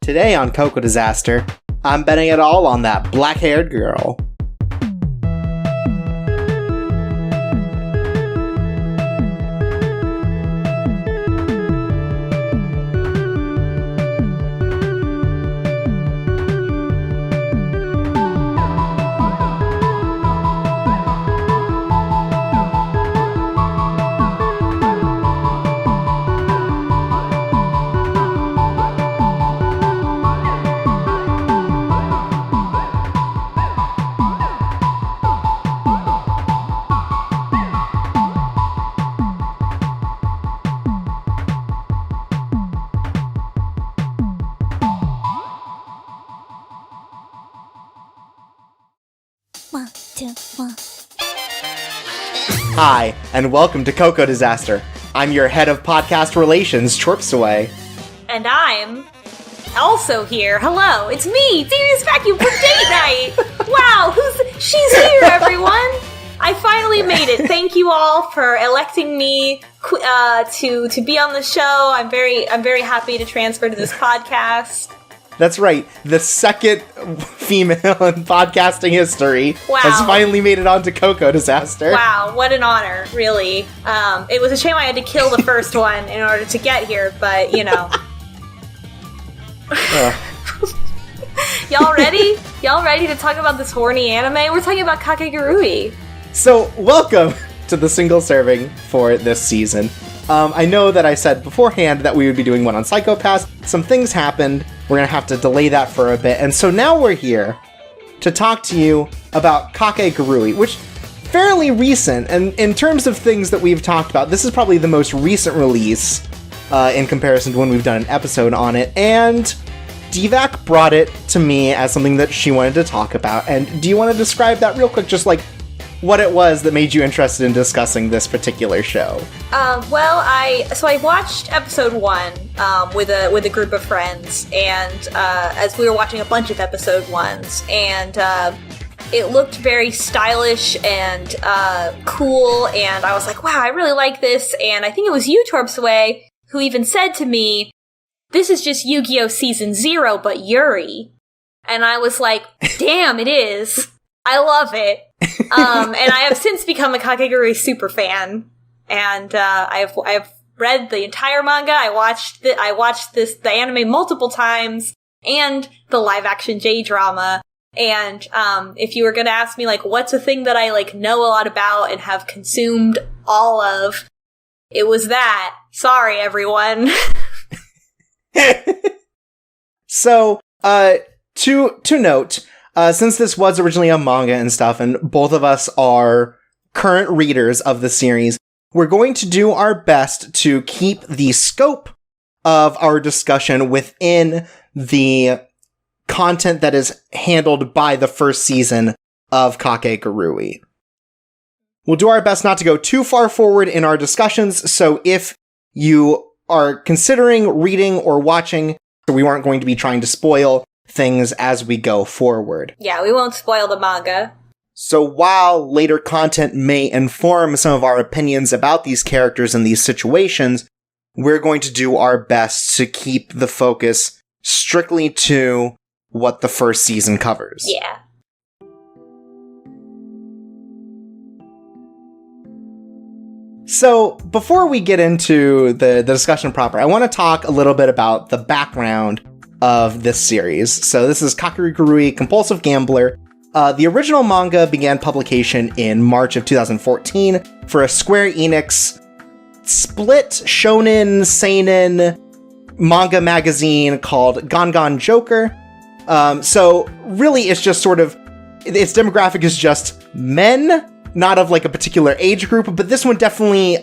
Today on Coco Disaster, I'm betting it all on that black-haired girl. Hi, and welcome to Coco Disaster. I'm your head of podcast relations, Chorpsaway. And I'm also here. Hello, it's me, DeviousVacuum from Date Night! Wow, she's here, everyone! I finally made it. Thank you all for electing me to be on the show. I'm very happy to transfer to this podcast. That's right, the second female in podcasting history has finally made it onto Coco Disaster. Wow, what an honor, really. It was a shame I had to kill the first one in order to get here, but, you know. Y'all ready? Y'all ready to talk about this horny anime? We're talking about Kakegurui. So, welcome to the single serving for this season. I know that I said beforehand that we would be doing one on Psychopaths. Some things happened. We're going to have to delay that for a bit. And so now we're here to talk to you about Kakegurui, which fairly recent. And in terms of things that we've talked about, this is probably the most recent release in comparison to when we've done an episode on it. And DVAC brought it to me as something that she wanted to talk about. And do you want to describe that real quick? Just like what it was that made you interested in discussing this particular show. I watched episode 1 with a group of friends, and as we were watching a bunch of episode 1s, and it looked very stylish and cool, and I was like, wow, I really like this, and I think it was you, Torpsaway, who even said to me, this is just Yu-Gi-Oh! Season 0, but Yuri. And I was like, damn, it is. I love it. And I have since become a Kakegurui super fan, and I've read the entire manga. I watched the anime multiple times, and the live action J-drama. And if you were gonna ask me like what's a thing that I like know a lot about and have consumed all of, it was that. Sorry, everyone. So, to note. Since this was originally a manga and stuff, and both of us are current readers of the series, we're going to do our best to keep the scope of our discussion within the content that is handled by the first season of Kakegurui. We'll do our best not to go too far forward in our discussions, so if you are considering reading or watching, we aren't going to be trying to spoil things as we go forward. Yeah, we won't spoil the manga. So while later content may inform some of our opinions about these characters and these situations, we're going to do our best to keep the focus strictly to what the first season covers. Yeah. So before we get into the discussion proper, I want to talk a little bit about the background of this series. So this is Kakegurui, Compulsive Gambler. The original manga began publication in March of 2014 for a Square Enix split shonen seinen manga magazine called Gangan Joker. So really it's just sort of, its demographic is just men, not of like a particular age group, but this one definitely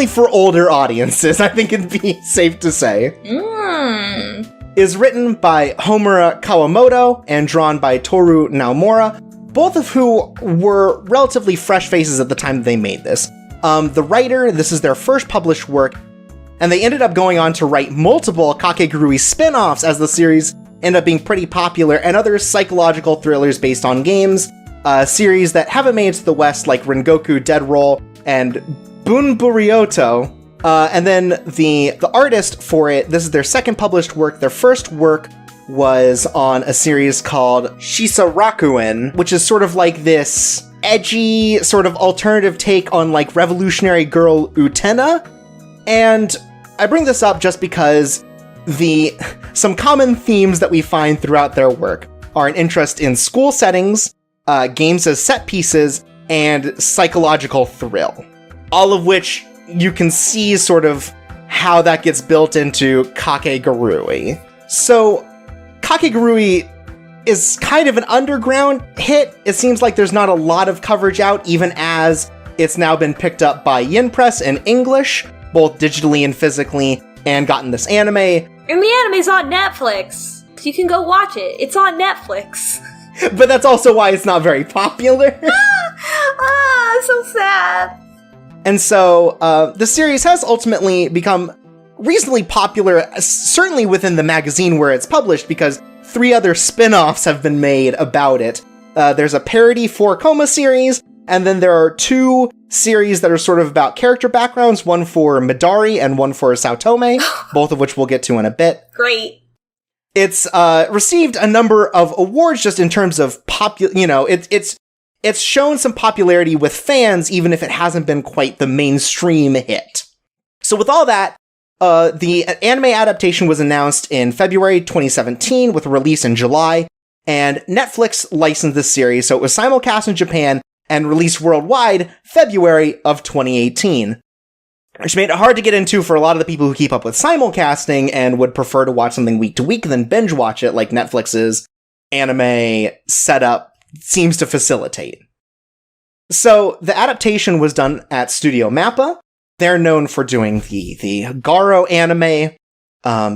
for older audiences, I think it'd be safe to say. Is written by Homura Kawamoto and drawn by Toru Naomura, both of who were relatively fresh faces at the time they made this. The writer, this is their first published work, and they ended up going on to write multiple Kakegurui spin-offs as the series ended up being pretty popular, and other psychological thrillers based on games, series that haven't made it to the West like Rengoku Dead Roll and Bunburyoto, And then the artist for it, this is their second published work. Their first work was on a series called Shisarakuin, which is sort of like this edgy sort of alternative take on like Revolutionary Girl Utena. And I bring this up just because some common themes that we find throughout their work are an interest in school settings, games as set pieces, and psychological thrill. All of which you can see sort of how that gets built into Kakegurui. So, Kakegurui is kind of an underground hit. It seems like there's not a lot of coverage out, even as it's now been picked up by Yin Press in English, both digitally and physically, and gotten this anime. And the anime's on Netflix. You can go watch it. It's on Netflix. But that's also why it's not very popular. So sad. And so, the series has ultimately become reasonably popular, certainly within the magazine where it's published, because 3 other spin-offs have been made about it. There's a parody 4-Koma series, and then there are 2 series that are sort of about character backgrounds, one for Midari and one for Saotome, both of which we'll get to in a bit. Great. It's received a number of awards just in terms of it's shown some popularity with fans, even if it hasn't been quite the mainstream hit. So with all that, the anime adaptation was announced in February 2017 with a release in July, and Netflix licensed this series, so it was simulcast in Japan and released worldwide February of 2018. Which made it hard to get into for a lot of the people who keep up with simulcasting and would prefer to watch something week to week than binge watch it, like Netflix's anime setup seems to facilitate. So the adaptation was done at Studio Mappa. They're known for doing the Garo anime,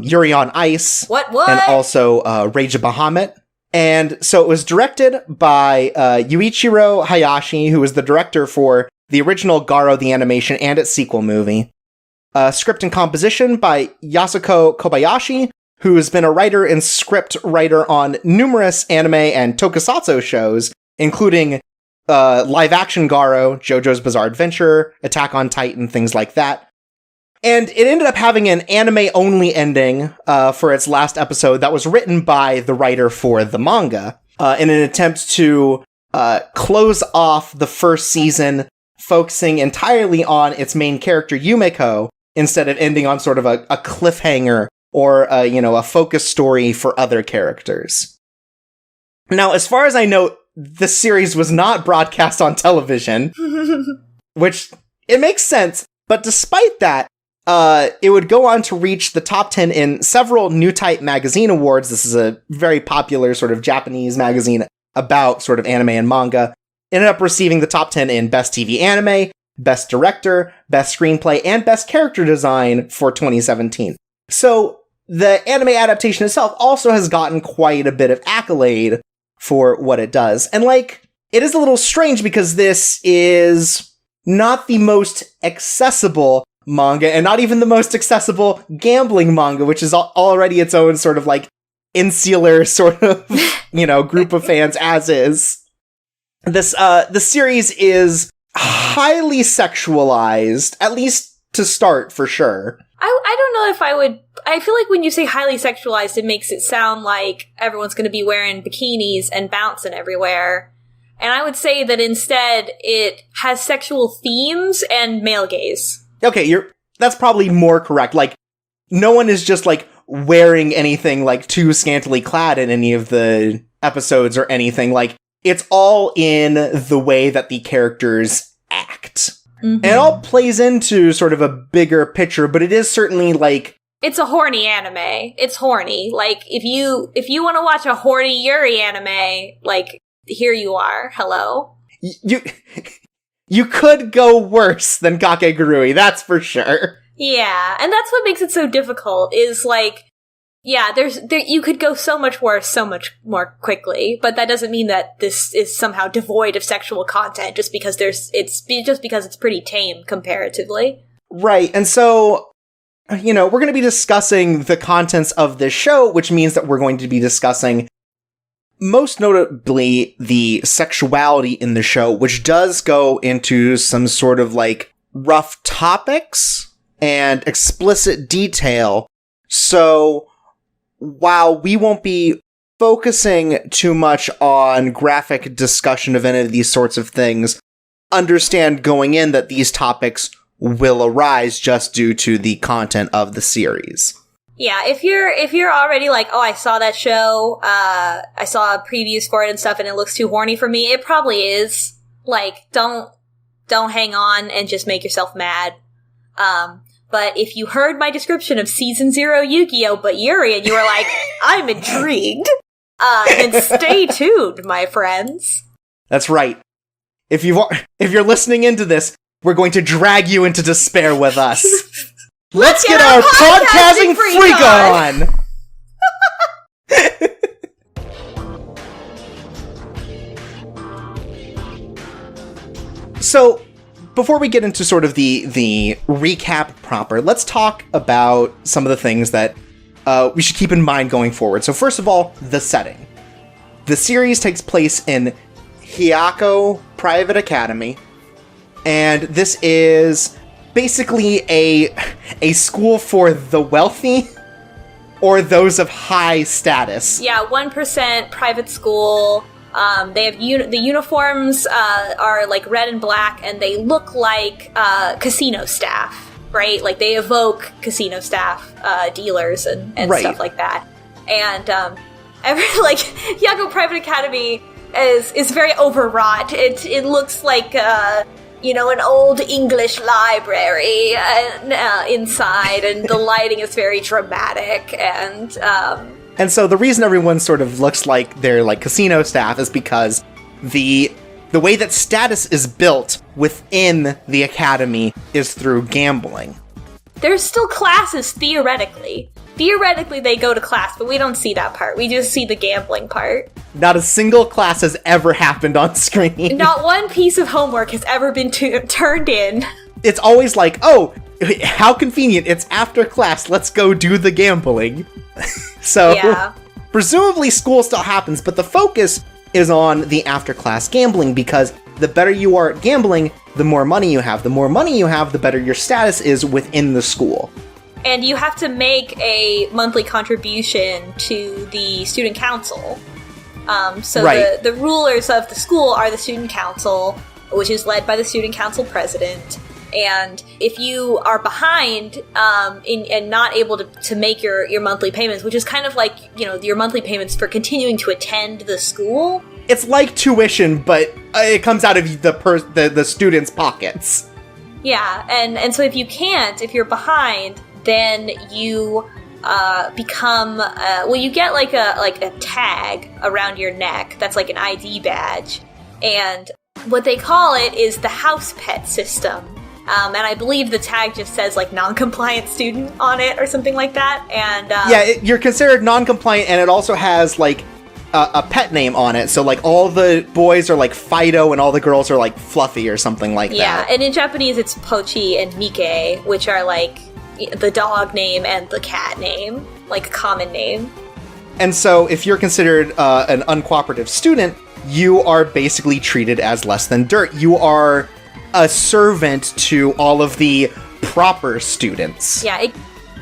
Yuri on Ice, and also Rage of Bahamut. And so it was directed by Yuichiro Hayashi, who was the director for the original Garo the animation and its sequel movie. Script and composition by Yasuko Kobayashi, who has been a writer and script writer on numerous anime and tokusatsu shows, including live-action Garo, JoJo's Bizarre Adventure, Attack on Titan, things like that. And it ended up having an anime-only ending for its last episode that was written by the writer for the manga, in an attempt to close off the first season, focusing entirely on its main character, Yumeko, instead of ending on sort of a cliffhanger or a focus story for other characters. Now, as far as I know, the series was not broadcast on television, which it makes sense, but despite that, it would go on to reach the top 10 in several New Type magazine awards. This is a very popular sort of Japanese magazine about sort of anime and manga. Ended up receiving the top 10 in Best TV Anime, Best Director, Best Screenplay, and Best Character Design for 2017. So the anime adaptation itself also has gotten quite a bit of accolade for what it does. And it is a little strange because this is not the most accessible manga, and not even the most accessible gambling manga, which is already its own sort of insular sort of, group of fans as is. The series is highly sexualized, at least to start, for sure. I don't know if I feel like when you say highly sexualized, it makes it sound like everyone's going to be wearing bikinis and bouncing everywhere. And I would say that instead it has sexual themes and male gaze. Okay, that's probably more correct. No one is just, wearing anything, too scantily clad in any of the episodes or anything. It's all in the way that the characters act. Mm-hmm. And it all plays into sort of a bigger picture, but it is certainly it's a horny anime. It's horny. If you want to watch a horny Yuri anime, here you are. Hello. You could go worse than Kakegurui, that's for sure. Yeah, and that's what makes it so difficult, is you could go so much worse so much more quickly, but that doesn't mean that this is somehow devoid of sexual content just because it's pretty tame comparatively. Right, and so, we're going to be discussing the contents of this show, which means that we're going to be discussing most notably the sexuality in the show, which does go into some sort of rough topics and explicit detail. So while we won't be focusing too much on graphic discussion of any of these sorts of things, understand going in that these topics will arise just due to the content of the series. Yeah, if you're already like, oh, I saw that show, I saw previews for it and stuff, and it looks too horny for me, it probably is. Like, don't hang on and just make yourself mad. But if you heard my description of Season 0 Yu-Gi-Oh! But Yuri, and you were like, I'm intrigued, then stay tuned, my friends. That's right. If you're listening into this, we're going to drag you into despair with us. Let's get our podcasting freak on! So, before we get into sort of the recap proper, let's talk about some of the things that we should keep in mind going forward. So first of all, the setting. The series takes place in Hyako Private Academy, and this is basically a school for the wealthy or those of high status. Yeah, 1% private school. They have the uniforms are like red and black, and they look like casino staff, right? Like they evoke casino staff, dealers and right. Stuff like that. And Hyako Private Academy is very overwrought. It looks like an old English library inside, and the lighting is very dramatic And so the reason everyone sort of looks like they're like casino staff is because the way that status is built within the academy is through gambling. There's still classes, theoretically. Theoretically, they go to class, but we don't see that part. We just see the gambling part. Not a single class has ever happened on screen. Not one piece of homework has ever been turned in. It's always like, oh, how convenient, it's after class, let's go do the gambling. So, yeah. Presumably school still happens, but the focus is on the after-class gambling, because the better you are at gambling, the more money you have. The more money you have, the better your status is within the school. And you have to make a monthly contribution to the student council. So right. the rulers of the school are the student council, which is led by the student council president. And if you are behind and not able to make your monthly payments, which is kind of like, your monthly payments for continuing to attend the school. It's like tuition, but it comes out of the students' pockets. Yeah, and so if you're behind, then you become, you get like a tag around your neck that's like an ID badge. And what they call it is the house pet system. And I believe the tag just says, like, non-compliant student on it or something like that. And you're considered non-compliant, and it also has, like, a pet name on it. So, like, all the boys are, like, Fido, and all the girls are, like, Fluffy or something like that. Yeah, and in Japanese, it's Pochi and Mike, which are, like, the dog name and the cat name, like, common name. And so, if you're considered an uncooperative student, you are basically treated as less than dirt. You are a servant to all of the proper students. Yeah,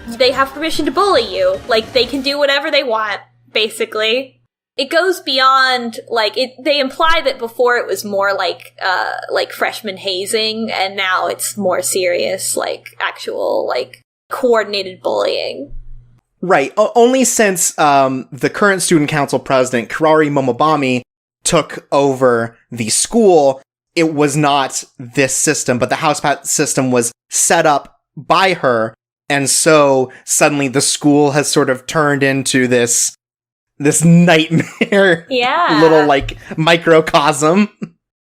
they have permission to bully you. Like, they can do whatever they want, basically. It goes beyond, like, they imply that before it was more like freshman hazing, and now it's more serious, like, actual, like, coordinated bullying. Right. Only since the current student council president, Kirari Momobami, took over the school, it was not this system, but the house pet system was set up by her, and so suddenly the school has sort of turned into this nightmare little, like, microcosm.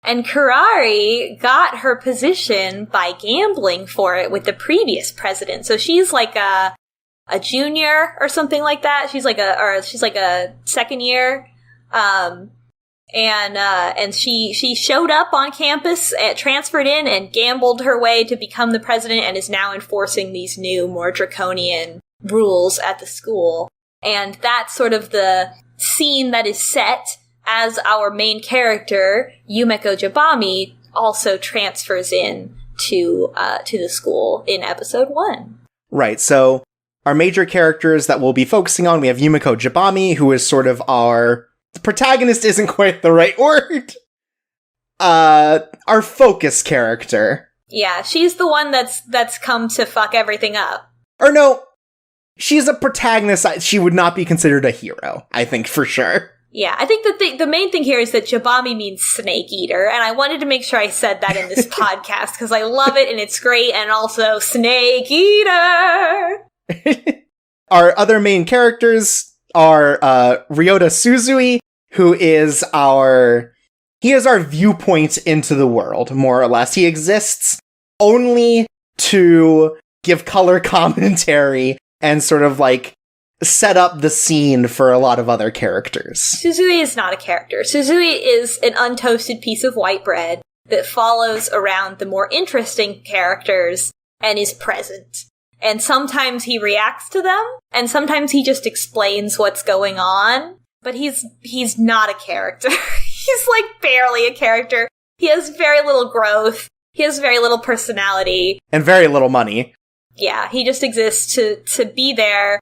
And Kirari got her position by gambling for it with the previous president, so she's like a junior or something like that. She's like a second year. And she showed up on campus, transferred in, and gambled her way to become the president, and is now enforcing these new, more draconian rules at the school. And that's sort of the scene that is set as our main character, Yumeko Jabami, also transfers in to the school in episode 1. Right, so our major characters that we'll be focusing on, we have Yumiko Jabami, who is sort of our... The protagonist isn't quite the right word. Our focus character. Yeah, she's the one that's come to fuck everything up. Or no, she's a protagonist. She would not be considered a hero, I think, for sure. Yeah, I think that the main thing here is that Jabami means snake eater, and I wanted to make sure I said that in this podcast, because I love it, and it's great, and also snake eater! Our other main characters are Ryota Suzui, who is our viewpoint into the world, more or less. He exists only to give color commentary and sort of like set up the scene for a lot of other characters. Suzui is not a character. Suzui is an untoasted piece of white bread that follows around the more interesting characters and is present. And sometimes he reacts to them, and sometimes he just explains what's going on, but he's not a character. He's like barely a character. He has very little growth. He has very little personality. And very little money. Yeah, he just exists to be there,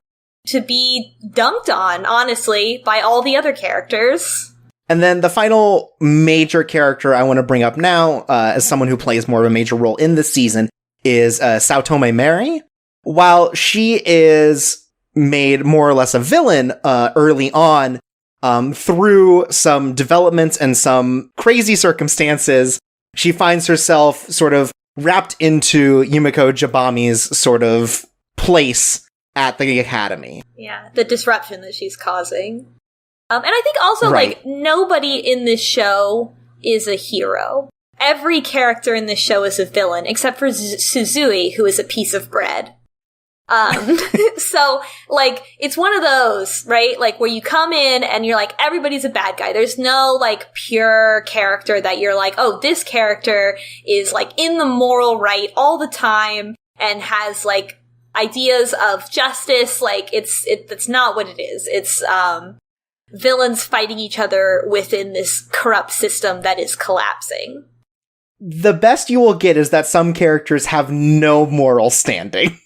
to be dunked on, honestly, by all the other characters. And then the final major character I want to bring up now, as someone who plays more of a major role in this season, is Saotome Mary. While she is made more or less a villain early on, through some developments and some crazy circumstances, she finds herself sort of wrapped into Yumiko Jabami's sort of place at the academy. Yeah, the disruption that she's causing. And I think also, right. like, nobody in this show is a hero. Every character in this show is a villain, except for Suzui, who is a piece of bread. So, like, it's one of those, right? Like, where you come in and you're like, everybody's a bad guy. There's no, like, pure character that you're like, oh, this character is, like, in the moral right all the time and has, like, ideas of justice. Like, it's not what it is. It's, villains fighting each other within this corrupt system that is collapsing. The best you will get is that some characters have no moral standing.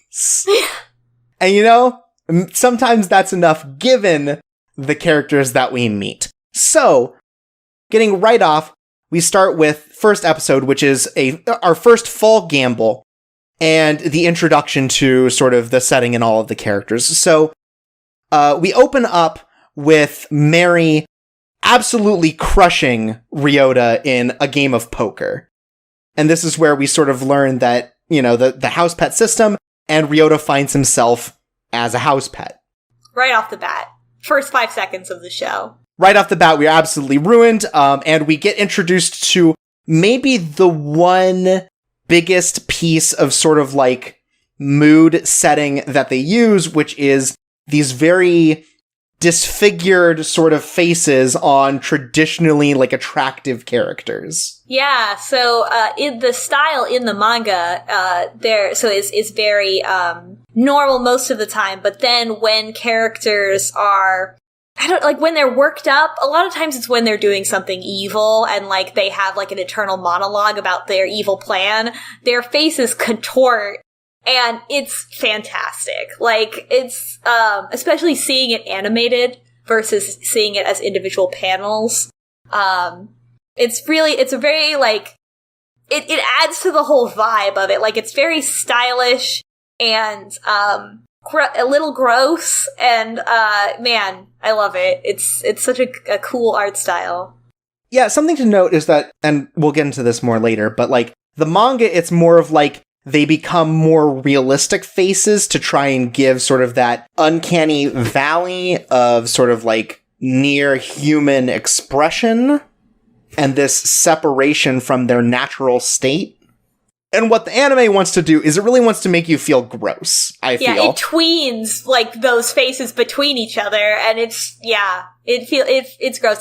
And you know, sometimes that's enough given the characters that we meet. So, getting right off, we start with first episode, which is our first fall gamble, and the introduction to sort of the setting and all of the characters. So, we open up with Mary absolutely crushing Ryota in a game of poker. And this is where we sort of learn that, you know, the house pet system, and Ryota finds himself as a house pet. Right off the bat. First 5 seconds of the show. Right off the bat, we are absolutely ruined, and we get introduced to maybe the one biggest piece of sort of like mood setting that they use, which is these very disfigured sort of faces on traditionally like attractive characters. Yeah, so in the style in the manga, is very normal most of the time, but then when characters are when they're worked up, a lot of times it's when they're doing something evil and like they have like an internal monologue about their evil plan, their faces contort. And it's fantastic. Like, it's, especially seeing it animated versus seeing it as individual panels. It's a very, like, it adds to the whole vibe of it. Like, it's very stylish and, a little gross. And, man, I love it. It's such a cool art style. Yeah, something to note is that, and we'll get into this more later, but like, the manga, it's more of like, they become more realistic faces to try and give sort of that uncanny valley of sort of like near human expression and this separation from their natural state. And what the anime wants to do is it really wants to make you feel gross, I feel. Yeah, it tweens like those faces between each other and it's gross.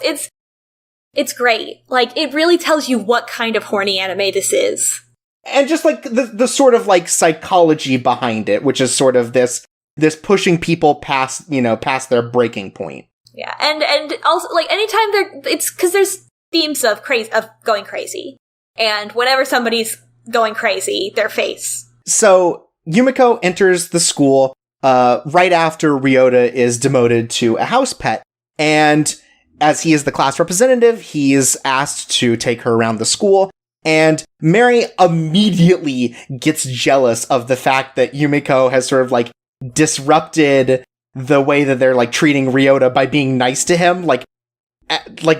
It's great. Like, it really tells you what kind of horny anime this is. And just like the sort of like psychology behind it, which is sort of this pushing people past their breaking point. Yeah, and also like anytime it's because there's themes of going crazy, and whenever somebody's going crazy, their face. So Yumiko enters the school right after Ryota is demoted to a house pet, and as he is the class representative, he's asked to take her around the school, and Mary immediately gets jealous of the fact that Yumiko has sort of, like, disrupted the way that they're, like, treating Ryota by being nice to him, like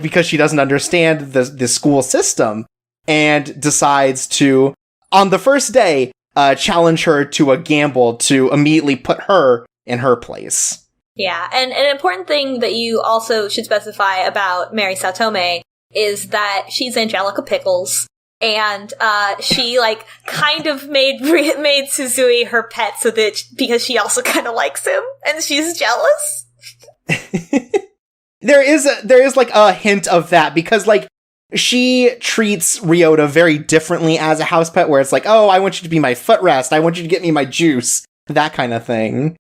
because she doesn't understand the school system, and decides to, on the first day, challenge her to a gamble to immediately put her in her place. Yeah, and an important thing that you also should specify about Mary Satome is that she's Angelica Pickles, and she, like, kind of made Suzui her pet so that because she also kind of likes him, and she's jealous. There is like a hint of that, because, like, she treats Ryota very differently as a house pet, where it's like, oh, I want you to be my footrest, I want you to get me my juice, that kind of thing.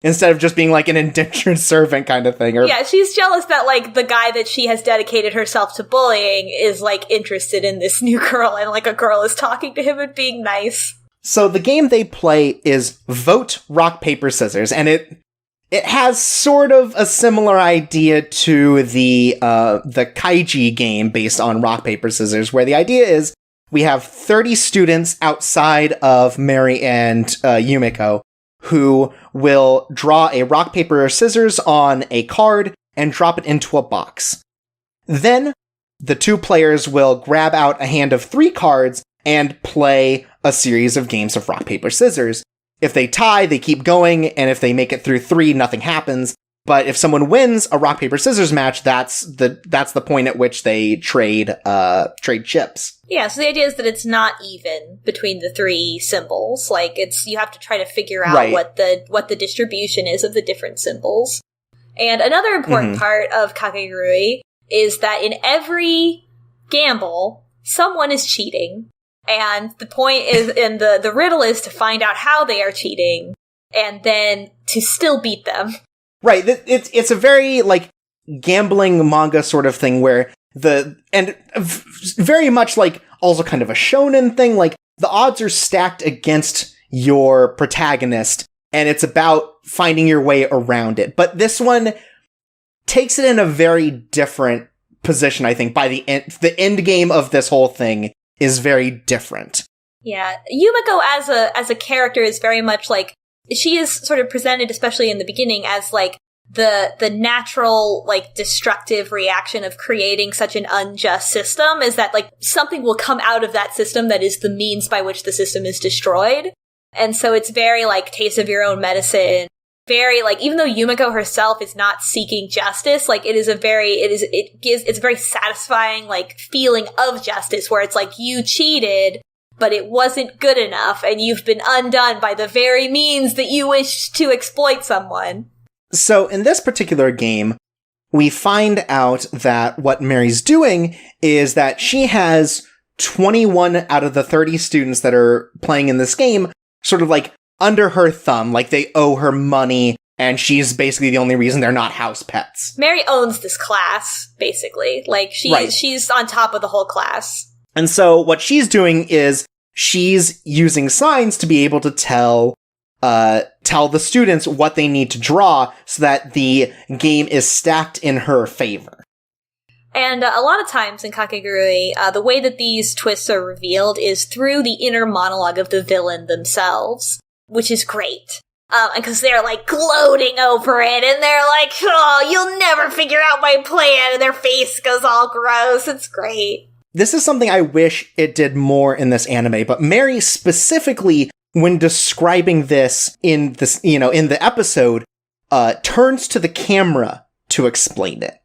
Instead of just being, like, an indentured servant kind of thing. Yeah, she's jealous that, like, the guy that she has dedicated herself to bullying is, like, interested in this new girl, and, like, a girl is talking to him and being nice. So the game they play is Vote, Rock, Paper, Scissors, and it has sort of a similar idea to the Kaiji game based on Rock, Paper, Scissors, where the idea is we have 30 students outside of Mary and Yumiko who will draw a rock, paper, or scissors on a card and drop it into a box. Then, the two players will grab out a hand of 3 cards and play a series of games of rock, paper, scissors. If they tie, they keep going, and if they make it through 3, nothing happens. But if someone wins a rock, paper, scissors match, that's the point at which they trade chips. Yeah, so the idea is that it's not even between the 3 symbols. Like, you have to try to figure out what the distribution is of the different symbols. And another important part of Kakegurui is that in every gamble, someone is cheating. And the point is, and the riddle is to find out how they are cheating, and then to still beat them. Right, it's a very, like, gambling manga sort of thing where very much like also kind of a shonen thing, like, the odds are stacked against your protagonist, and it's about finding your way around it. But this one takes it in a very different position, I think. By the end game of this whole thing is very different. Yeah, Yumiko as a character is very much like, she is sort of presented, especially in the beginning, as, like, the natural, like, destructive reaction of creating such an unjust system is that, like, something will come out of that system that is the means by which the system is destroyed. And so it's very, like, taste of your own medicine. Very, like, even though Yumiko herself is not seeking justice, like, it's a very satisfying, like, feeling of justice where it's like, you cheated, but it wasn't good enough, and you've been undone by the very means that you wish to exploit someone. So, in this particular game, we find out that what Mary's doing is that she has 21 out of the 30 students that are playing in this game sort of, like, under her thumb, like they owe her money, and she's basically the only reason they're not house pets. Mary owns this class, basically. Like, she's on top of the whole class. And so what she's doing is she's using signs to be able to tell the students what they need to draw so that the game is stacked in her favor. And a lot of times in Kakegurui, the way that these twists are revealed is through the inner monologue of the villain themselves, which is great. Because they're, like, gloating over it, and they're like, oh, you'll never figure out my plan, and their face goes all gross. It's great. This is something I wish it did more in this anime, but Mary specifically, when describing this in this, in the episode, turns to the camera to explain it.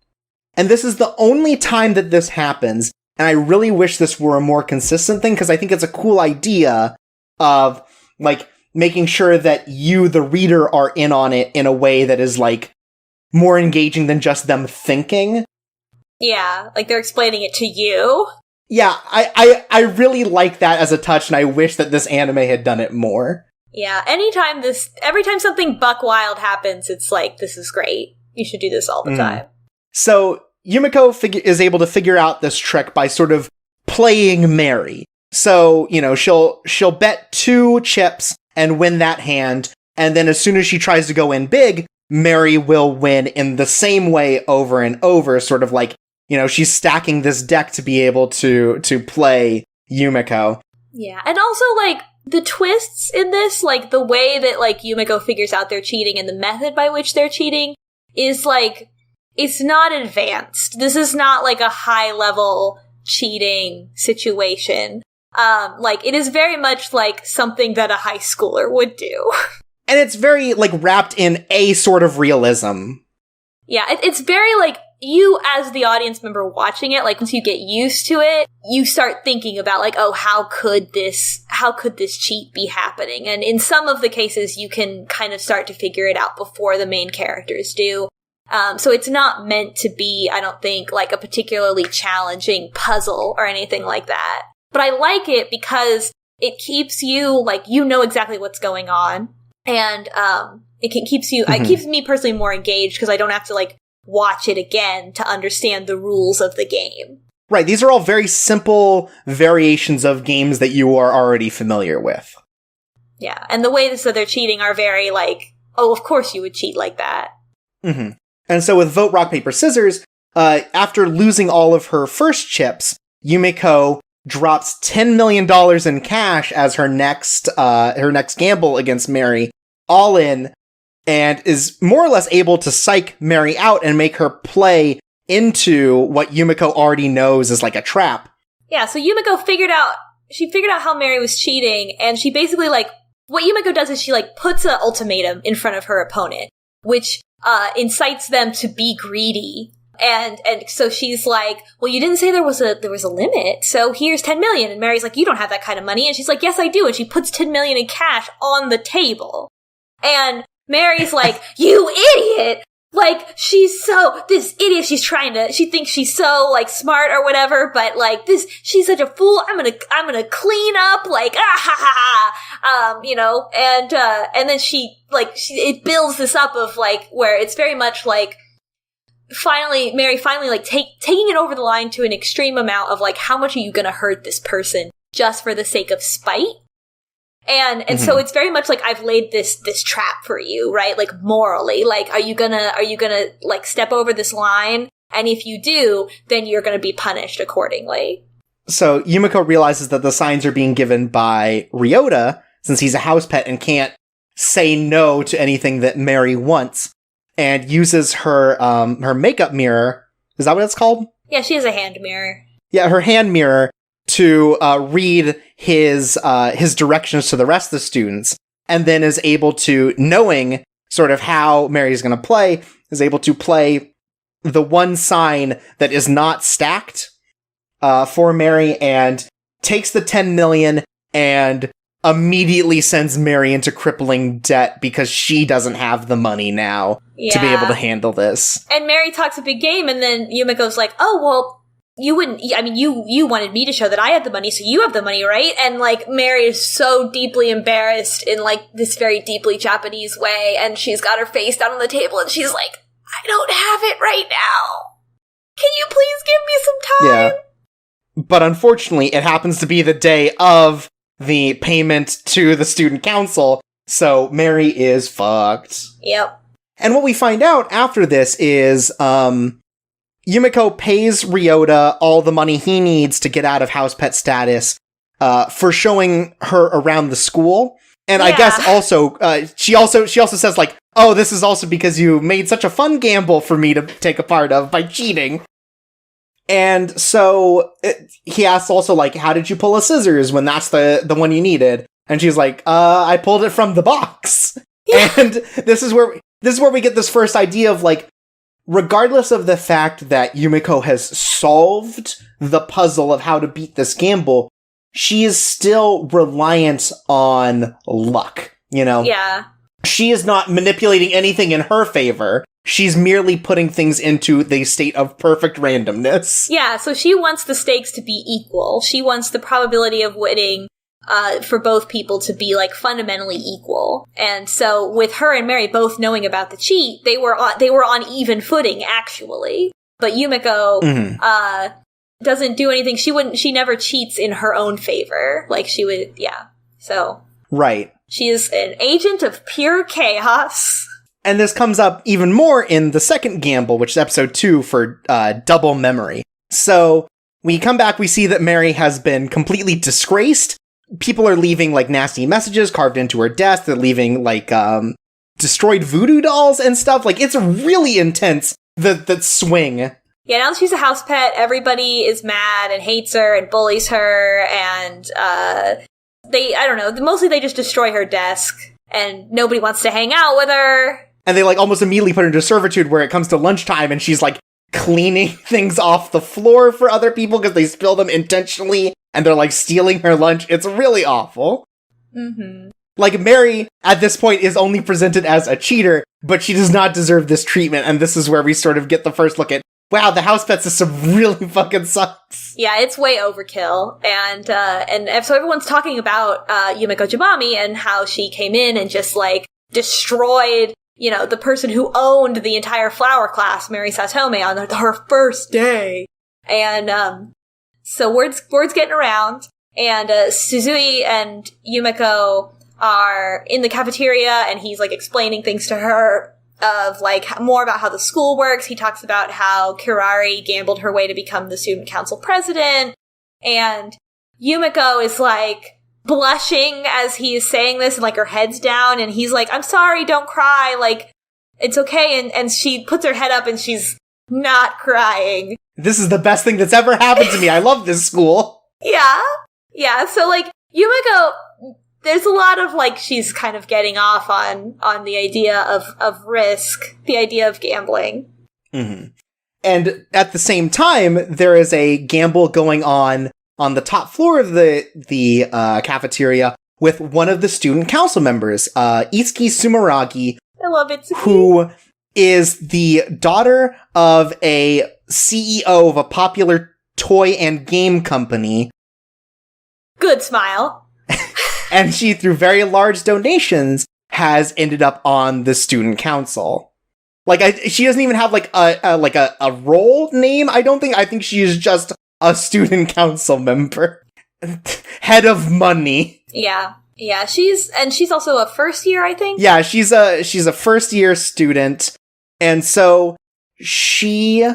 And this is the only time that this happens, and I really wish this were a more consistent thing, because I think it's a cool idea of, like, making sure that you, the reader, are in on it in a way that is, like, more engaging than just them thinking. Yeah, like they're explaining it to you. Yeah, I really like that as a touch, and I wish that this anime had done it more. Yeah, every time something buck wild happens, it's like, this is great. You should do this all the time. So, Yumiko is able to figure out this trick by sort of playing Mary. So, she'll bet 2 chips and win that hand, and then as soon as she tries to go in big, Mary will win in the same way over and over, sort of like, she's stacking this deck to be able to play Yumiko. Yeah, and also, like, the twists in this, like, the way that, like, Yumiko figures out they're cheating and the method by which they're cheating is, like, it's not advanced. This is not, like, a high-level cheating situation. Like, it is very much, like, something that a high schooler would do. And it's very, like, wrapped in a sort of realism. Yeah, it's very, like, you as the audience member watching it, like, once you get used to it, you start thinking about, like, oh, how could this cheat be happening? And in some of the cases, you can kind of start to figure it out before the main characters do. So it's not meant to be, I don't think, like, a particularly challenging puzzle or anything like that. But I like it because it keeps you, like, you know exactly what's going on. And it keeps me personally more engaged because I don't have to, like, watch it again to understand the rules of the game. Right, these are all very simple variations of games that you are already familiar with. Yeah, and the ways that they're cheating are very, like, oh, of course you would cheat like that. Mm-hmm. And so with Vote, Rock, Paper, Scissors, after losing all of her first chips, Yumiko drops $10 million in cash as her next gamble against Mary, all in, and is more or less able to psych Mary out and make her play into what Yumiko already knows is like a trap. Yeah, so Yumiko figured out how Mary was cheating, and she basically, like, what Yumiko does is she, like, puts an ultimatum in front of her opponent, which incites them to be greedy. And so she's like, well, you didn't say there was a limit, so here's 10 million. And Mary's like, you don't have that kind of money. And she's like, yes, I do. And she puts 10 million in cash on the table. And Mary's like, you idiot! Like, this idiot, she thinks she's so, like, smart or whatever, but, like, she's such a fool, I'm gonna clean up, like, and then it builds this up of, like, where it's very much, like, Mary finally, like, taking it over the line to an extreme amount of, like, how much are you gonna hurt this person just for the sake of spite? And so it's very much like, I've laid this trap for you, right? Like, morally, like, are you gonna, like, step over this line? And if you do, then you're gonna be punished accordingly. So Yumiko realizes that the signs are being given by Ryota, since he's a house pet and can't say no to anything that Mary wants, and uses her makeup mirror. Is that what it's called? Yeah, she has a hand mirror. Yeah, her hand mirror to read his directions to the rest of the students, and then is able to, knowing sort of how Mary's going to play, is able to play the one sign that is not stacked for Mary, and takes the 10 million and immediately sends Mary into crippling debt because she doesn't have the money now to be able to handle this. And Mary talks a big game, and then Yumiko's like, oh, well, you wouldn't, I mean, you wanted me to show that I had the money, so you have the money, right? And, like, Mary is so deeply embarrassed in, like, this very deeply Japanese way, and she's got her face down on the table, and she's like, I don't have it right now. Can you please give me some time? Yeah. But unfortunately, it happens to be the day of the payment to the student council, so Mary is fucked. Yep. And what we find out after this is, Yumiko pays Ryota all the money he needs to get out of house pet status, for showing her around the school. And I guess also, she also says, like, oh, this is also because you made such a fun gamble for me to take a part of by cheating. And so he asks also, like, how did you pull a scissors when that's the one you needed? And she's like, I pulled it from the box. Yeah. And this is where we get this first idea of, like, regardless of the fact that Yumiko has solved the puzzle of how to beat this gamble, she is still reliant on luck, you know? Yeah. She is not manipulating anything in her favor. She's merely putting things into the state of perfect randomness. Yeah, so she wants the stakes to be equal. She wants the probability of winning for both people to be, like, fundamentally equal. And so with her and Mary both knowing about the cheat, they were on even footing, actually. But Yumiko doesn't do anything. She never cheats in her own favor. Like, she would, yeah. So. Right. She is an agent of pure chaos. And this comes up even more in the second gamble, which is episode 2 for double memory. So we come back, we see that Mary has been completely disgraced. People are leaving, like, nasty messages carved into her desk. They're leaving, like, destroyed voodoo dolls and stuff. Like, it's really intense, the swing. Yeah, now that she's a house pet, everybody is mad and hates her and bullies her, and I don't know, mostly they just destroy her desk, and nobody wants to hang out with her. And they, like, almost immediately put her into servitude where it comes to lunchtime, and she's, like, cleaning things off the floor for other people because they spill them intentionally, and they're, like, stealing her lunch. It's really awful. Mm-hmm. Like, Mary, at this point, is only presented as a cheater, but she does not deserve this treatment, and this is where we sort of get the first look at, wow, the house pet system really fucking sucks. Yeah, it's way overkill, and so everyone's talking about Yumiko Jimami and how she came in and just, like, destroyed, you know, the person who owned the entire flower class, Mary Satome, on her first day. And so word's getting around, and Suzui and Yumiko are in the cafeteria, and he's, like, explaining things to her of, like, more about how the school works. He talks about how Kirari gambled her way to become the student council president, and Yumiko is, like, blushing as he's saying this, and, like, her head's down, and he's like, I'm sorry, don't cry, like, it's okay, and she puts her head up, and she's not crying. This is the best thing that's ever happened to me. I love this school. Yeah, so, like, Yumiko, there's a lot of, like, she's kind of getting off on the idea of risk, the idea of gambling. Mm-hmm. And at the same time, there is a gamble going on the top floor of the cafeteria with one of the student council members, Itsuki Sumeragi. I love it. Who is the daughter of a CEO of a popular toy and game company. Good smile. And she, through very large donations, has ended up on the student council. Like, she doesn't even have, like, a role name, I don't think. I think she is just a student council member. Head of money. Yeah. She's also a first year, I think. Yeah, she's a first year student. And so she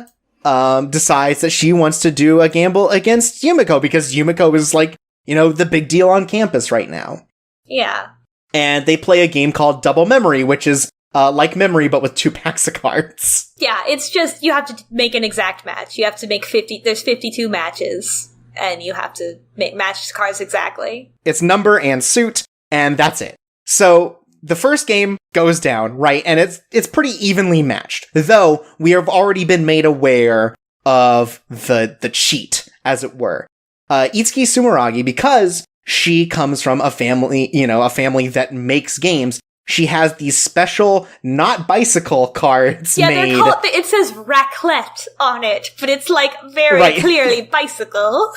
decides that she wants to do a gamble against Yumiko because Yumiko is, like, you know, the big deal on campus right now. Yeah. And they play a game called Double Memory, which is like Memory, but with 2 packs of cards. Yeah, it's just, you have to make an exact match. You have to make there's 52 matches, and you have to match cards exactly. It's number and suit, and that's it. So, the first game goes down, right? And it's pretty evenly matched. Though, we have already been made aware of the cheat, as it were. Itsuki Sumeragi, because she comes from a family that makes games, she has these special, not bicycle cards made. They're called, it says raclette on it, but it's, like, very clearly bicycle.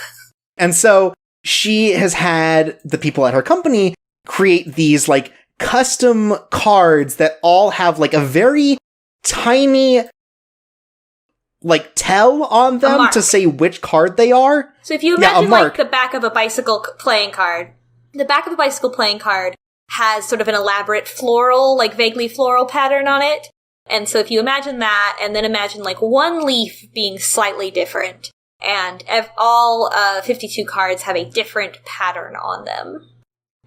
And so, she has had the people at her company create these, like, custom cards that all have, like, a very tiny, like, tell on them to say which card they are. So if you imagine, like, the back of a bicycle playing card, the back of a bicycle playing card has sort of an elaborate floral, like, vaguely floral pattern on it. And so if you imagine that, and then imagine, like, one leaf being slightly different, and all 52 cards have a different pattern on them.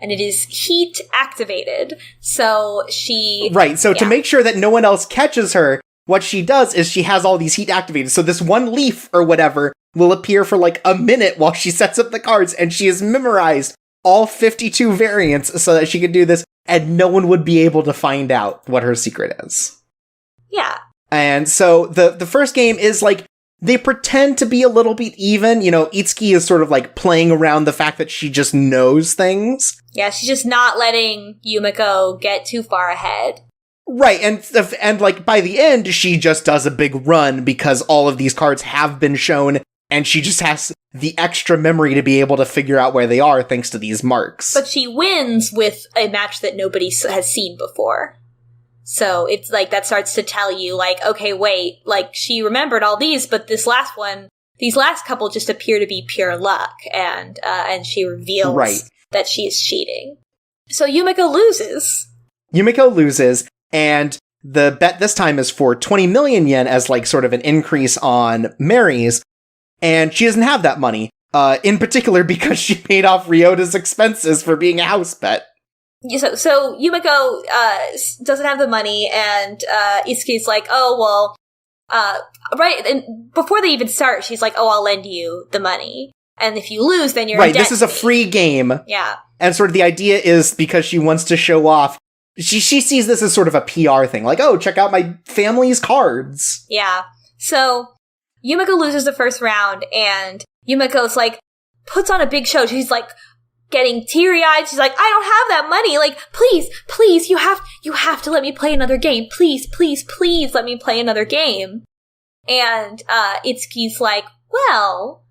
And it is heat activated. So she... Right, so to make sure that no one else catches her, what she does is she has all these heat activated. So this one leaf or whatever will appear for, like, a minute while she sets up the cards, and she has memorized all 52 variants so that she could do this, and no one would be able to find out what her secret is. Yeah. And so the first game is, like, they pretend to be a little bit even. You know, Itsuki is sort of, like, playing around the fact that she just knows things. Yeah, she's just not letting Yumiko get too far ahead. Right, and like, by the end, she just does a big run because all of these cards have been shown, and she just has the extra memory to be able to figure out where they are thanks to these marks. But she wins with a match that nobody has seen before. So it's like, that starts to tell you, like, okay, wait, like, she remembered all these, but this last one, these last couple just appear to be pure luck, and she reveals that she is cheating. So Yumiko loses, and the bet this time is for 20 million yen as like sort of an increase on Mary's, and she doesn't have that money, in particular because she paid off Ryota's expenses for being a house bet. So Yumiko doesn't have the money, and Itsuki's like, oh, well, right, and before they even start, she's like, oh, I'll lend you the money, and if you lose, then you're in debt. This is a free game. Yeah. And sort of the idea is because she wants to show off, she sees this as sort of a PR thing, like, oh, check out my family's cards. Yeah. So Yumiko loses the first round, and Yumiko's like, puts on a big show. She's like, getting teary-eyed. She's like, I don't have that money. Like, please, you have to let me play another game. Please, let me play another game. And Itsuki's like, well,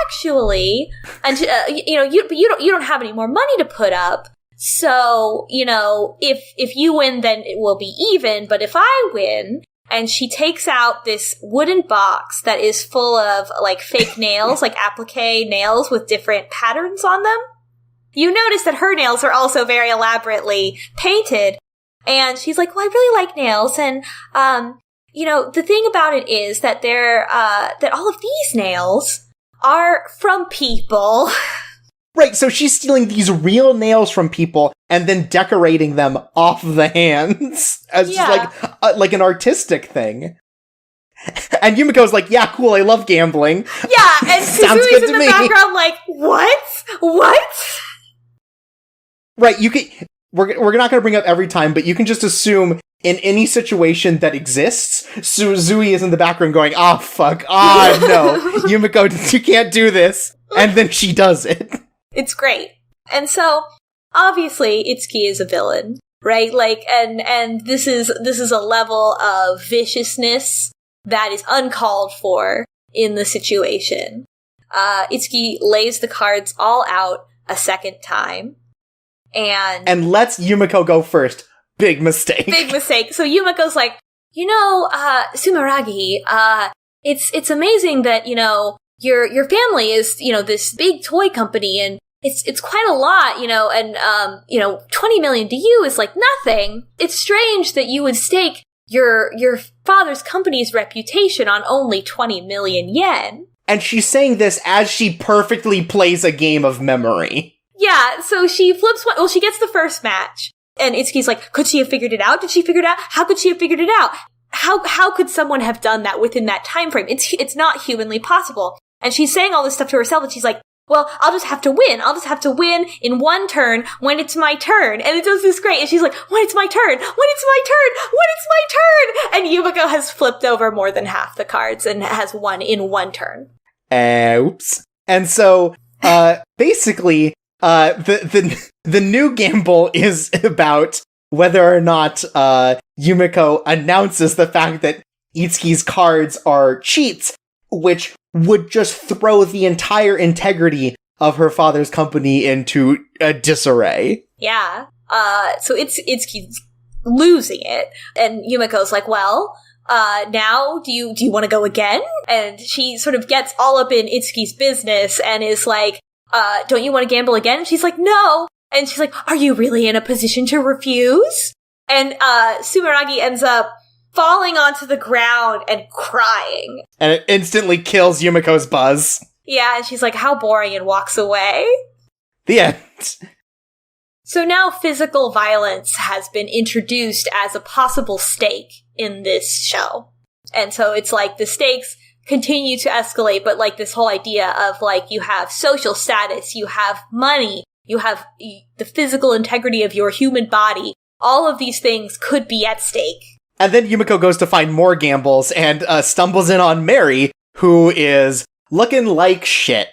actually, and you don't have any more money to put up. So, if you win, then it will be even. But if I win, and she takes out this wooden box that is full of like fake nails, like applique nails with different patterns on them. You notice that her nails are also very elaborately painted. And she's like, well, I really like nails. And, the thing about it is that that all of these nails are from people. Right, so she's stealing these real nails from people and then decorating them off the hands as just like an artistic thing. And Yumiko's like, yeah, cool, I love gambling. Yeah, and Kazui's in the background like, what? Right, we're not going to bring up every time, but you can just assume in any situation that exists, Suzui is in the background going, fuck, no, Yumiko, you can't do this. And then she does it. It's great. And so, obviously, Itsuki is a villain, right? Like, and this is a level of viciousness that is uncalled for in the situation. Itsuki lays the cards all out a second time. And lets Yumiko go first. Big mistake. So Yumiko's like, Sumeragi, it's amazing that, your family is, this big toy company, and it's quite a lot, and 20 million to you is like nothing. It's strange that you would stake your father's company's reputation on only 20 million yen. And she's saying this as she perfectly plays a game of memory. Yeah, so she flips one. Well, she gets the first match, and Itsuki's like, could she have figured it out? Did she figure it out? How could she have figured it out? How could someone have done that within that time frame? It's not humanly possible. And she's saying all this stuff to herself, and she's like, well, I'll just have to win. I'll just have to win in one turn when it's my turn. And it does this great. And she's like, when it's my turn, when it's my turn, when it's my turn. And Yumiko has flipped over more than half the cards and has won in one turn. Oops. And so, basically, the new gamble is about whether or not Yumiko announces the fact that Itsuki's cards are cheats, which would just throw the entire integrity of her father's company into a disarray. Yeah. So Itsuki's losing it, and Yumiko's like, well, now do you want to go again? And she sort of gets all up in Itsuki's business and is like, don't you want to gamble again? And she's like, no. And she's like, are you really in a position to refuse? And Sumeragi ends up falling onto the ground and crying. And it instantly kills Yumiko's buzz. Yeah, and she's like, how boring, and walks away. The end. So now physical violence has been introduced as a possible stake in this show. And so it's like the stakes continue to escalate, but like this whole idea of like you have social status, you have money, you have the physical integrity of your human body. All of these things could be at stake. And then Yumiko goes to find more gambles and stumbles in on Mary, who is looking like shit.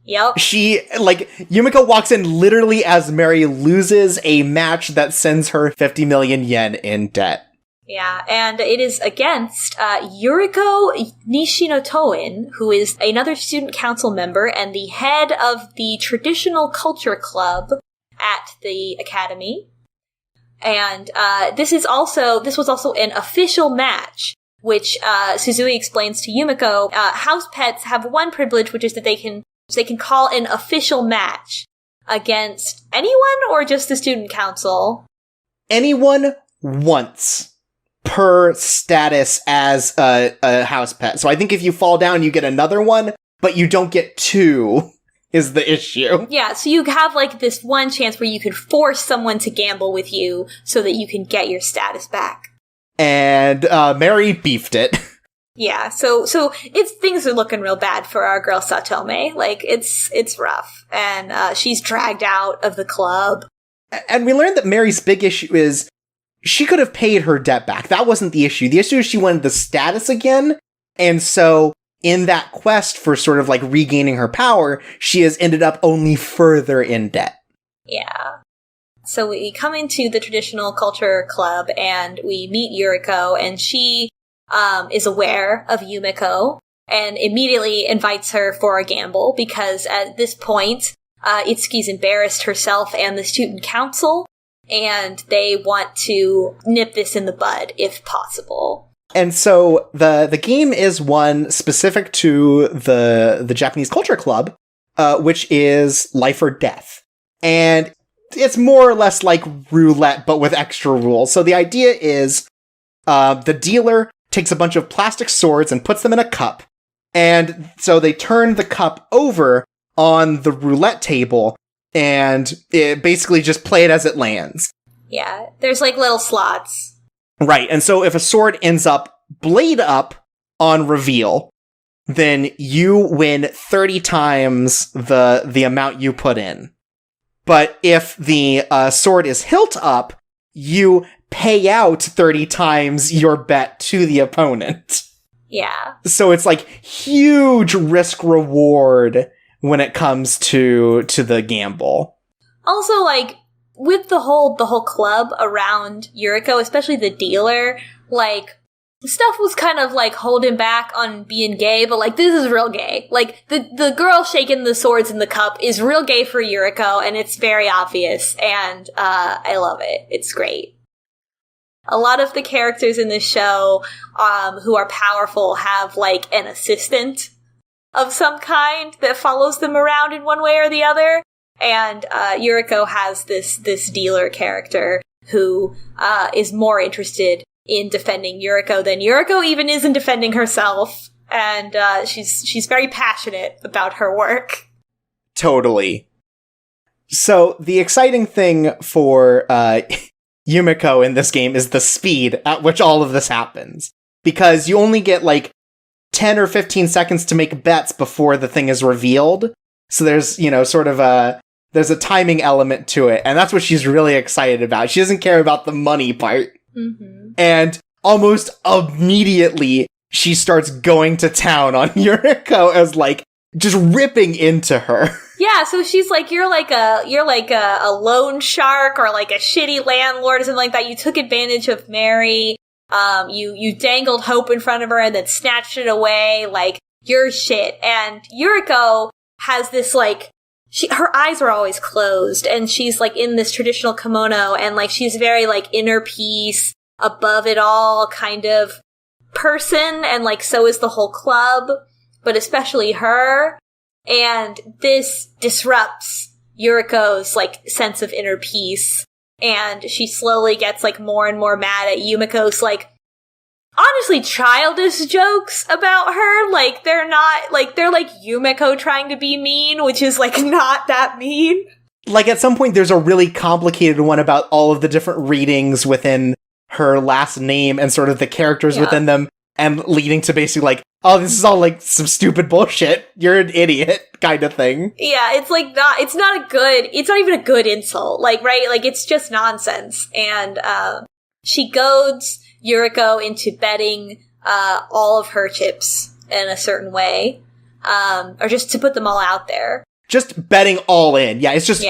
Yep. Yumiko walks in literally as Mary loses a match that sends her 50 million yen in debt. Yeah, and it is against Yuriko Nishinotoin, who is another student council member and the head of the traditional culture club at the academy. And this was also an official match which Suzui explains to Yumiko. House pets have one privilege, which is that they can call an official match against anyone or just the student council? Anyone once per status as a house pet. So I think if you fall down, you get another one, but you don't get two is the issue. Yeah, so you have like this one chance where you could force someone to gamble with you so that you can get your status back. And Mary beefed it. Yeah, so things are looking real bad for our girl Satome. Like, it's rough. And she's dragged out of the club. And we learned that Mary's big issue is she could have paid her debt back. That wasn't the issue. The issue is she wanted the status again. And so in that quest for sort of like regaining her power, she has ended up only further in debt. Yeah. So we come into the traditional culture club and we meet Yuriko, and she is aware of Yumiko and immediately invites her for a gamble because at this point, Itsuki's embarrassed herself and the student council, and they want to nip this in the bud if possible. And so the game is one specific to the Japanese Culture Club, which is life or death. And it's more or less like roulette, but with extra rules. So the idea is the dealer takes a bunch of plastic swords and puts them in a cup. And so they turn the cup over on the roulette table, and it basically just play it as it lands. Yeah, there's like little slots. Right, and so if a sword ends up blade up on reveal, then you win 30 times the amount you put in. But if the sword is hilt up, you pay out 30 times your bet to the opponent. Yeah. So it's like huge risk reward when it comes to the gamble. Also, like, with the whole club around Yuriko, especially the dealer, like, stuff was kind of like holding back on being gay, but like, this is real gay. Like, the girl shaking the swords in the cup is real gay for Yuriko, and it's very obvious, and I love it. It's great. A lot of the characters in this show who are powerful have like an assistant of some kind that follows them around in one way or the other. And Yuriko has this dealer character who is more interested in defending Yuriko than Yuriko even is in defending herself. And she's very passionate about her work. Totally. So the exciting thing for Yumiko in this game is the speed at which all of this happens. Because you only get like 10 or 15 seconds to make bets before the thing is revealed. So there's, sort of there's a timing element to it. And that's what she's really excited about. She doesn't care about the money part. Mm-hmm. And almost immediately, she starts going to town on Yuriko as like, just ripping into her. Yeah, so she's like, you're like a loan shark or like a shitty landlord or something like that. You took advantage of Mary. You dangled hope in front of her and then snatched it away. Like, you're shit. And Yuriko has this like, her eyes are always closed, and she's like in this traditional kimono, and like she's very like inner peace, above it all kind of person, and like so is the whole club, but especially her. And this disrupts Yuriko's like sense of inner peace, and she slowly gets like more and more mad at Yumiko's like honestly childish jokes about her. Like they're like Yumiko trying to be mean, which is like not that mean. Like at some point there's a really complicated one about all of the different readings within her last name and sort of the characters within them, and leading to basically like, oh, this is all like some stupid bullshit. You're an idiot kind of thing. Yeah, it's like it's not even a good insult. Like, right? Like it's just nonsense. And she goads Yuriko into betting all of her chips in a certain way. Or just to put them all out there. Just betting all in. Yeah, it's just,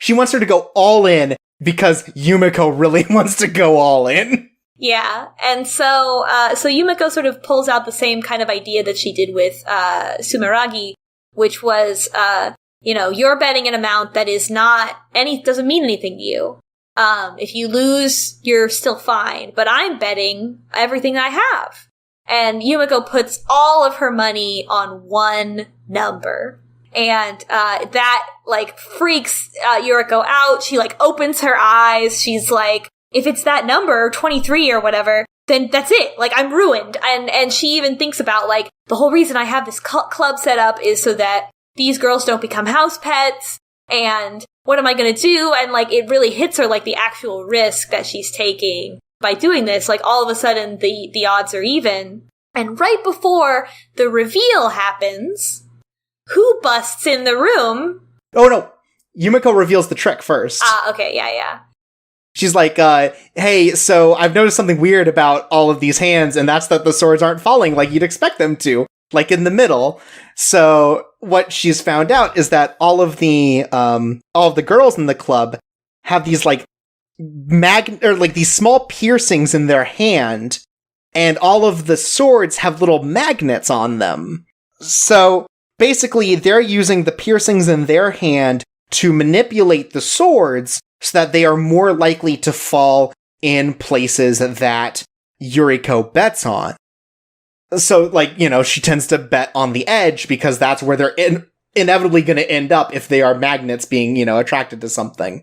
she wants her to go all in because Yumiko really wants to go all in. Yeah, and so Yumiko sort of pulls out the same kind of idea that she did with Sumeragi, which was, you're betting an amount that is doesn't mean anything to you. If you lose, you're still fine, but I'm betting everything I have. And Yumiko puts all of her money on one number. And that, like, freaks Yuriko out. She, like, opens her eyes. She's like, if it's that number, 23 or whatever, then that's it. Like, I'm ruined. And she even thinks about, like, the whole reason I have this club set up is so that these girls don't become house pets. And what am I going to do? And, like, it really hits her, like, the actual risk that she's taking by doing this. Like, all of a sudden, the odds are even. And right before the reveal happens, who busts in the room? Oh, no. Yumiko reveals the trick first. Okay, yeah. She's like, hey, so I've noticed something weird about all of these hands, and that's that the swords aren't falling like you'd expect them to, like in the middle. So what she's found out is that all of the girls in the club have these, like, these small piercings in their hand, and all of the swords have little magnets on them. So basically, they're using the piercings in their hand to manipulate the swords so that they are more likely to fall in places that Yuriko bets on. So, like, you know, she tends to bet on the edge because that's where they're inevitably going to end up if they are magnets being, you know, attracted to something.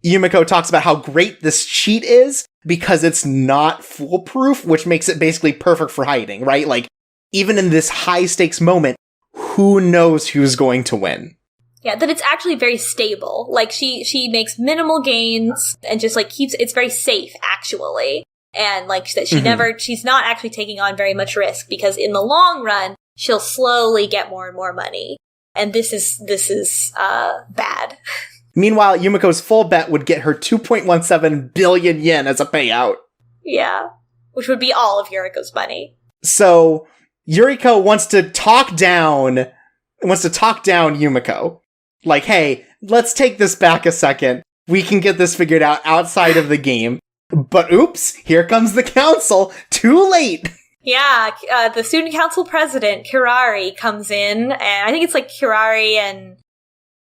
Yumiko talks about how great this cheat is because it's not foolproof, which makes it basically perfect for hiding, right? Like, even in this high-stakes moment, who knows who's going to win? Yeah, that it's actually very stable. Like, she makes minimal gains and just, like, it's very safe, actually. And, like, that she's not actually taking on very much risk because in the long run, she'll slowly get more and more money. And this is bad. Meanwhile, Yumiko's full bet would get her 2.17 billion yen as a payout. Yeah, which would be all of Yuriko's money. So, Yuriko wants to talk down Yumiko. Like, hey, let's take this back a second. We can get this figured out outside of the game. But oops, here comes the council. Too late! Yeah, the student council president, Kirari, comes in, and I think it's like Kirari and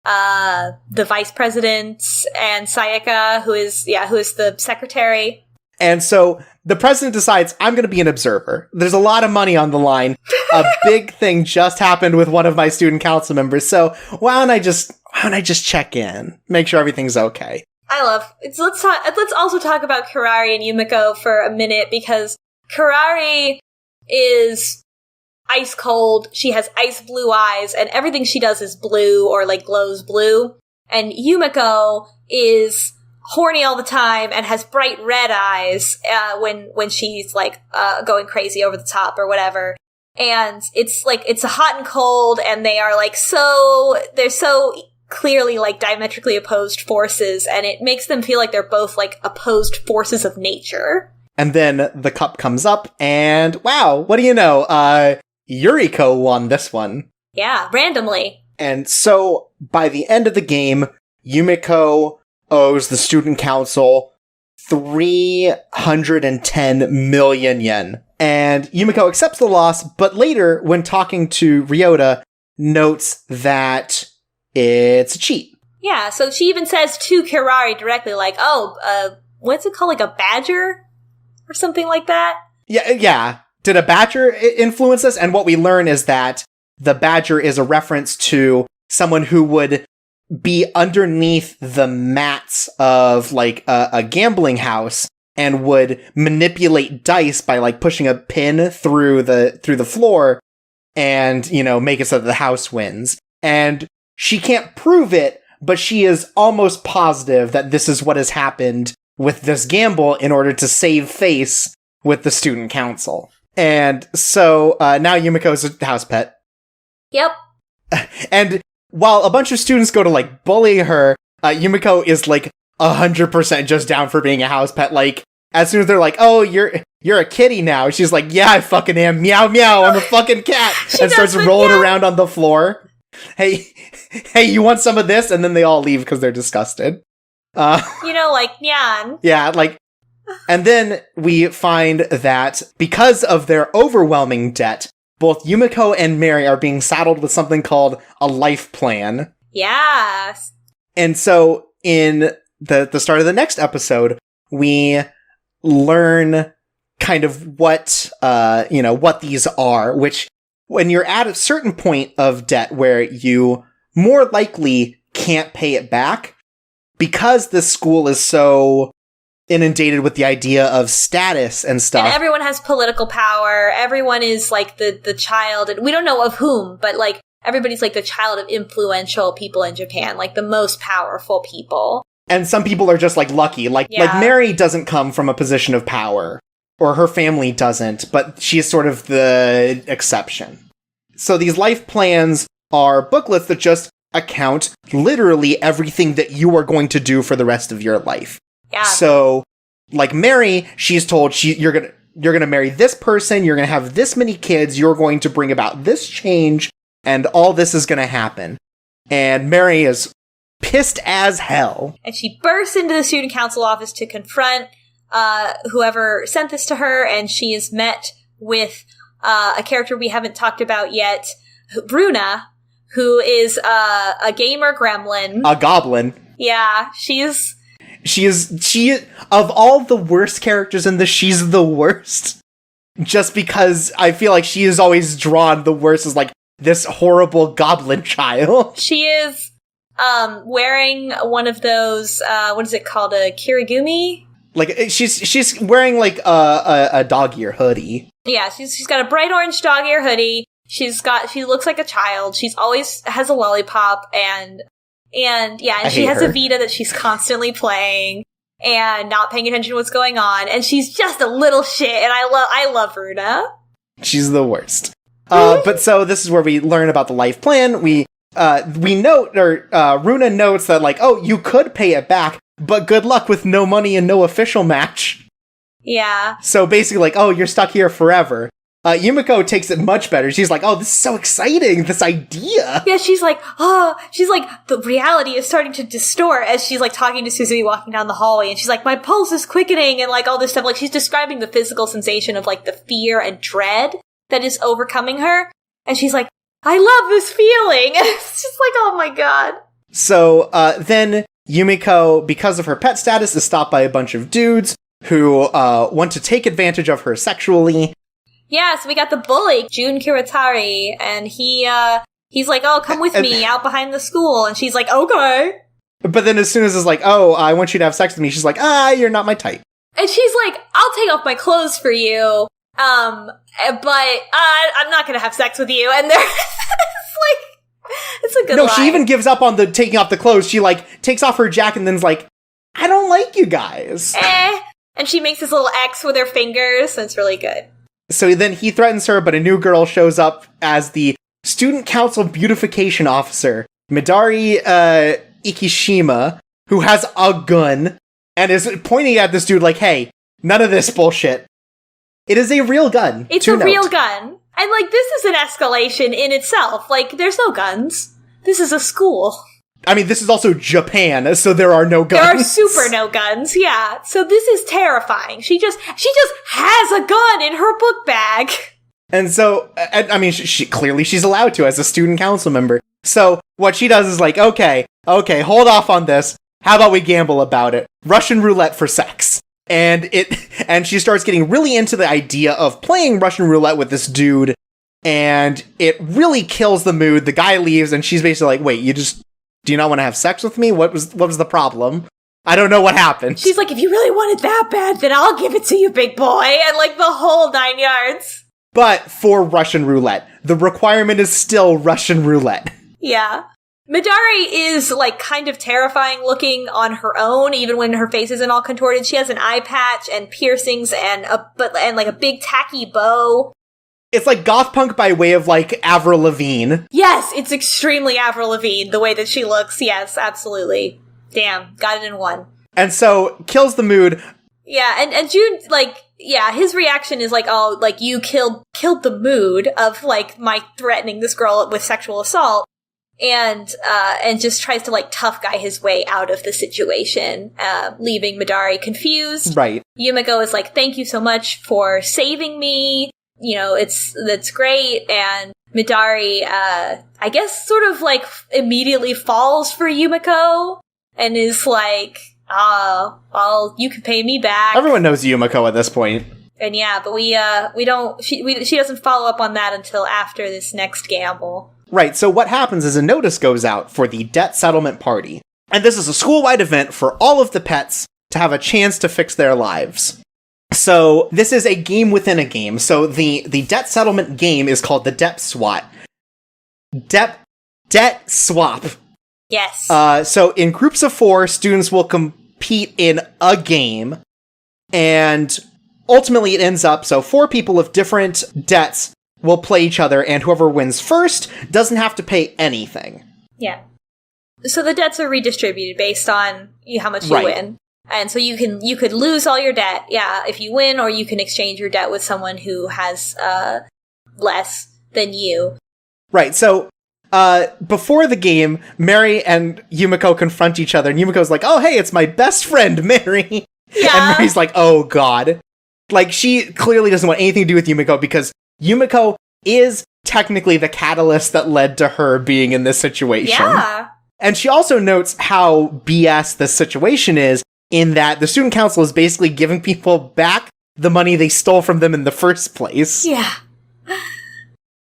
the vice president and Sayaka, who is the secretary. And so the president decides, I'm going to be an observer. There's a lot of money on the line. A big thing just happened with one of my student council members. So why don't I just check in, make sure everything's okay. Let's also talk about Kirari and Yumiko for a minute, because Kirari is ice cold. She has ice blue eyes, and everything she does is blue or, like, glows blue. And Yumiko is horny all the time and has bright red eyes when she's, like, going crazy over the top or whatever. And it's a hot and cold, and they are, like, they're so clearly, like, diametrically opposed forces, and it makes them feel like they're both, like, opposed forces of nature. And then the cup comes up, and wow, what do you know? Yuriko won this one. Yeah, randomly. And so, by the end of the game, Yumiko owes the student council 310 million yen. And Yumiko accepts the loss, but later, when talking to Ryota, notes that it's a cheat. Yeah, so she even says to Kirari directly, like, what's it called, like a badger? Or something like that? Yeah. Did a badger influence us? And what we learn is that the badger is a reference to someone who would be underneath the mats of, like, a gambling house and would manipulate dice by, like, pushing a pin through the floor and, you know, make it so that the house wins. And she can't prove it, but she is almost positive that this is what has happened with this gamble in order to save face with the student council. And so now Yumiko's a house pet. Yep. And while a bunch of students go to, like, bully her, Yumiko is, like, 100% just down for being a house pet. Like, as soon as they're like, oh, you're a kitty now, she's like, yeah, I fucking am. Meow, meow, I'm a fucking cat. And starts rolling around on the floor. Hey, you want some of this? And then they all leave because they're disgusted. Like, nyan. Yeah, like, and then we find that because of their overwhelming debt, both Yumiko and Mary are being saddled with something called a life plan. Yes. And so in the start of the next episode, we learn kind of what these are, which when you're at a certain point of debt where you more likely can't pay it back, because this school is so inundated with the idea of status and stuff. And everyone has political power. Everyone is like the child, and we don't know of whom, but like everybody's like the child of influential people in Japan, like the most powerful people. And some people are just like lucky. Like Mary doesn't come from a position of power, or her family doesn't, but she is sort of the exception. So these life plans are booklets that just account literally everything that you are going to do for the rest of your life. Yeah. So, like Mary, she's told you're gonna marry this person, you're gonna have this many kids, you're going to bring about this change, and all this is gonna happen. And Mary is pissed as hell. And she bursts into the student council office to confront whoever sent this to her, and she is met with a character we haven't talked about yet, Bruna, who is a gamer gremlin. A goblin. Yeah, she of all the worst characters in this, she's the worst. Just because I feel like she is always drawn the worst as like this horrible goblin child. She is wearing one of those what is it called, a kirigumi? Like she's wearing like a dog ear hoodie. Yeah, she's got a bright orange dog ear hoodie. She looks like a child. She's always has a lollipop and she has a Vita that she's constantly playing and not paying attention to what's going on. And she's just a little shit. And I love Runa. She's the worst. But so this is where we learn about the life plan. We note, or Runa notes that like, oh, you could pay it back, but good luck with no money and no official match. Yeah. So basically like, oh, you're stuck here forever. Yumiko takes it much better. She's like, oh, this is so exciting, this idea. Yeah, she's like, the reality is starting to distort as she's like talking to Suzumi walking down the hallway, and she's like, my pulse is quickening, and like all this stuff. Like she's describing the physical sensation of like the fear and dread that is overcoming her. And she's like, I love this feeling. And it's just like, oh my god. So, then Yumiko, because of her pet status, is stopped by a bunch of dudes who, want to take advantage of her sexually. Yeah, so we got the bully, Jun Kiritari, and he's like, oh, come with me out behind the school. And she's like, okay. But then as soon as it's like, oh, I want you to have sex with me, she's like, you're not my type. And she's like, I'll take off my clothes for you, but I'm not gonna have sex with you. And they're, it's a good line. She even gives up on the taking off the clothes. She, like, takes off her jacket and then's like, I don't like you guys. And she makes this little X with her fingers, and it's really good. So then he threatens her, but a new girl shows up as the student council beautification officer, Midari Ikishima, who has a gun and is pointing at this dude like, hey, none of this bullshit. It is a real gun. It's a real gun. And, like, this is an escalation in itself. Like, there's no guns. This is a school. I mean, this is also Japan, so there are no guns. There are super no guns, yeah. So this is terrifying. She just has a gun in her book bag. And so, I mean, she's allowed to as a student council member. So what she does is like, okay, hold off on this. How about we gamble about it? Russian roulette for sex. And she starts getting really into the idea of playing Russian roulette with this dude, and it really kills the mood. The guy leaves, and she's basically like, wait, do you not want to have sex with me? What was the problem? I don't know what happened. She's like, if you really want it that bad, then I'll give it to you, big boy. And like the whole 9 yards. But for Russian roulette, the requirement is still Russian roulette. Yeah. Midari is like kind of terrifying looking on her own, even when her face isn't all contorted. She has an eye patch and piercings and like a big tacky bow. It's like goth punk by way of, like, Avril Lavigne. Yes, it's extremely Avril Lavigne, the way that she looks. Yes, absolutely. Damn, got it in one. And so, kills the mood. Yeah, and June, like, yeah, his reaction is like, oh, like, you killed the mood of, like, my threatening this girl with sexual assault, and just tries to, like, tough guy his way out of the situation, leaving Midari confused. Right. Yumiko is like, thank you so much for saving me. You know, that's great, and Midari, I guess sort of, like, immediately falls for Yumiko, and is like, well, you can pay me back. Everyone knows Yumiko at this point. And yeah, but we don't, she doesn't follow up on that until after this next gamble. Right, so what happens is a notice goes out for the debt settlement party. And this is a school-wide event for all of the pets to have a chance to fix their lives. So this is a game within a game. So the debt settlement game is called the Debt Swap. Debt Swap. Yes. So in groups of 4, students will compete in a game, and ultimately it ends up, so 4 people of different debts will play each other, and whoever wins first doesn't have to pay anything. Yeah. So the debts are redistributed based on how much you win. And so you could lose all your debt, if you win, or you can exchange your debt with someone who has less than you. Right, so before the game, Mary and Yumiko confront each other, and Yumiko's like, oh, hey, it's my best friend, Mary. Yeah. And Mary's like, oh, God. Like, she clearly doesn't want anything to do with Yumiko, because Yumiko is technically the catalyst that led to her being in this situation. Yeah. And she also notes how BS this situation is, in that the student council is basically giving people back the money they stole from them in the first place. Yeah.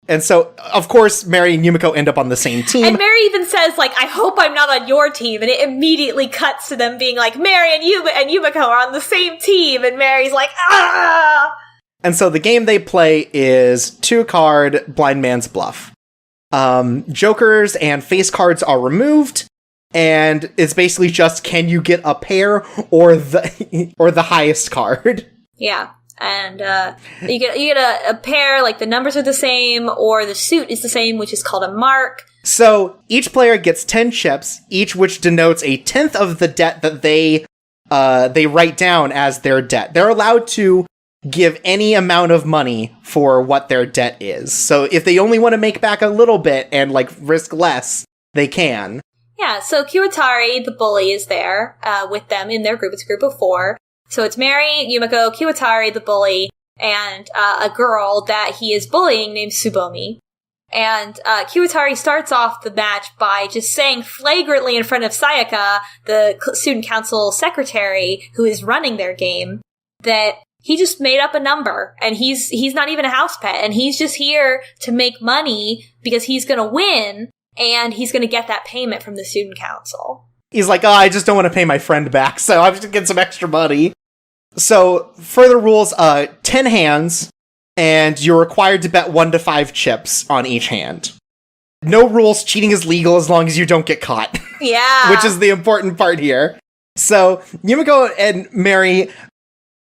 And so, of course, Mary and Yumiko end up on the same team. And Mary even says, like, I hope I'm not on your team. And it immediately cuts to them being like, Mary and Yumiko are on the same team. And Mary's like, ah! And so the game they play is 2-card Blind Man's Bluff. Jokers and face cards are removed. And it's basically just, can you get a pair or the highest card? Yeah. And you get a pair, like the numbers are the same, or the suit is the same, which is called a mark. So each player gets 10 chips, each which denotes a 10th of the debt that they write down as their debt. They're allowed to give any amount of money for what their debt is. So if they only want to make back a little bit and like risk less, they can. Yeah, so Kiwatari, the bully, is there with them in their group. It's a group of 4. So it's Mary, Yumiko, Kiwatari, the bully, and a girl that he is bullying named Tsubomi. And Kiwatari starts off the match by just saying flagrantly in front of Sayaka, the student council secretary who is running their game, that he just made up a number, and he's not even a house pet, and he's just here to make money because he's going to win, and he's going to get that payment from the student council. He's like, oh, I just don't want to pay my friend back, so I'm just going to get some extra money. So, further rules, 10 hands, and you're required to bet 1 to 5 chips on each hand. No rules, cheating is legal as long as you don't get caught. Yeah. Which is the important part here. So, Yumiko and Mary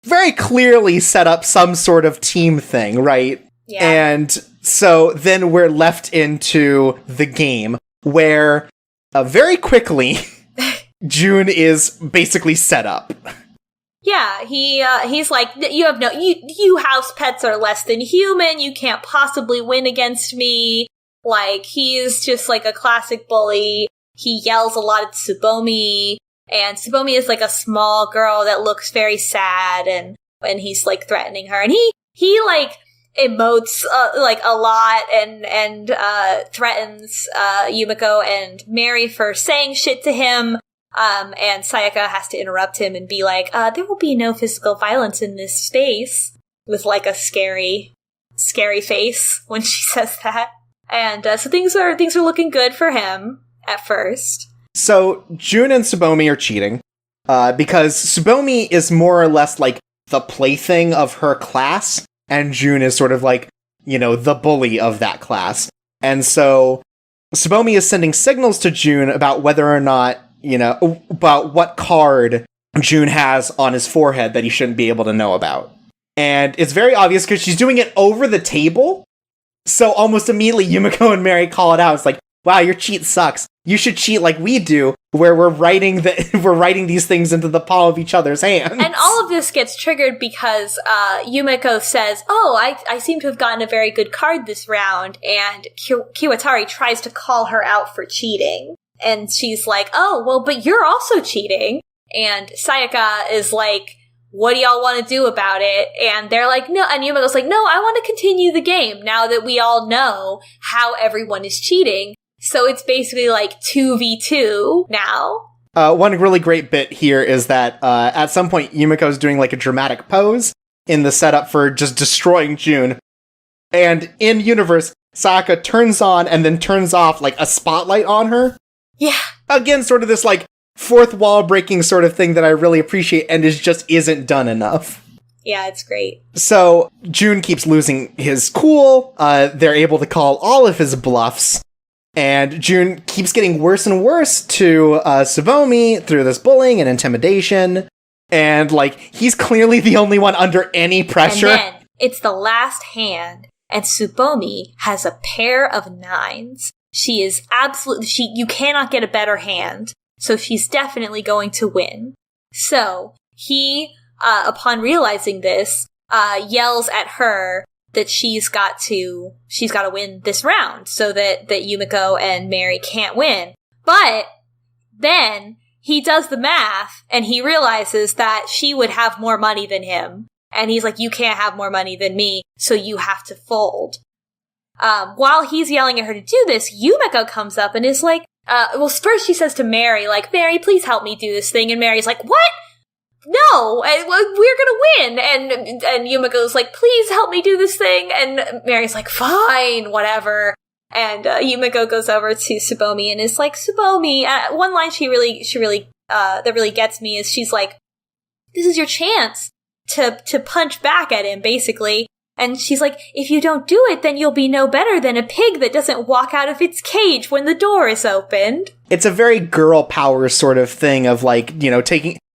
very clearly set up some sort of team thing, right? Yeah. And so then we're left into the game, where very quickly, June is basically set up. Yeah, he's like, you house pets are less than human, you can't possibly win against me. Like, he's just like a classic bully. He yells a lot at Tsubomi, and Tsubomi is like a small girl that looks very sad, and he's like threatening her, and he like emotes like a lot and threatens Yumiko and Mary for saying shit to him. And Sayaka has to interrupt him and be like, there will be no physical violence in this space, with like a scary face when she says that. And so things are looking good for him at first. So June and Tsubomi are cheating, because Tsubomi is more or less like the plaything of her class, and June is sort of like, the bully of that class. And so Tsubomi is sending signals to June about whether or not, about what card June has on his forehead that he shouldn't be able to know about. And it's very obvious because she's doing it over the table. So almost immediately Yumiko and Mary call it out. It's like, wow, your cheat sucks. You should cheat like we do, where we're writing these things into the palm of each other's hands. And all of this gets triggered because Yumiko says, oh, I seem to have gotten a very good card this round, and Kiwatari tries to call her out for cheating. And she's like, oh, well, but you're also cheating. And Sayaka is like, what do y'all want to do about it? And they're like, no. And Yumiko's like, no, I want to continue the game now that we all know how everyone is cheating. So it's basically like 2v2 now. One really great bit here is that at some point Yumiko's doing like a dramatic pose, in the setup for just destroying June. And in universe, Sayaka turns on and then turns off like a spotlight on her. Yeah. Again, sort of this like fourth wall breaking sort of thing that I really appreciate and just isn't done enough. Yeah, it's great. So June keeps losing his cool. They're able to call all of his bluffs. And June keeps getting worse and worse to Tsubomi through this bullying and intimidation. And, like, he's clearly the only one under any pressure. And then it's the last hand, and Tsubomi has a pair of 9s. She is absolutely... You cannot get a better hand, so she's definitely going to win. So, he, upon realizing this, yells at her that she's got to win this round so that Yumiko and Mary can't win. But then he does the math and he realizes that she would have more money than him. And he's like, you can't have more money than me, so you have to fold. While he's yelling at her to do this, Yumiko comes up and is like, first she says to Mary, like, Mary, please help me do this thing. And Mary's like, what? No, we're gonna win. And Yumiko's like, please help me do this thing. And Mary's like, fine, whatever. And Yumiko goes over to Tsubomi and is like, Tsubomi, one line that really gets me is she's like, this is your chance to punch back at him, basically. And she's like, if you don't do it, then you'll be no better than a pig that doesn't walk out of its cage when the door is opened. It's a very girl power sort of thing of like,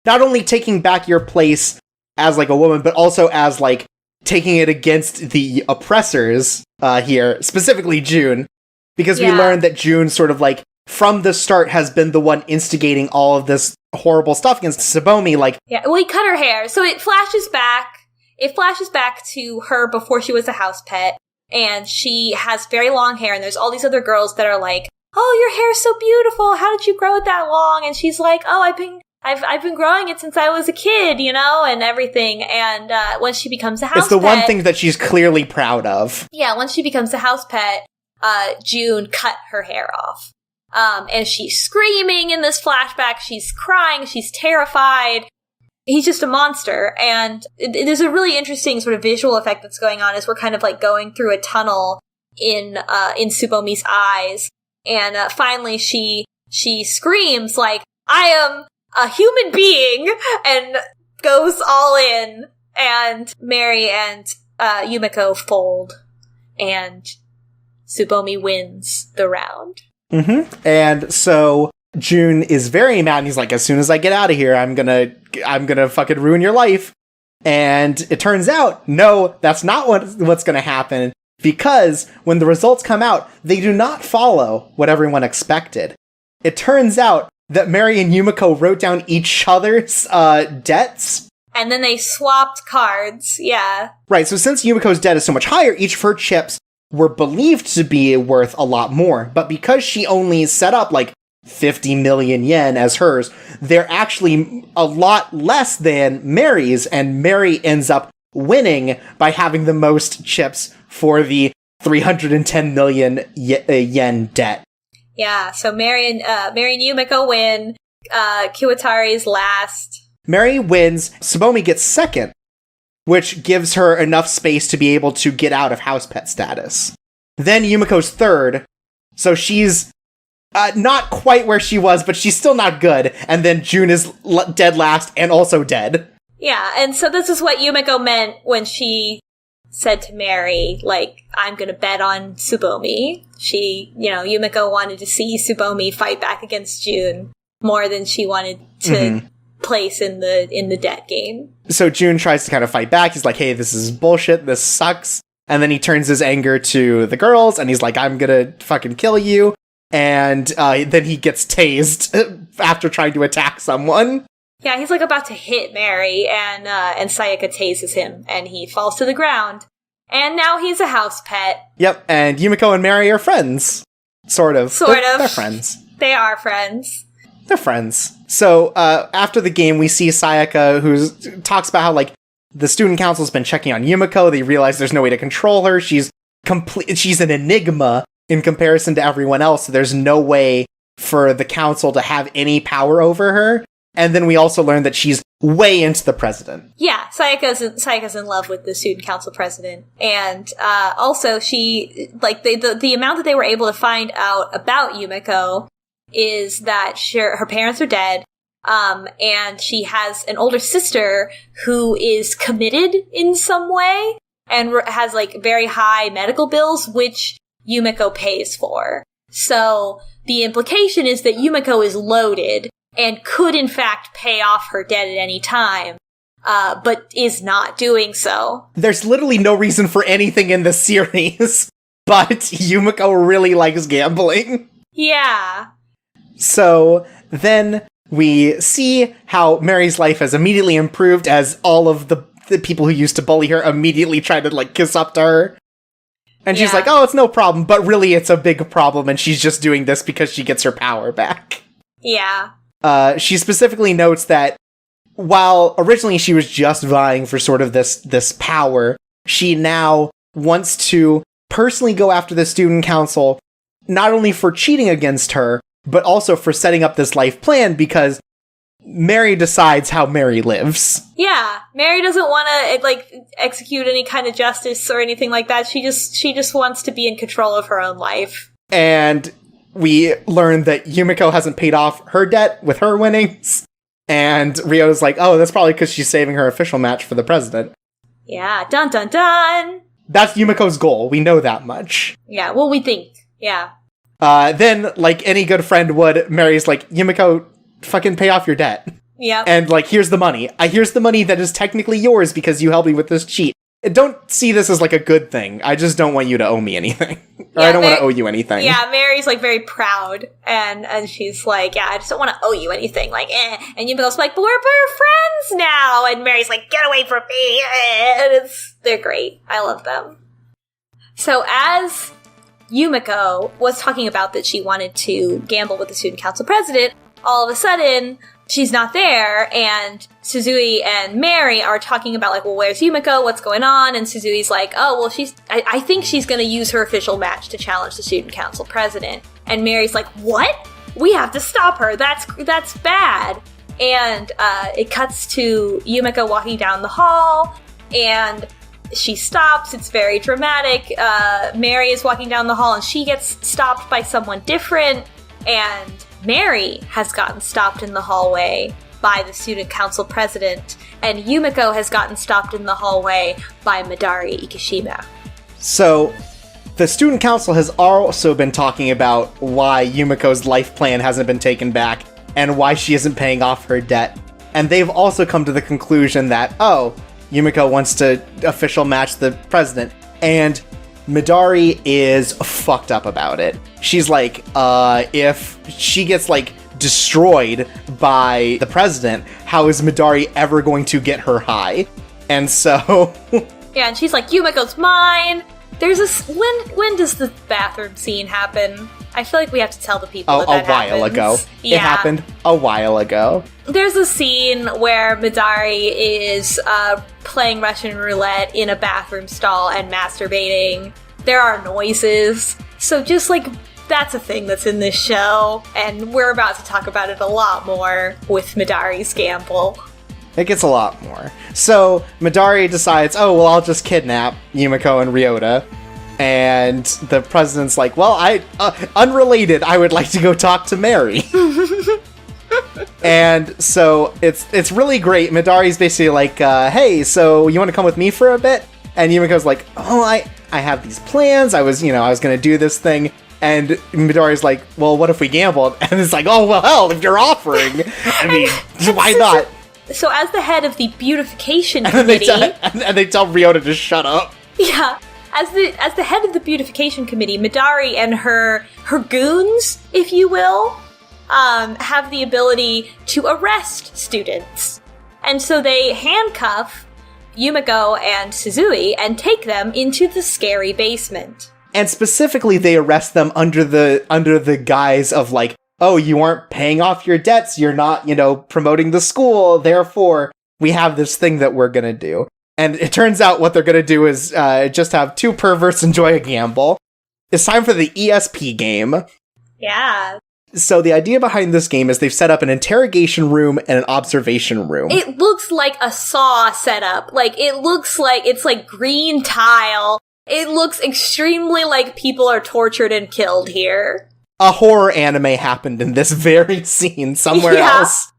not only taking back your place as, like, a woman, but also as, like, taking it against the oppressors here, specifically June. Because we learned that June sort of, like, from the start has been the one instigating all of this horrible stuff against Tsubomi, like... Yeah, well, he cut her hair, so it flashes back to her before she was a house pet, and she has very long hair, and there's all these other girls that are like, oh, your hair's so beautiful, how did you grow it that long? And she's like, oh, I've been growing it since I was a kid, and everything. And when she becomes a house pet... It's the one thing that she's clearly proud of. Yeah, once she becomes a house pet, June cut her hair off. And she's screaming in this flashback, she's crying, she's terrified. He's just a monster. And there's a really interesting sort of visual effect that's going on as we're kind of like going through a tunnel in Tsubomi's eyes. And finally she screams like, I am a human being, and goes all in, and Mary and Yumiko fold, and Tsubomi wins the round. Mm-hmm. And so June is very mad, and he's like, as soon as I get out of here, I'm gonna fucking ruin your life. And it turns out, no, that's not what's gonna happen, because when the results come out, they do not follow what everyone expected. It turns out that Mary and Yumiko wrote down each other's debts. And then they swapped cards, yeah. Right, so since Yumiko's debt is so much higher, each of her chips were believed to be worth a lot more. But because she only set up like 50 million yen as hers, they're actually a lot less than Mary's, and Mary ends up winning by having the most chips for the 310 million yen debt. Yeah, so Mary and Yumiko win. Kiwatari's last. Mary wins. Tsubomi gets second, which gives her enough space to be able to get out of house pet status. Then Yumiko's third, so she's not quite where she was, but she's still not good. And then June is dead last and also dead. Yeah, and so this is what Yumiko meant when she said to Mary, like, I'm gonna bet on Tsubomi. Yumiko wanted to see Tsubomi fight back against June more than she wanted to place in the debt game. So June tries to kind of fight back. He's like, hey, this is bullshit, this sucks. And then he turns his anger to the girls, and he's like, I'm gonna fucking kill you. And then he gets tased after trying to attack someone. Yeah, he's like about to hit Mary, and Sayaka tases him, and he falls to the ground. And now he's a house pet. Yep, and Yumiko and Mary are friends. Sort of. They're friends. They are friends. They're friends. So, after the game, we see Sayaka, who talks about how, like, the student council's been checking on Yumiko. They realize there's no way to control her. She's an enigma in comparison to everyone else. So there's no way for the council to have any power over her. And then we also learn that she's way into the president. Yeah, Sayaka's in love with the student council president. And also she, like, the amount that they were able to find out about Yumiko is that her parents are dead, and she has an older sister who is committed in some way and has, like, very high medical bills, which Yumiko pays for. So the implication is that Yumiko is loaded and could, in fact, pay off her debt at any time, but is not doing so. There's literally no reason for anything in this series, but Yumiko really likes gambling. Yeah. So then we see how Mary's life has immediately improved as all of the people who used to bully her immediately try to, like, kiss up to her. And she's like, oh, it's no problem, but really it's a big problem, and she's just doing this because she gets her power back. Yeah. She specifically notes that while originally she was just vying for sort of this power, she now wants to personally go after the student council, not only for cheating against her, but also for setting up this life plan, because Mary decides how Mary lives. Yeah, Mary doesn't want to, like, execute any kind of justice or anything like that. She just wants to be in control of her own life. And we learn that Yumiko hasn't paid off her debt with her winnings. And Ryo's like, oh, that's probably because she's saving her official match for the president. Yeah, dun dun dun! That's Yumiko's goal. We know that much. Yeah, well, we think. Yeah. Then, like any good friend would, Mary's like, Yumiko, fucking pay off your debt. Yeah. And, like, here's the money. Here's the money that is technically yours because you helped me with this cheat. Don't see this as, like, a good thing. I just don't want you to owe me anything. Or I don't want to owe you anything. Yeah, Mary's, like, very proud. And she's like, yeah, I just don't want to owe you anything. Like, eh. And Yumiko's like, but we're friends now. And Mary's like, get away from me. And they're great. I love them. So as Yumiko was talking about that she wanted to gamble with the student council president, all of a sudden, she's not there, and Suzui and Mary are talking about, like, well, where's Yumiko? What's going on? And Suzui's like, oh, well, I think she's going to use her official match to challenge the student council president. And Mary's like, what? We have to stop her. That's bad. And it cuts to Yumiko walking down the hall, and she stops. It's very dramatic. Mary is walking down the hall, and she gets stopped by someone different, and Mary has gotten stopped in the hallway by the student council president, and Yumiko has gotten stopped in the hallway by Midari Ikishima. So, the student council has also been talking about why Yumiko's life plan hasn't been taken back, and why she isn't paying off her debt. And they've also come to the conclusion that, oh, Yumiko wants to official match the president, and Midari is fucked up about it. She's like, if she gets, like, destroyed by the president, how is Midari ever going to get her high? And so... yeah, and she's like, Yumiko's mine! There's this... When does the bathroom scene happen? I feel like we have to tell the people that a while happens. ago. Yeah. It happened a while ago. There's a scene where Midari is playing Russian roulette in a bathroom stall and masturbating. There are noises. So just, like, that's a thing that's in this show, and we're about to talk about it a lot more with Midari's gamble. It gets a lot more. So Midari decides, oh, well, I'll just kidnap Yumiko and Ryota. And the president's like, well, unrelated, I would like to go talk to Mary. And so it's really great. Midari's basically like, hey, so you want to come with me for a bit? And Yumiko's like, oh, I have these plans. I was going to do this thing. And Midari's like, well, what if we gambled? And it's like, oh, well, hell, if you're offering, I mean, why not? So as the head of the beautification committee... and they tell Ryota to shut up. Yeah. As the head of the beautification committee, Midari and her goons, if you will, have the ability to arrest students. And so they handcuff Yumiko and Suzui and take them into the scary basement. And specifically, they arrest them under the guise of, like, oh, you aren't paying off your debts, you're not, promoting the school, therefore, we have this thing that we're gonna do. And it turns out what they're gonna do is just have two perverts enjoy a gamble. It's time for the ESP game. Yeah. So the idea behind this game is they've set up an interrogation room and an observation room. It looks like a Saw setup. Like, it looks like it's like green tile. It looks extremely like people are tortured and killed here. A horror anime happened in this very scene somewhere else.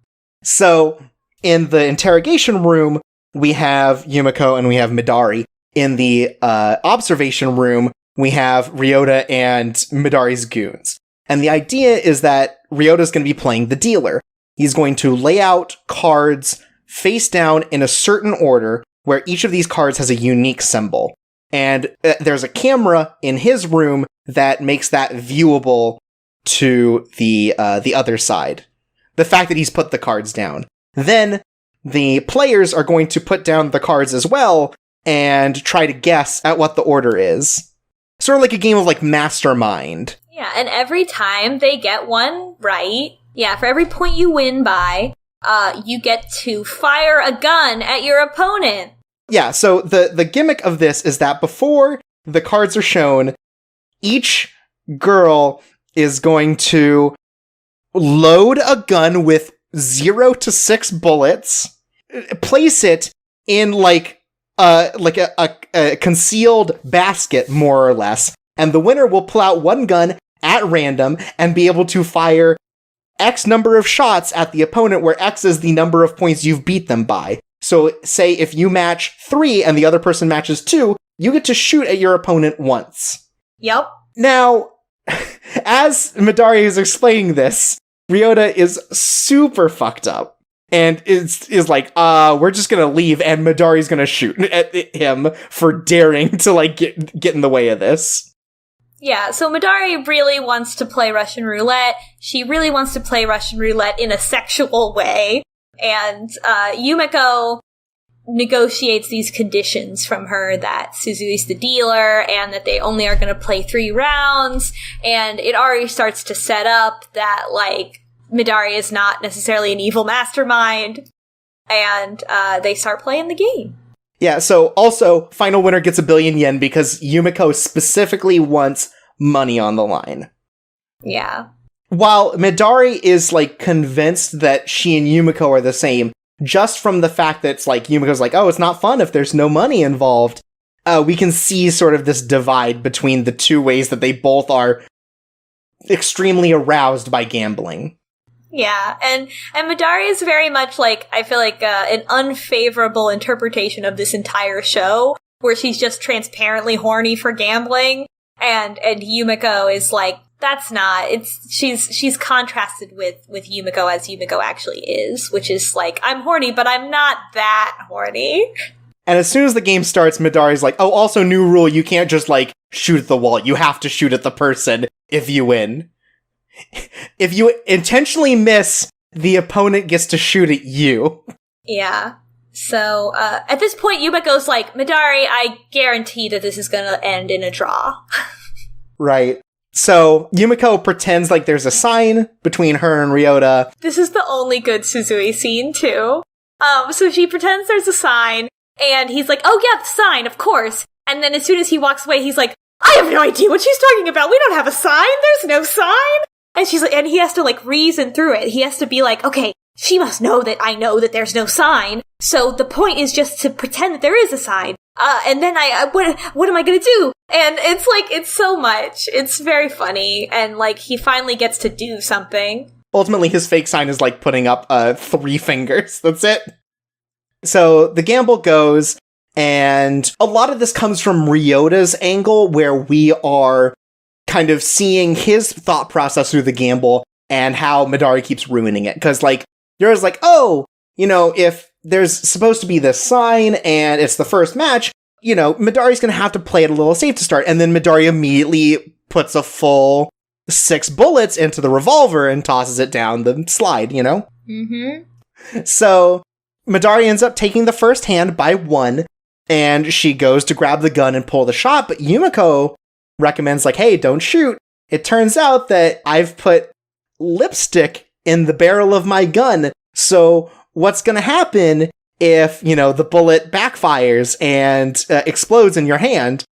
So in the interrogation room, we have Yumiko and we have Midari. In the observation room, we have Ryota and Midari's goons. And the idea is that Ryota's going to be playing the dealer. He's going to lay out cards face down in a certain order where each of these cards has a unique symbol. And there's a camera in his room that makes that viewable to the other side. The fact that he's put the cards down. Then the players are going to put down the cards as well and try to guess at what the order is. Sort of like a game of like Mastermind. Yeah, and every time they get one right, for every point you win by, you get to fire a gun at your opponent. Yeah, so the gimmick of this is that before the cards are shown, each girl is going to load a gun with 0 to 6 bullets, place it in like a concealed basket, more or less, and the winner will pull out one gun at random and be able to fire X number of shots at the opponent, where X is the number of points you've beat them by. So say if you match 3 and the other person matches 2, you get to shoot at your opponent once. Yep. Now, as Midari is explaining this, Ryota is super fucked up. And is like, we're just gonna leave, and Midari's gonna shoot at him for daring to, like, get in the way of this. Yeah, so Midari really wants to play Russian roulette. She really wants to play Russian roulette in a sexual way. And Yumiko negotiates these conditions from her that Suzui's the dealer and that they only are going to play 3 rounds. And it already starts to set up that, like, Midari is not necessarily an evil mastermind. And they start playing the game. Yeah, so also, final winner gets 1 billion yen because Yumiko specifically wants money on the line. Yeah. While Midari is, like, convinced that she and Yumiko are the same, just from the fact that it's like, Yumiko's like, oh, it's not fun if there's no money involved, we can see sort of this divide between the two ways that they both are extremely aroused by gambling. Yeah, and Midari is very much like, I feel like, an unfavorable interpretation of this entire show, where she's just transparently horny for gambling, and Yumiko is like, that's not, she's contrasted with Yumiko as Yumiko actually is, which is like, I'm horny, but I'm not that horny. And as soon as the game starts, Midari's like, oh, also new rule, you can't just, like, shoot at the wall, you have to shoot at the person if you win. If you intentionally miss, the opponent gets to shoot at you. Yeah. So, at this point, Yumiko's like, Midari, I guarantee that this is gonna end in a draw. Right. So, Yumiko pretends like there's a sign between her and Ryota. This is the only good Suzui scene, too. So she pretends there's a sign, and he's like, oh yeah, the sign, of course. And then as soon as he walks away, he's like, I have no idea what she's talking about. We don't have a sign. There's no sign. And she's like, and he has to, like, reason through it. He has to be like, okay, she must know that I know that there's no sign. So the point is just to pretend that there is a sign. And then what am I gonna do? And it's like, it's so much. It's very funny. And, like, he finally gets to do something. Ultimately, his fake sign is, like, putting up 3 fingers. That's it. So the gamble goes, and a lot of this comes from Ryota's angle, where we are kind of seeing his thought process through the gamble and how Midari keeps ruining it. Because, like, Ryota's like, oh, you know, if there's supposed to be this sign and it's the first match, you know, Midari's gonna have to play it a little safe to start. And then Midari immediately puts a full 6 bullets into the revolver and tosses it down the slide, you know? Mm-hmm. So Midari ends up taking the first hand by 1, and she goes to grab the gun and pull the shot, but Yumiko recommends, like, hey, don't shoot. It turns out that I've put lipstick in the barrel of my gun, so what's gonna happen if, you know, the bullet backfires and explodes in your hand?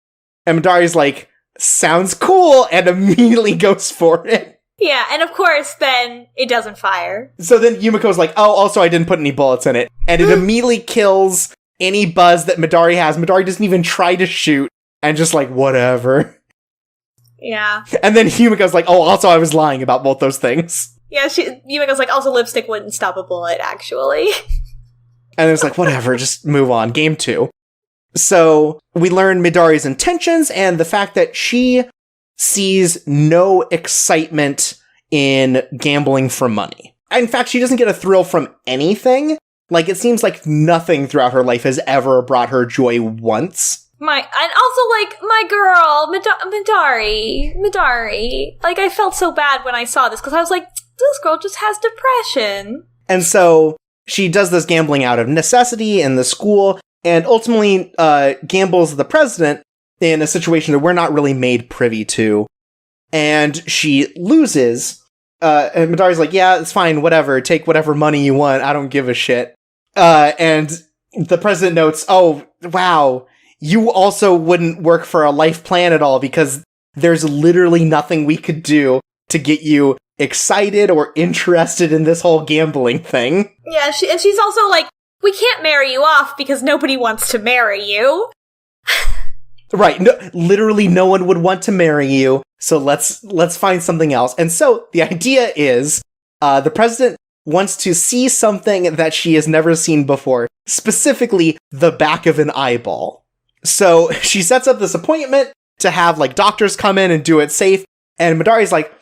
And Midari's like, sounds cool, and immediately goes for it. Yeah, and of course, then it doesn't fire. So then Yumiko's like, oh, also I didn't put any bullets in it. And it immediately kills any buzz that Midori has. Midori doesn't even try to shoot, and just like, whatever. Yeah. And then Yumiko's like, oh, also I was lying about both those things. Yeah, Yumiko's like, also lipstick wouldn't stop a bullet, actually. And it's like, whatever, just move on. Game 2. So we learn Midori's intentions and the fact that she sees no excitement in gambling for money. In fact, she doesn't get a thrill from anything. Like, it seems like nothing throughout her life has ever brought her joy once. And also, like, my girl, Midori. Like, I felt so bad when I saw this, because I was like, this girl just has depression. And so she does this gambling out of necessity in the school, and ultimately gambles the president in a situation that we're not really made privy to. And she loses. And Midori's like, yeah, it's fine, whatever. Take whatever money you want. I don't give a shit. And the president notes, oh, wow, you also wouldn't work for a life plan at all because there's literally nothing we could do to get you excited or interested in this whole gambling thing. Yeah, she's also like, we can't marry you off because nobody wants to marry you. Right, no, literally no one would want to marry you, so let's find something else. And so the idea is the president wants to see something that she has never seen before, specifically the back of an eyeball. So she sets up this appointment to have like doctors come in and do it safe, and Midori's like,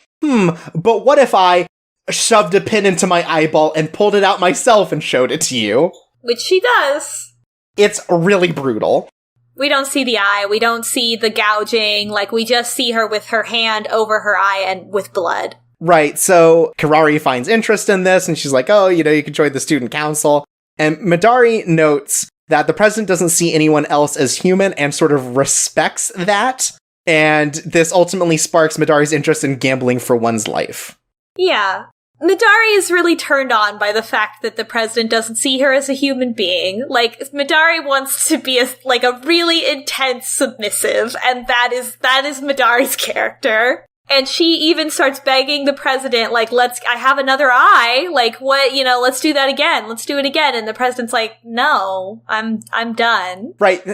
but what if I shoved a pin into my eyeball and pulled it out myself and showed it to you? Which she does. It's really brutal. We don't see the eye, we don't see the gouging, like, we just see her with her hand over her eye and with blood. Right, so Kirari finds interest in this, and she's like, oh, you can join the student council. And Midori notes that the president doesn't see anyone else as human and sort of respects that, and this ultimately sparks Midori's interest in gambling for one's life. Yeah. Midori is really turned on by the fact that the president doesn't see her as a human being. Like, Midori wants to be a really intense submissive, and that is Midori's character. And she even starts begging the president, like, I have another eye, like, what, let's do that again, let's do it again. And the president's like, no, I'm done. Right.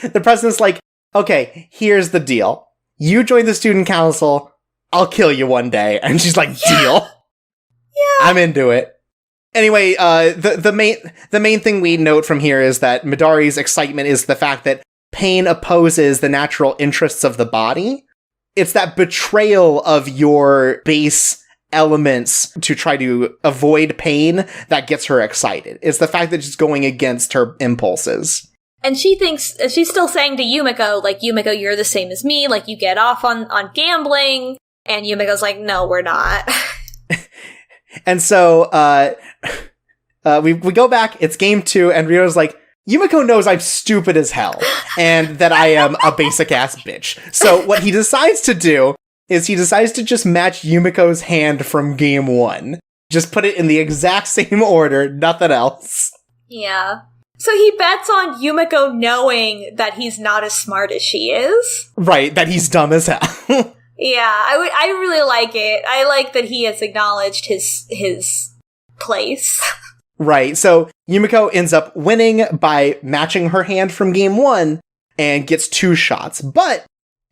The president's like, okay, here's the deal. You join the student council, I'll kill you one day. And she's like, deal. Yeah. I'm into it. Anyway, the main thing we note from here is that Midori's excitement is the fact that pain opposes the natural interests of the body. It's that betrayal of your base elements to try to avoid pain that gets her excited. It's the fact that she's going against her impulses. And she thinks, she's still saying to Yumiko, like, Yumiko, you're the same as me, like, you get off on gambling. And Yumiko's like, no, we're not. And so, we go back, it's game 2, and Ryo's like, Yumiko knows I'm stupid as hell, and that I am a basic-ass bitch. So what he decides to do is he decides to just match Yumiko's hand from game 1. Just put it in the exact same order, nothing else. Yeah. So he bets on Yumiko knowing that he's not as smart as she is. Right, that he's dumb as hell. Yeah, I really like it. I like that he has acknowledged his place. Right, so Yumiko ends up winning by matching her hand from game 1 and gets 2 shots. But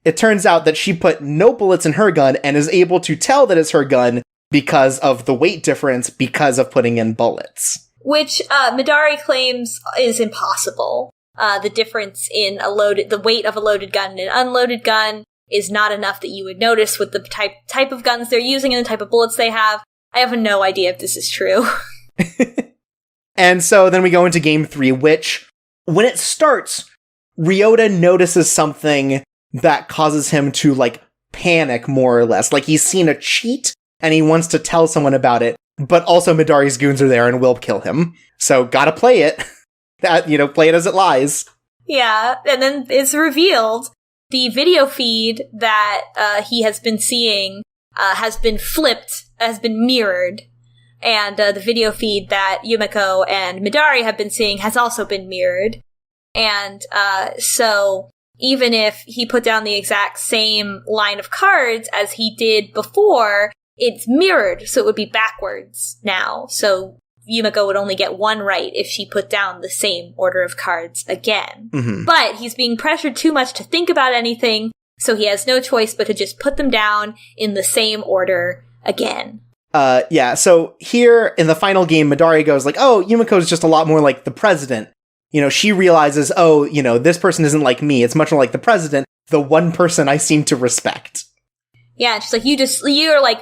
it turns out that she put no bullets in her gun and is able to tell that it's her gun because of the weight difference because of putting in bullets. Which Midori claims is impossible. The difference in the weight of a loaded gun and an unloaded gun is not enough that you would notice with the type of guns they're using and the type of bullets they have. I have no idea if this is true. And so then we go into game 3, which, when it starts, Ryota notices something that causes him to, like, panic, more or less. Like, he's seen a cheat, and he wants to tell someone about it, but also Midori's goons are there and will kill him. So, gotta play it. Play it as it lies. Yeah, and then it's revealed the video feed that he has been seeing has been flipped, has been mirrored. And the video feed that Yumiko and Midori have been seeing has also been mirrored. And so even if he put down the exact same line of cards as he did before, it's mirrored, so it would be backwards now. So Yumiko would only get one right if she put down the same order of cards again. Mm-hmm. But he's being pressured too much to think about anything, so he has no choice but to just put them down in the same order again. So here in the final game, Midori goes like, oh, Yumiko's just a lot more like the president. You know, she realizes, oh, you know, this person isn't like me. It's much more like the president, the one person I seem to respect. Yeah, and she's like,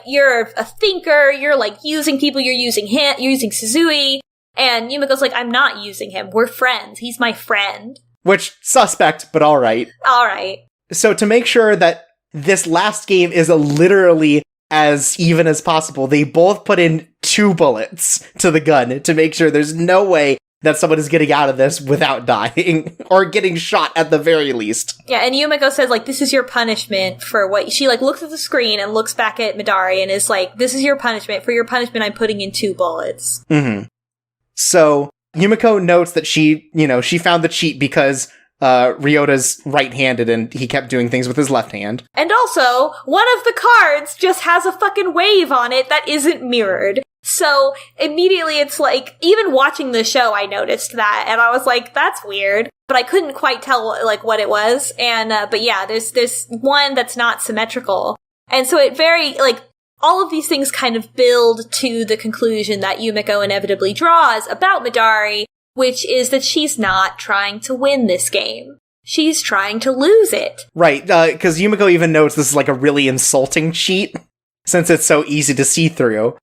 you're a thinker, you're like using people, you're using him, you're using Suzui, and Yumiko's like, I'm not using him, we're friends, he's my friend. Which, suspect, but alright. Alright. So to make sure that this last game is literally as even as possible, they both put in 2 bullets to the gun to make sure there's no way that someone is getting out of this without dying, or getting shot at the very least. Yeah, and Yumiko says, like, this is your punishment for what... She, like, looks at the screen and looks back at Midori and is like, this is your punishment. For your punishment, I'm putting in 2 bullets. Mm-hmm. So, Yumiko notes that she found the cheat because Ryota's right-handed and he kept doing things with his left hand. And also, one of the cards just has a fucking wave on it that isn't mirrored. So immediately it's like, even watching the show, I noticed that, and I was like, that's weird. But I couldn't quite tell, like, what it was. And, but yeah, there's one that's not symmetrical. And so it all of these things kind of build to the conclusion that Yumiko inevitably draws about Midori, which is that she's not trying to win this game. She's trying to lose it. Right, because Yumiko even notes this is like a really insulting cheat, since it's so easy to see through.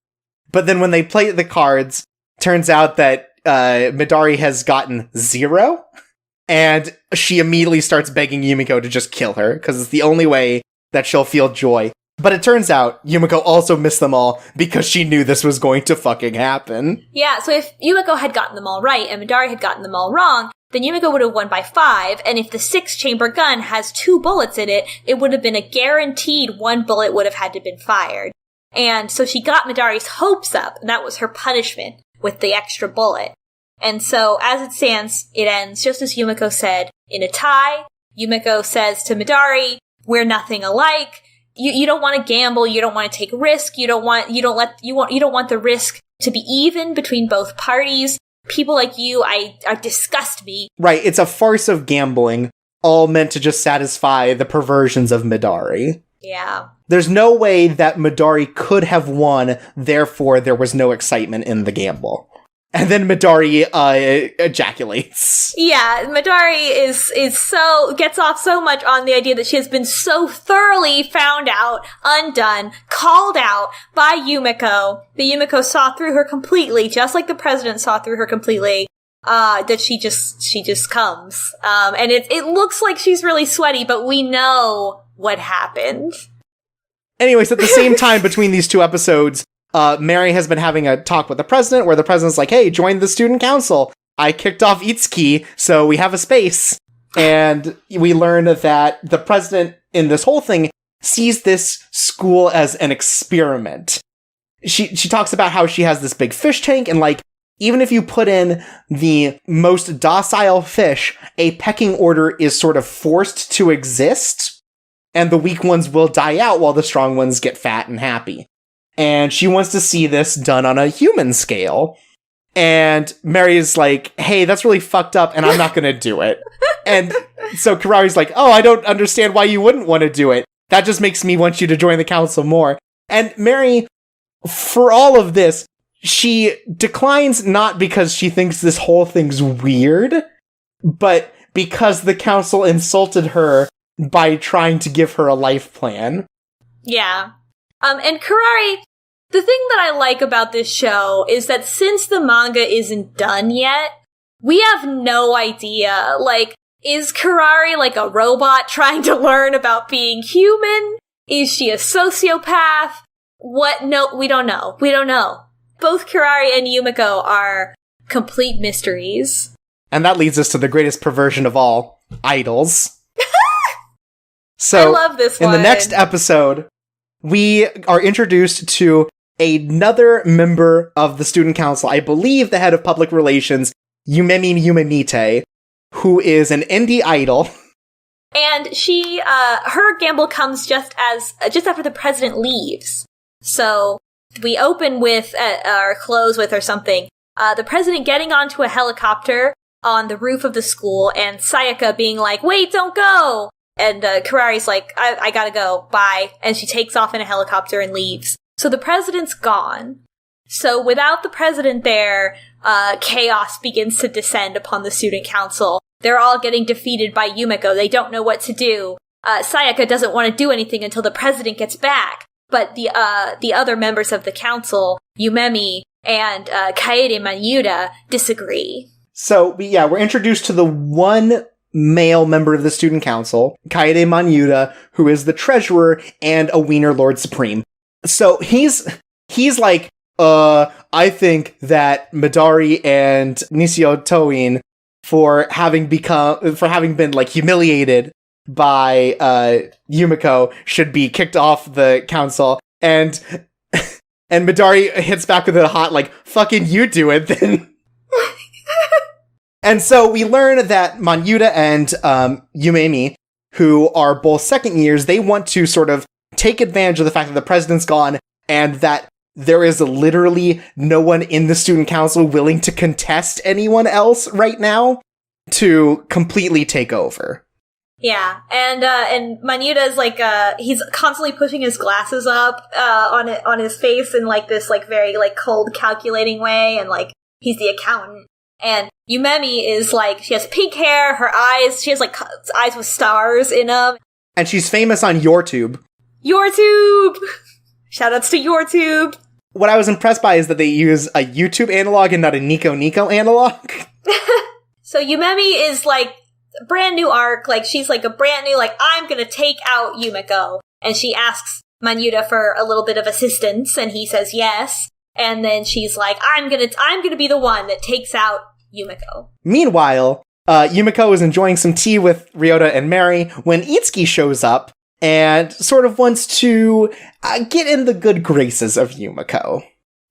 But then when they play the cards, turns out that Midori has gotten 0, and she immediately starts begging Yumiko to just kill her, because it's the only way that she'll feel joy. But it turns out Yumiko also missed them all because she knew this was going to fucking happen. Yeah, so if Yumiko had gotten them all right and Midori had gotten them all wrong, then Yumiko would have won by 5, and if the 6-chamber gun has 2 bullets in it, it would have been a guaranteed 1 bullet would have had to have been fired. And so she got Midori's hopes up, and that was her punishment with the extra bullet. And so, as it stands, it ends just as Yumiko said, in a tie. Yumiko says to Midori, we're nothing alike. You don't want to gamble, you don't want to take risk, you don't want the risk to be even between both parties. People like you, disgust me. Right, it's a farce of gambling, all meant to just satisfy the perversions of Midori. Yeah. There's no way that Midori could have won, therefore there was no excitement in the gamble. And then Midori ejaculates. Yeah, Midori gets off so much on the idea that she has been so thoroughly found out, undone, called out by Yumiko, that Yumiko saw through her completely, just like the president saw through her completely, that she just comes. And it looks like she's really sweaty, but we know what happened. Anyways, at the same time between these 2 episodes, Mary has been having a talk with the president where the president's like, hey, join the student council. I kicked off Itsuki, so we have a space. And we learn that the president in this whole thing sees this school as an experiment. She talks about how she has this big fish tank, and like, even if you put in the most docile fish, a pecking order is sort of forced to exist. And the weak ones will die out while the strong ones get fat and happy. And she wants to see this done on a human scale. And Mary is like, hey, that's really fucked up, and I'm not going to do it. And so Kurari's like, oh, I don't understand why you wouldn't want to do it. That just makes me want you to join the council more. And Mary, for all of this, she declines not because she thinks this whole thing's weird, but because the council insulted her by trying to give her a life plan. Yeah. And Kurari, the thing that I like about this show is that since the manga isn't done yet, we have no idea, like, is Kurari like a robot trying to learn about being human? Is she a sociopath? What? No, we don't know. We don't know. Both Kurari and Yumiko are complete mysteries. And that leads us to the greatest perversion of all, idols. So, I love this one. In the next episode, we are introduced to another member of the student council, I believe the head of public relations, Yumemi Yumenite, who is an indie idol. And she, her gamble comes just after the president leaves. So we open with, or close with or something, the president getting onto a helicopter on the roof of the school, and Sayaka being like, wait, don't go! And Karari's like, I gotta go, bye. And she takes off in a helicopter and leaves. So the president's gone. So without the president there, chaos begins to descend upon the student council. They're all getting defeated by Yumiko. They don't know what to do. Sayaka doesn't want to do anything until the president gets back. But the other members of the council, Yumemi and Kaede Manyuda, disagree. So, we're introduced to the one male member of the student council, Kaede Manyuda, who is the treasurer and a Wiener Lord Supreme. So he's like, I think that Midari and Nisio Toin, for having been like humiliated by Yumiko, should be kicked off the council. And Midari hits back with a hot like, fucking you do it then. And so we learn that Manyuda and Yumemi, who are both second years, they want to sort of take advantage of the fact that the president's gone and that there is literally no one in the student council willing to contest anyone else right now to completely take over. Yeah, and Manyuda's like, he's constantly pushing his glasses up on his face in like this like very like cold calculating way, and like he's the accountant. And Yumemi is like, she has pink hair, her eyes, she has like eyes with stars in them. And she's famous on YourTube. YourTube! Shoutouts to YourTube! What I was impressed by is that they use a YouTube analog and not a Nico analog. So Yumemi is like a brand new arc, like she's like a brand new, like, I'm gonna take out Yumiko. And she asks Manyuda for a little bit of assistance, and he says yes. And then she's like, I'm gonna be the one that takes out Yumiko. Meanwhile, Yumiko is enjoying some tea with Ryota and Mary when Itsuki shows up and sort of wants to get in the good graces of Yumiko.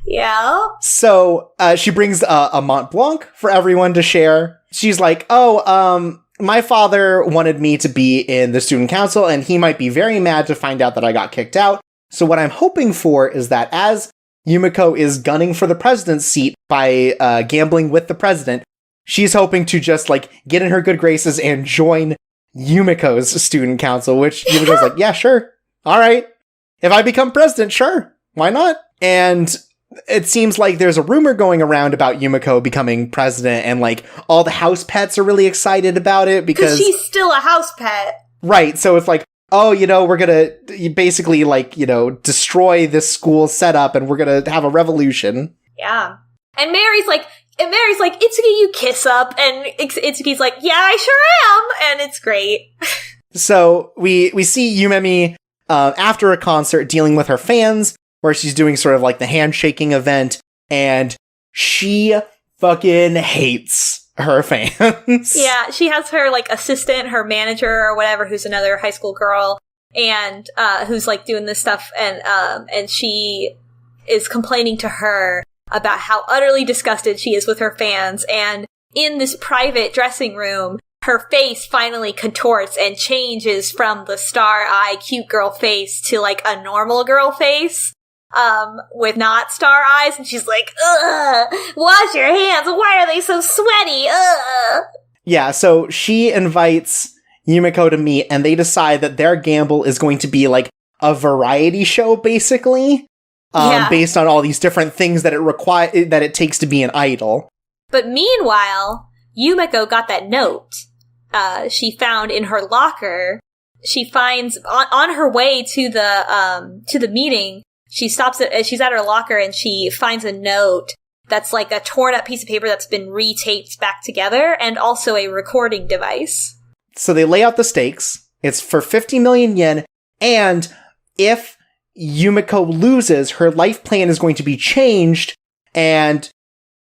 Yeah. So she brings a Mont Blanc for everyone to share. She's like, my father wanted me to be in the student council, and he might be very mad to find out that I got kicked out. So what I'm hoping for is that as Yumiko is gunning for the president's seat by gambling with the president, she's hoping to just, like, get in her good graces and join Yumiko's student council, which Yumiko's like, yeah, sure. All right. If I become president, sure. Why not? And it seems like there's a rumor going around about Yumiko becoming president, and, like, all the house pets are really excited about it because she's still a house pet. Right. So it's like, oh, we're gonna basically, like, destroy this school setup and we're gonna have a revolution. Yeah. And Mary's like, Itsuki, you kiss up. And Itsuki's like, yeah, I sure am. And it's great. So we see Yumemi after a concert dealing with her fans, where she's doing sort of like the handshaking event, and she fucking hates her fans. Yeah, she has her, like, assistant, her manager or whatever, who's another high school girl, and who's, like, doing this stuff, and she is complaining to her about how utterly disgusted she is with her fans, and in this private dressing room, her face finally contorts and changes from the star-eye cute girl face to, like, a normal girl face. With not star eyes, and she's like, ugh, wash your hands, why are they so sweaty, ugh. Yeah, so she invites Yumiko to meet, and they decide that their gamble is going to be, like, a variety show, basically, based on all these different things that it takes to be an idol. But meanwhile, Yumiko got that note, she found in her locker. She finds, on her way to the meeting, she's at her locker and she finds a note that's like a torn up piece of paper that's been retaped back together, and also a recording device. So they lay out the stakes. It's for 50 million yen, and if Yumiko loses, her life plan is going to be changed, and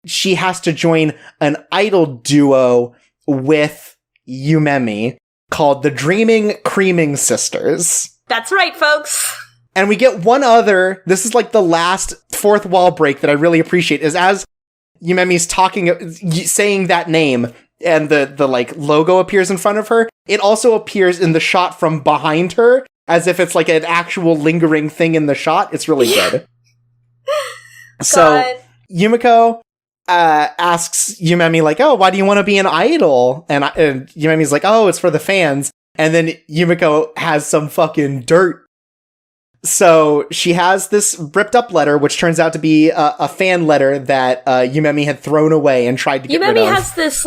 she has to join an idol duo with Yumemi called the Dreaming Creaming Sisters. That's right, folks. And we get one other, this is like the last fourth wall break that I really appreciate, is as Yumemi's saying that name, and the like logo appears in front of her, it also appears in the shot from behind her as if it's like an actual lingering thing in the shot. It's really good. So Yumiko asks Yumemi, like, oh, why do you want to be an idol? And Yumemi's like, oh, it's for the fans. And then Yumiko has some fucking dirt. So she has this ripped up letter, which turns out to be a fan letter that Yumemi had thrown away and tried to get rid of. Yumemi has this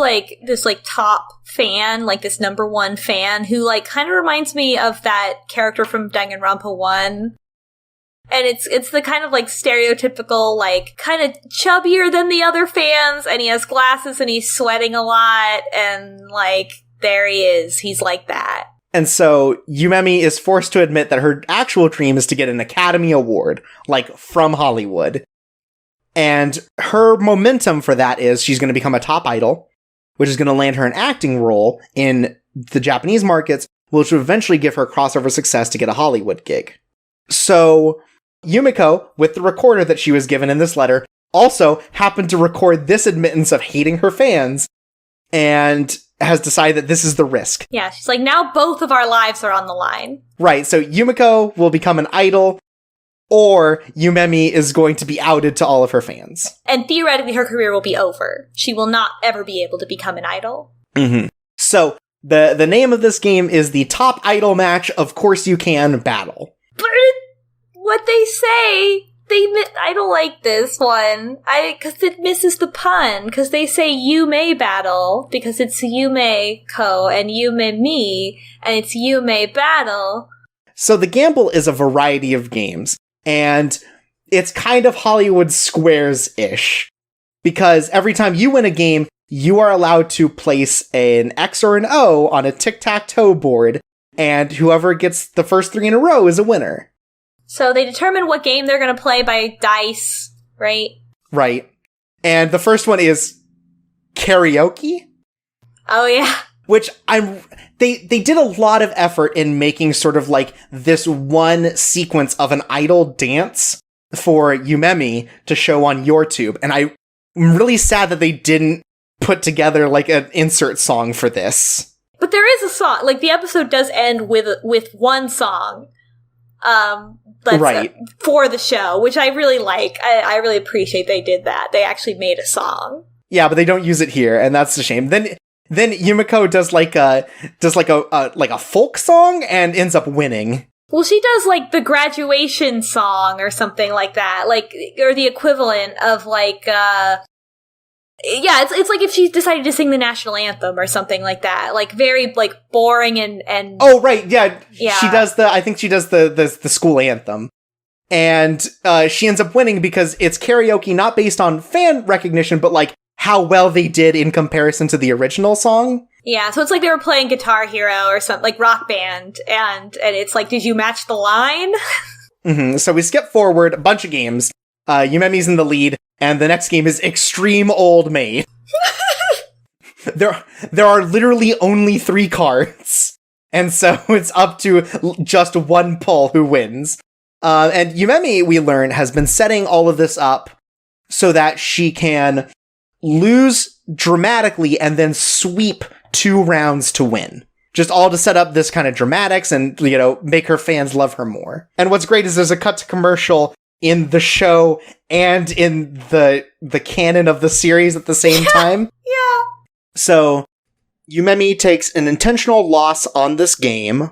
top fan, like this number one fan, who like kind of reminds me of that character from Danganronpa 1. And it's the kind of like stereotypical, like kind of chubbier than the other fans, and he has glasses and he's sweating a lot, and like there he is, he's like that. And so Yumemi is forced to admit that her actual dream is to get an Academy Award, like from Hollywood. And her momentum for that is she's going to become a top idol, which is going to land her an acting role in the Japanese markets, which will eventually give her crossover success to get a Hollywood gig. So Yumiko, with the recorder that she was given in this letter, also happened to record this admittance of hating her fans, and has decided that this is the risk. Yeah, she's like, now both of our lives are on the line. Right, so Yumiko will become an idol, or Yumemi is going to be outed to all of her fans. And theoretically, her career will be over. She will not ever be able to become an idol. Mm-hmm. So, the name of this game is the Top Idol Match Of Course You Can Battle. But what they say... I don't like this one. Because it misses the pun. Because they say you may battle. Because it's Yume Ko and Yume Me. And it's Yume battle. So the gamble is a variety of games. And it's kind of Hollywood Squares-ish. Because every time you win a game, you are allowed to place an X or an O on a tic-tac-toe board. And whoever gets the first 3 in a row is a winner. So they determine what game they're going to play by dice, right? Right. And the first one is karaoke. Oh, yeah. Which they did a lot of effort in making sort of like this one sequence of an idol dance for Yumemi to show on YouTube. And I'm really sad that they didn't put together like an insert song for this. But there is a song. Like the episode does end with one song. That's right. For the show, which I really like. I really appreciate they did that. They actually made a song. Yeah, but they don't use it here, and that's a shame. Then Yumiko does like a folk song and ends up winning. Well, she does like the graduation song or something like that, like or the equivalent of like yeah, it's like if she decided to sing the national anthem or something like that, like very like boring and oh right, yeah. She does I think she does the school anthem, and she ends up winning because it's karaoke not based on fan recognition, but like how well they did in comparison to the original song. Yeah, so it's like they were playing Guitar Hero or something like Rock Band, and it's like, did you match the line? Mm-hmm. So we skip forward a bunch of games. Yumemi's in the lead. And the next game is Extreme Old Maid. There are literally only 3 cards. And so it's up to just one pull who wins. And Yumemi, we learn, has been setting all of this up so that she can lose dramatically and then sweep 2 rounds to win. Just all to set up this kind of dramatics and, make her fans love her more. And what's great is there's a cut to commercial in the show and in the canon of the series at the same time. Yeah. So, Yumemi takes an intentional loss on this game.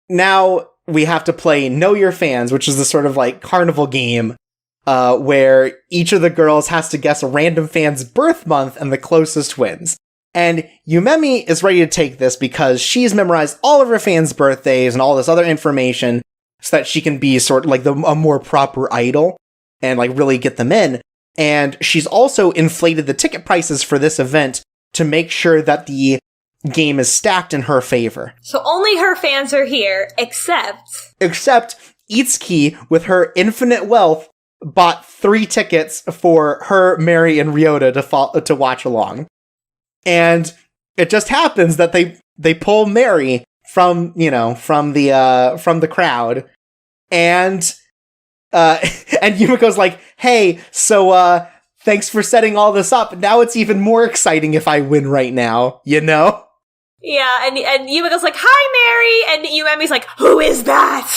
Now, we have to play Know Your Fans, which is the sort of like carnival game where each of the girls has to guess a random fan's birth month and the closest wins. And Yumemi is ready to take this because she's memorized all of her fans' birthdays and all this other information so that she can be sort of like a more proper idol and like really get them in. And she's also inflated the ticket prices for this event to make sure that the game is stacked in her favor. So only her fans are here, except Itsuki, with her infinite wealth, bought 3 tickets for her, Mary, and Ryota to watch along. And it just happens that they pull Mary from the crowd. And Yumiko's like, hey, so thanks for setting all this up. Now it's even more exciting if I win right now, Yeah, and Yumiko's like, hi, Mary! And Yumemi's like, who is that?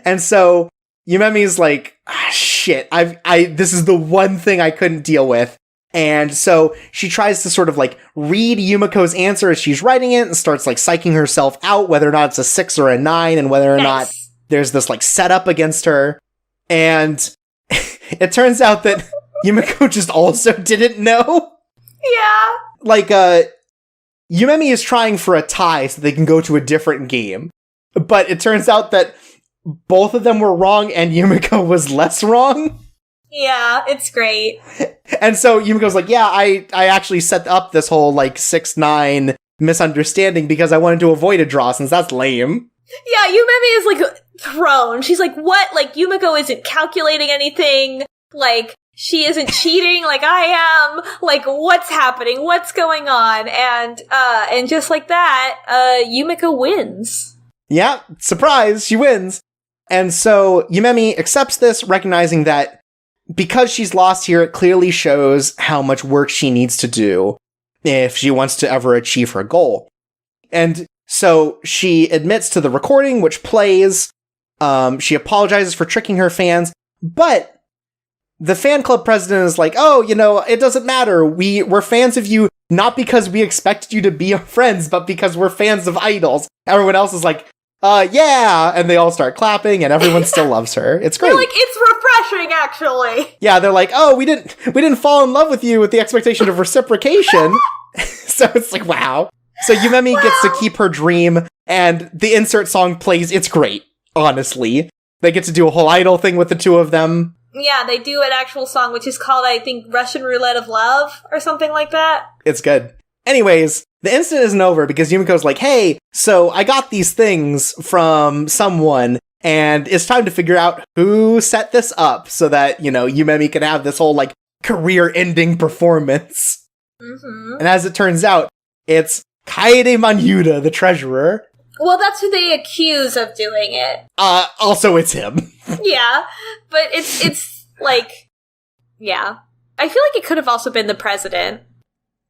And so Yumemi's like, shit, this is the one thing I couldn't deal with. And so she tries to sort of like read Yumiko's answer as she's writing it and starts like psyching herself out, whether or not it's a 6 or a 9 and whether or not there's this like setup against her. And it turns out that Yumiko just also didn't know. Yeah. Like, Yumemi is trying for a tie so they can go to a different game. But it turns out that both of them were wrong and Yumiko was less wrong. Yeah, it's great. And so Yumiko's like, yeah, I actually set up this whole, like, 6-9 misunderstanding because I wanted to avoid a draw, since that's lame. Yeah, Yumemi is, like, thrown. She's like, what? Like, Yumiko isn't calculating anything. Like, she isn't cheating like I am. Like, what's happening? What's going on? And just like that, Yumiko wins. Yeah, surprise, she wins. And so Yumemi accepts this, recognizing that because she's lost here, it clearly shows how much work she needs to do if she wants to ever achieve her goal. And so she admits to the recording, which plays. She apologizes for tricking her fans, but the fan club president is like, oh, it doesn't matter. We're fans of you, not because we expected you to be our friends, but because we're fans of idols. Everyone else is like, yeah, and they all start clapping, and everyone still loves her. It's great. They're like, it's refreshing, actually. Yeah, they're like, oh, we didn't fall in love with you with the expectation of reciprocation. So it's like, wow. So Yumemi gets to keep her dream, and the insert song plays. It's great, honestly. They get to do a whole idol thing with the two of them. Yeah, they do an actual song, which is called, I think, Russian Roulette of Love, or something like that. It's good. Anyways, the incident isn't over because Yumiko's like, hey, so I got these things from someone, and it's time to figure out who set this up so that, Yumemi can have this whole, like, career-ending performance. Mm-hmm. And as it turns out, it's Kaede Manyuda, the treasurer. Well, that's who they accuse of doing it. Also, it's him. Yeah, but it's like, yeah. I feel like it could have also been the president.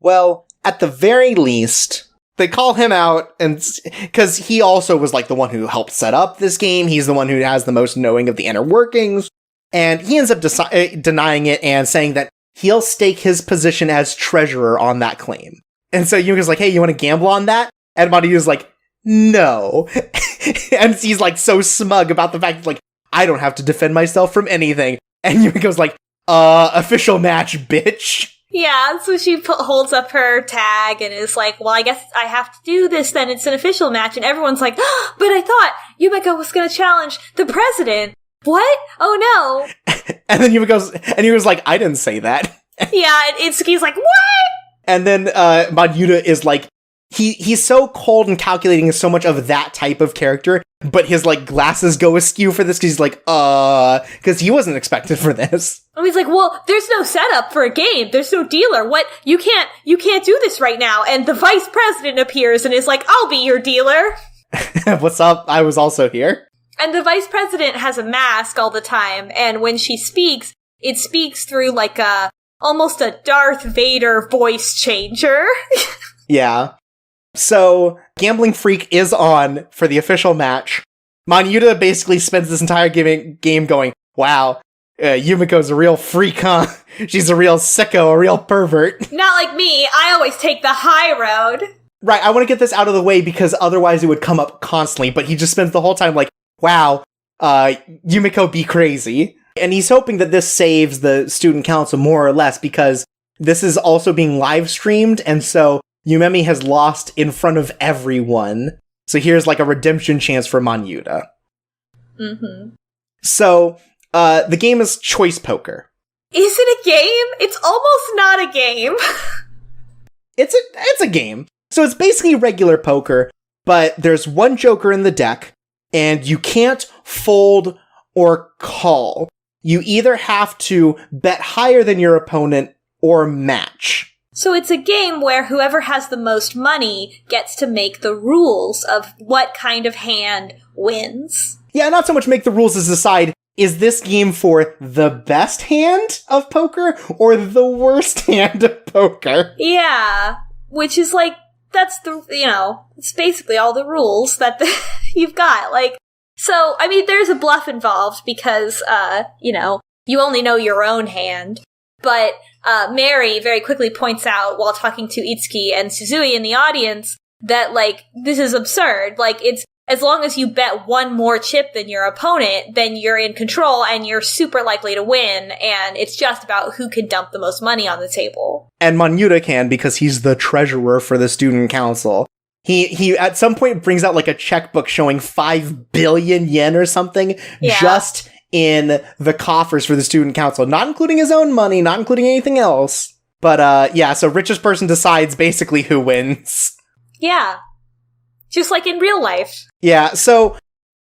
Well, at the very least, they call him out, and because he also was like the one who helped set up this game. He's the one who has the most knowing of the inner workings, and he ends up denying it and saying that he'll stake his position as treasurer on that claim. And so Yumiko's like, hey, you want to gamble on that? And Maryu's like, no. And he's like so smug about the fact that, like, I don't have to defend myself from anything. And Yumiko's like, official match, bitch. Yeah, so she holds up her tag and is like, well, I guess I have to do this then. It's an official match. And everyone's like, oh, but I thought Yumiko was going to challenge the president. What? Oh, no. And then Yumiko's like, I didn't say that. Yeah, and Itsuki's like, what? And then Manyuda is like, he's so cold and calculating, is so much of that type of character, but his, like, glasses go askew for this because he's like, because he wasn't expected for this. And he's like, well, there's no setup for a game. There's no dealer. What? You can't do this right now. And the vice president appears and is like, I'll be your dealer. What's up? I was also here. And the vice president has a mask all the time. And when she speaks, it speaks through like almost a Darth Vader voice changer. Yeah. So, Gambling Freak is on for the official match. Manyuda basically spends this entire game going, wow, Yumiko's a real freak, huh? She's a real sicko, a real pervert. Not like me. I always take the high road. Right, I want to get this out of the way because otherwise it would come up constantly, but he just spends the whole time like, wow, Yumiko be crazy. And he's hoping that this saves the student council more or less because this is also being live streamed, and so Yumemi has lost in front of everyone. So here's like a redemption chance for Manyuda. Mm-hmm. So, the game is choice poker. Is it a game? It's almost not a game. It's a game. So it's basically regular poker, but there's one joker in the deck, and you can't fold or call. You either have to bet higher than your opponent or match. So it's a game where whoever has the most money gets to make the rules of what kind of hand wins. Yeah, not so much make the rules as decide, is this game for the best hand of poker or the worst hand of poker? Yeah, which is like it's basically all the rules that you've got. Like, so, I mean, there's a bluff involved because, you only know your own hand. But Mary very quickly points out while talking to Itsuki and Suzui in the audience that, like, this is absurd. Like, it's, as long as you bet one more chip than your opponent, then you're in control and you're super likely to win, and it's just about who can dump the most money on the table. And Manyuda can, because he's the treasurer for the student council. He at some point brings out, like, a checkbook showing 5 billion yen or something, just in the coffers for the student council, not including his own money, not including anything else. But, so richest person decides basically who wins. Yeah. Just like in real life. Yeah, so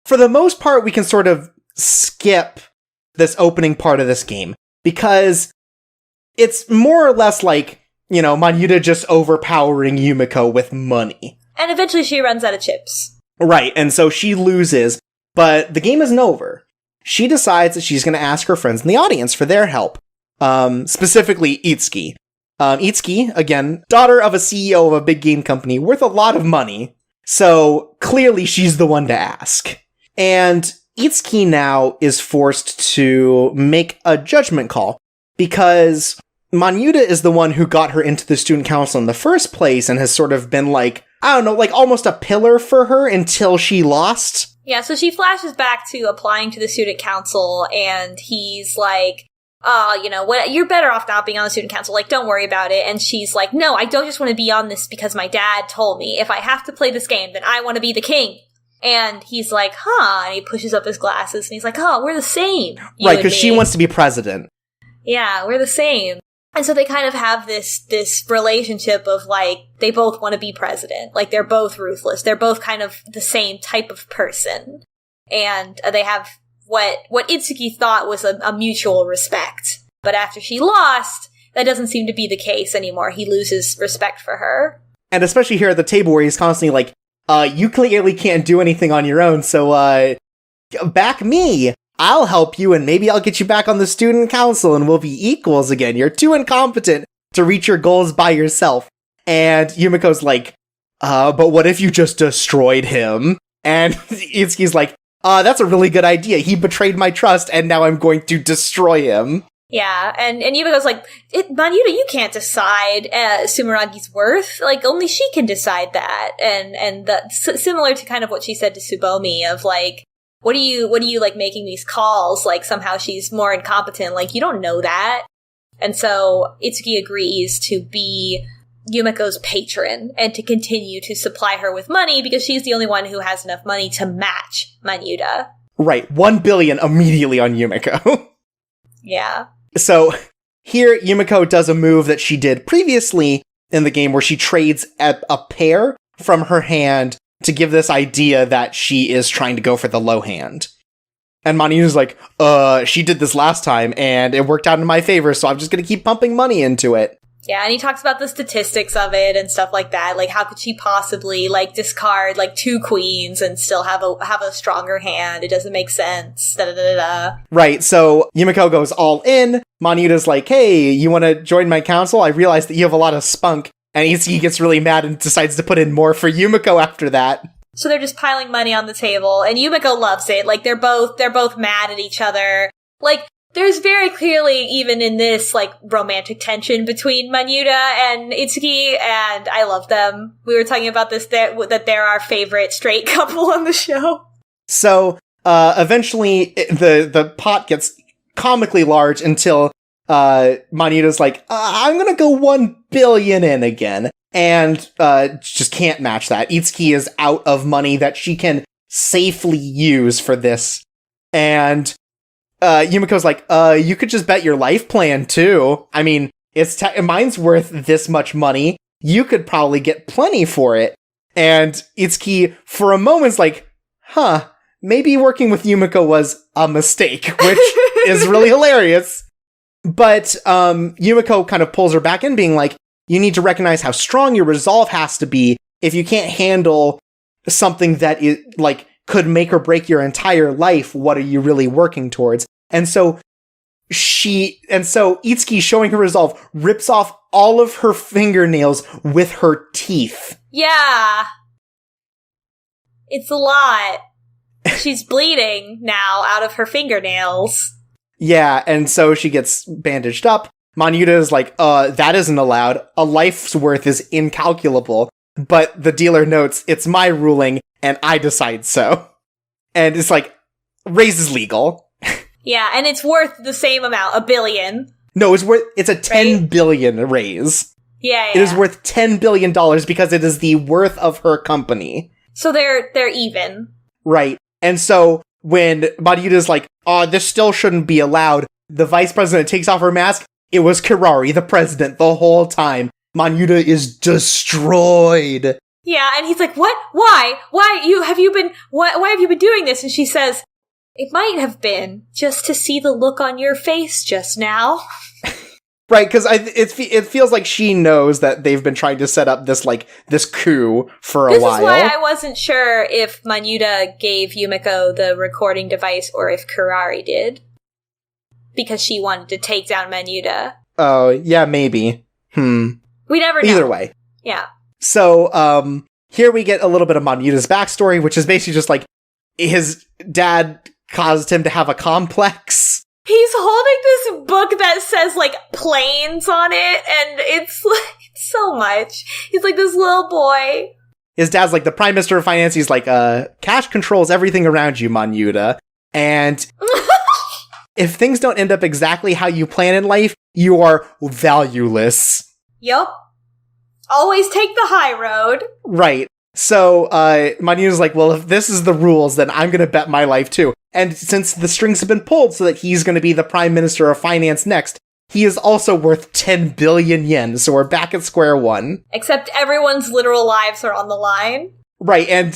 for the most part, we can sort of skip this opening part of this game, because it's more or less like, Manyuda just overpowering Yumiko with money. And eventually she runs out of chips. Right, and so she loses, but the game isn't over. She decides that she's going to ask her friends in the audience for their help, specifically Itsuki. Itsuki, again, daughter of a CEO of a big game company, worth a lot of money. So, clearly she's the one to ask. And Itsuki now is forced to make a judgment call, because Manyuda is the one who got her into the student council in the first place and has sort of been like, I don't know, like almost a pillar for her until she lost. Yeah, so she flashes back to applying to the student council, and he's like, what, you're better off not being on the student council, like, don't worry about it. And she's like, no, I don't just want to be on this because my dad told me. If I have to play this game, then I want to be the king. And he's like, and he pushes up his glasses, and he's like, we're the same. Right, because she wants to be president. Yeah, we're the same. And so they kind of have this relationship of, like, they both want to be president. Like, they're both ruthless. They're both kind of the same type of person. And they have what Itsuki thought was a mutual respect. But after she lost, that doesn't seem to be the case anymore. He loses respect for her. And especially here at the table where he's constantly like, you clearly can't do anything on your own, so, back me. I'll help you, and maybe I'll get you back on the student council, and we'll be equals again. You're too incompetent to reach your goals by yourself. And Yumiko's like, but what if you just destroyed him? And Itsuki's like, that's a really good idea. He betrayed my trust, and now I'm going to destroy him. Yeah, and Yumiko's like, Manyuda, you can't decide Sumeragi's worth. Like, only she can decide that. And similar to kind of what she said to Tsubomi of, like, what are you, like, making these calls? Like, somehow she's more incompetent. Like, you don't know that. And so Itsuki agrees to be Yumiko's patron and to continue to supply her with money because she's the only one who has enough money to match Manyuda. Right, 1 billion immediately on Yumiko. Yeah. So here Yumiko does a move that she did previously in the game where she trades a pair from her hand to give this idea that she is trying to go for the low hand. And Manyuda's like, she did this last time and it worked out in my favor, so I'm just gonna keep pumping money into it. Yeah, and he talks about the statistics of it and stuff like that. Like, how could she possibly, like, discard, like, 2 queens and still have a stronger hand? It doesn't make sense. Da-da-da-da-da. Right, so Yumiko goes all in. Manyuda's like, hey, you want to join my council? I realize that you have a lot of spunk. And Itsuki gets really mad and decides to put in more for Yumiko after that. So they're just piling money on the table, and Yumiko loves it. Like, they're both mad at each other. Like, there's very clearly, even in this, like, romantic tension between Manyuda and Itsuki, and I love them. We were talking about this, that they're our favorite straight couple on the show. So, eventually, the pot gets comically large until Manyuda's like, I'm gonna go 1 billion in again. And just can't match that. Itsuki is out of money that she can safely use for this. And Yumiko's like, you could just bet your life plan too. I mean, mine's worth this much money. You could probably get plenty for it. And Itsuki, for a moment's like, maybe working with Yumiko was a mistake, which is really hilarious. But Yumiko kind of pulls her back in, being like, you need to recognize how strong your resolve has to be if you can't handle something that is, like, could make or break your entire life. What are you really working towards? And so Itsuki, showing her resolve, rips off all of her fingernails with her teeth. Yeah. It's a lot. She's bleeding now out of her fingernails. Yeah, and so she gets bandaged up. Manyuda is like, that isn't allowed. A life's worth is incalculable. But the dealer notes, it's my ruling, and I decide so. And it's like, raise is legal. Yeah, and it's worth the same amount, $1 billion. No, it's a 10 billion raise. Yeah. It is worth $10 billion because it is the worth of her company. So they're even. Right. And so when Manyuda's like, this still shouldn't be allowed, the vice president takes off her mask. It was Kirari, the president, the whole time. Manyuda is destroyed. Yeah, and he's like, what? Why have you been doing this? And she says, it might have been just to see the look on your face just now. Right, because it feels like she knows that they've been trying to set up this coup for a while. This is why I wasn't sure if Manyuda gave Yumiko the recording device or if Kirari did. Because she wanted to take down Manyuda. Oh, yeah, maybe. We never know. Either way. Yeah. So, here we get a little bit of Manyuda's backstory, which is basically just like, his dad caused him to have a complex. He's holding this book that says, like, planes on it, and it's so much. He's like this little boy. His dad's like the Prime Minister of Finance. He's like, cash controls everything around you, Manyuda. And if things don't end up exactly how you plan in life, you are valueless. Yup. Always take the high road. Right. So, Manyuda's like, well, if this is the rules, then I'm gonna bet my life too. And since the strings have been pulled so that he's gonna be the Prime Minister of Finance next, he is also worth 10 billion yen, so we're back at square one. Except everyone's literal lives are on the line. Right, and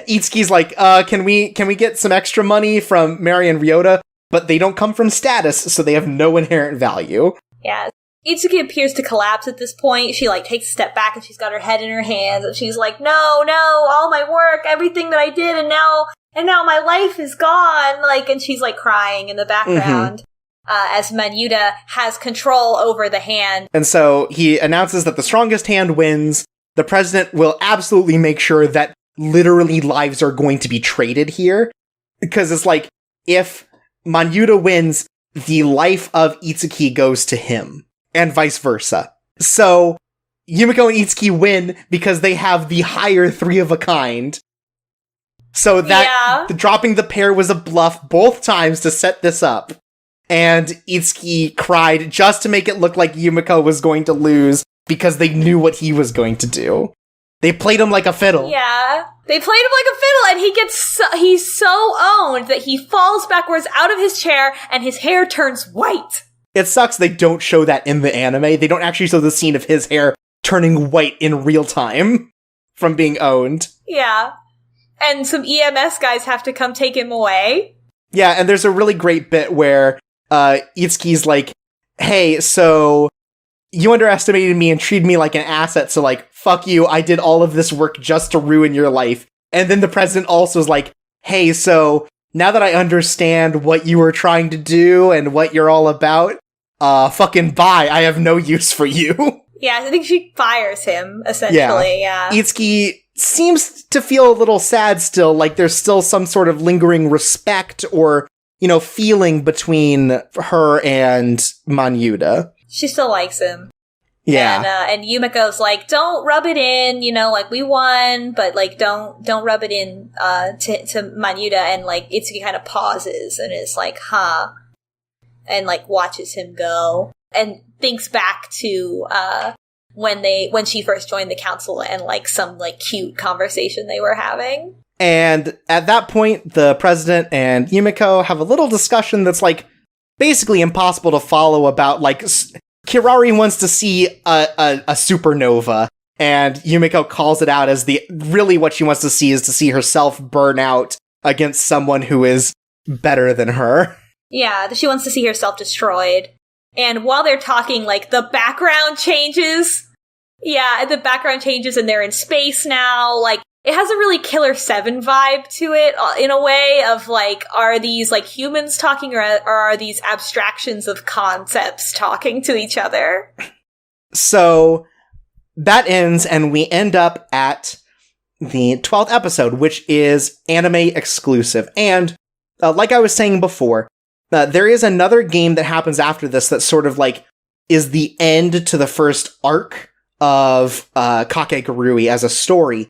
Itsuki's like, can we get some extra money from Mary and Ryota? But they don't come from status, so they have no inherent value. Yeah. Itsuki appears to collapse at this point. She, takes a step back and she's got her head in her hands and she's like, no, all my work, everything that I did, and now my life is gone. And she's, crying in the background. As Manyuda has control over the hand. And so he announces that the strongest hand wins. The president will absolutely make sure that literally lives are going to be traded here. Because it's like, if Manyuda wins, the life of Itsuki goes to him. And vice versa. So, Yumiko and Itsuki win because they have the higher 3 of a kind. So that dropping the pair was a bluff both times to set this up. And Itsuki cried just to make it look like Yumiko was going to lose because they knew what he was going to do. They played him like a fiddle. Yeah. They played him like a fiddle, and he's so owned that he falls backwards out of his chair and his hair turns white. It sucks they don't show that in the anime. They don't actually show the scene of his hair turning white in real time from being owned. Yeah. And some EMS guys have to come take him away. Yeah, and there's a really great bit where Itsuki's like, hey, so you underestimated me and treated me like an asset, so fuck you, I did all of this work just to ruin your life. And then the president also is like, hey, so now that I understand what you were trying to do and what you're all about, fucking bye, I have no use for you. Yeah, I think she fires him, essentially, yeah. Itsuki seems to feel a little sad still, like there's still some sort of lingering respect or, feeling between her and Manyuda. She still likes him. Yeah. And Yumiko's like, don't rub it in, we won, but, don't rub it in, to Manyuda, and, Itsuki kind of pauses and is like, huh, and, watches him go, and thinks back to, when she first joined the council and, some, cute conversation they were having. And at that point, the president and Yumiko have a little discussion that's, basically impossible to follow about, Kirari wants to see a supernova, and Yumiko calls it out as really what she wants to see is to see herself burn out against someone who is better than her. Yeah, she wants to see herself destroyed. And while they're talking, the background changes. Yeah, the background changes and they're in space now. It has a really Killer 7 vibe to it, in a way of, are these, humans talking, or are these abstractions of concepts talking to each other? So, that ends, and we end up at the 12th episode, which is anime exclusive. And like I was saying before, there is another game that happens after this that sort of like is the end to the first arc of Kakegurui as a story.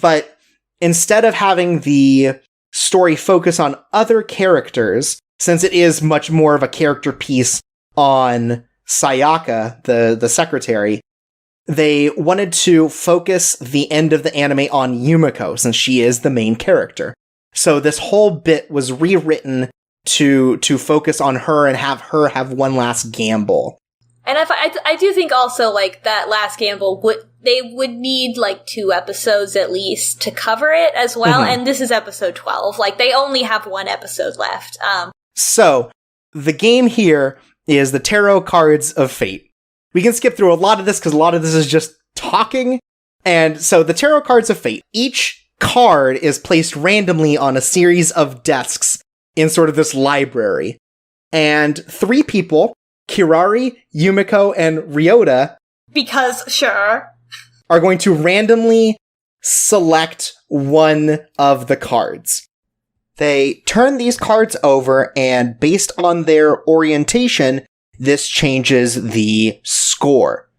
But instead of having the story focus on other characters, since it is much more of a character piece on Sayaka, the secretary, they wanted to focus the end of the anime on Yumiko, since she is the main character. So this whole bit was rewritten to focus on her and have her have one last gamble. And I do think also, like, that last gamble, they would need, like, 2 episodes at least to cover it as well, and this is episode 12. Like, they only have 1 episode left. So, the game here is the Tarot Cards of Fate. We can skip through a lot of this, because a lot of this is just talking. And so, the Tarot Cards of Fate. Each card is placed randomly on a series of desks in sort of this library. And 3 people, Kirari, Yumiko, and Ryota, because sure, are going to randomly select one of the cards. They turn these cards over, and based on their orientation, this changes the score.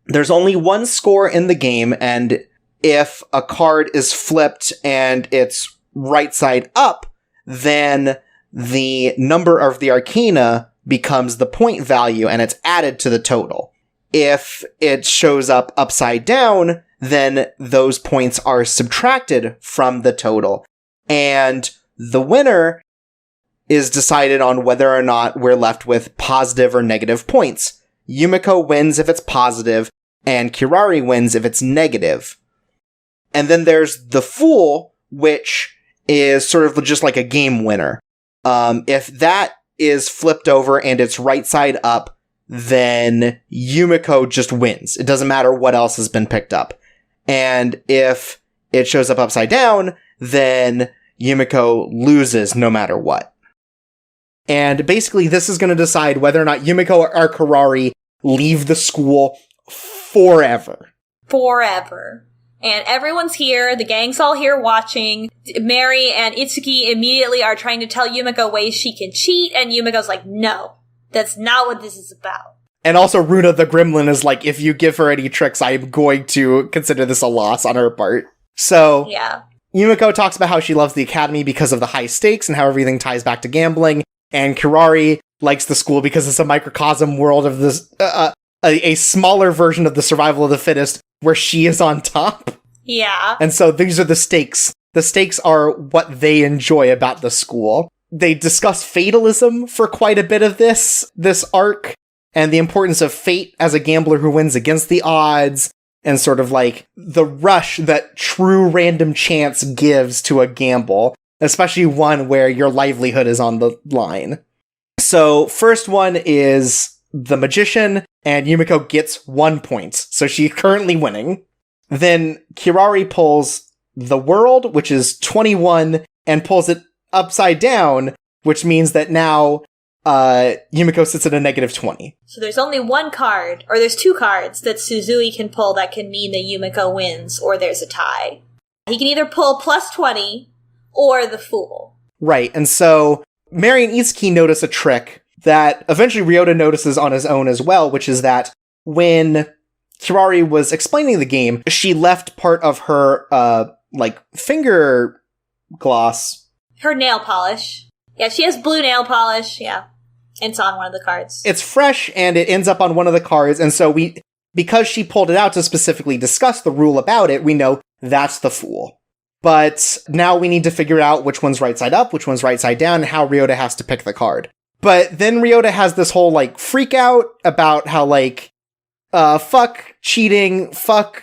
There's only 1 score in the game, and if a card is flipped and it's right side up, then the number of the arcana becomes the point value, and it's added to the total. If it shows up upside down, then those points are subtracted from the total. And the winner is decided on whether or not we're left with positive or negative points. Yumiko wins if it's positive, and Kirari wins if it's negative. And then there's the Fool, which is sort of just like a game winner. If that is flipped over and it's right side up, then Yumiko just wins. It doesn't matter what else has been picked up. And if it shows up upside down, then Yumiko loses no matter what. And basically this is going to decide whether or not Yumiko or Kirari leave the school forever. Forever. And everyone's here, the gang's all here watching. Mary and Itsuki immediately are trying to tell Yumiko ways she can cheat, and Yumiko's like, no, that's not what this is about. And also Runa the Gremlin is like, if you give her any tricks, I'm going to consider this a loss on her part. So, yeah. Yumiko talks about how she loves the academy because of the high stakes and how everything ties back to gambling, and Kirari likes the school because it's a microcosm world of this, a smaller version of the survival of the fittest, where she is on top. Yeah. And so these are the stakes. The stakes are what they enjoy about the school. They discuss fatalism for quite a bit of this arc, and the importance of fate as a gambler who wins against the odds, and sort of like the rush that true random chance gives to a gamble, especially one where your livelihood is on the line. So first one is the Magician, and Yumiko gets 1 point, so she's currently winning. Then Kirari pulls the World, which is 21, and pulls it upside down, which means that now Yumiko sits at a negative 20. So there's only 1 card, or there's 2 cards that Suzui can pull that can mean that Yumiko wins, or there's a tie. He can either pull plus 20, or the Fool. Right, and so Mary and Itsuki notice a trick that eventually Ryota notices on his own as well, which is that when Kirari was explaining the game, she left part of her, finger gloss. Her nail polish. Yeah, she has blue nail polish, yeah. It's on one of the cards. It's fresh, and it ends up on one of the cards, and so because she pulled it out to specifically discuss the rule about it, we know that's the Fool. But now we need to figure out which one's right side up, which one's right side down, and how Ryota has to pick the card. But then Ryota has this whole, freak out about how, fuck cheating, fuck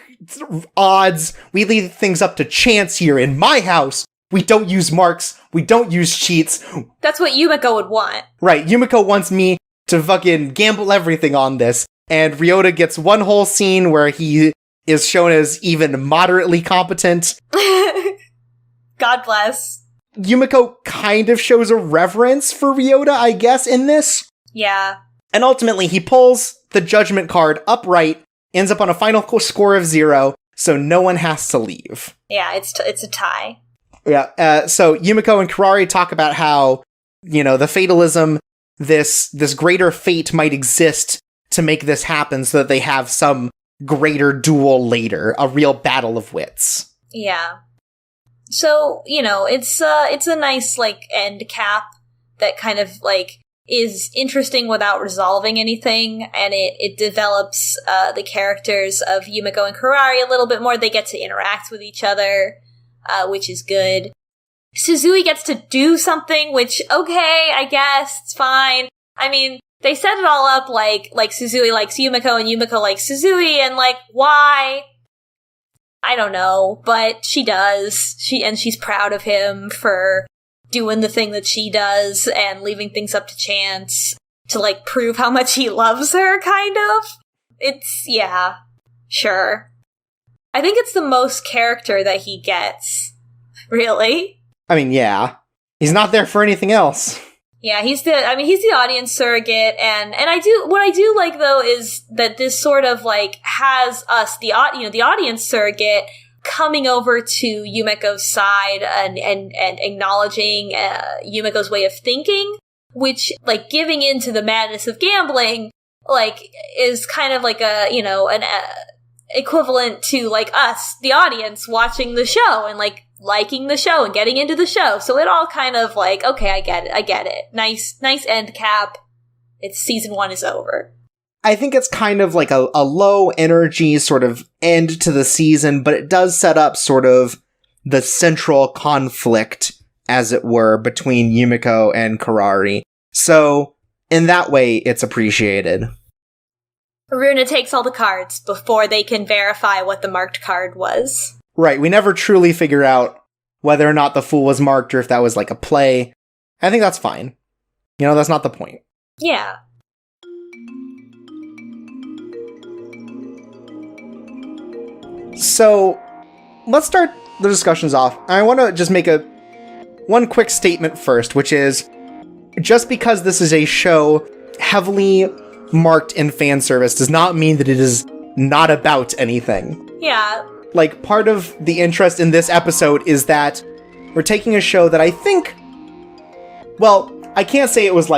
odds, we leave things up to chance here in my house. We don't use marks, we don't use cheats. That's what Yumiko would want. Right, Yumiko wants me to fucking gamble everything on this, and Ryota gets one whole scene where he is shown as even moderately competent. God bless. Yumiko kind of shows a reverence for Ryota, I guess, in this. Yeah. And ultimately, he pulls the Judgment card upright, ends up on a final score of 0, so no one has to leave. Yeah, it's a tie. Yeah, so Yumiko and Kurari talk about how, the fatalism, this greater fate might exist to make this happen so that they have some greater duel later, a real battle of wits. Yeah. So, it's a nice, end cap that kind of, is interesting without resolving anything, and it develops the characters of Yumiko and Kurari a little bit more. They get to interact with each other, which is good. Suzui gets to do something, which, okay, I guess, it's fine. I mean, they set it all up like Suzui likes Yumiko and Yumiko likes Suzui, and why? I don't know, but she does. She's proud of him for doing the thing that she does and leaving things up to chance to, prove how much he loves her, kind of. It's, yeah, sure. I think it's the most character that he gets. Really? I mean, yeah. He's not there for anything else. Yeah, he's the audience surrogate, and what I do like, though, is that this sort of, has us, the audience surrogate, coming over to Yumiko's side and acknowledging Yumiko's way of thinking, which, giving into the madness of gambling, is kind of an equivalent to, us, the audience, watching the show and, liking the show and getting into the show. So it all kind of okay, I get it. Nice end cap. It's season 1 is over. I think it's kind of a low energy sort of end to the season, but it does set up sort of the central conflict, as it were, between Yumiko and Kurari. So in that way, it's appreciated. Runa takes all the cards before they can verify what the marked card was. Right, we never truly figure out whether or not the Fool was marked or if that was a play. I think that's fine. That's not the point. Yeah. So, let's start the discussions off. I want to just make one quick statement first, which is, just because this is a show heavily marked in fan service does not mean that it is not about anything. Yeah. Part of the interest in this episode is that we're taking a show that I think, well, I can't say it was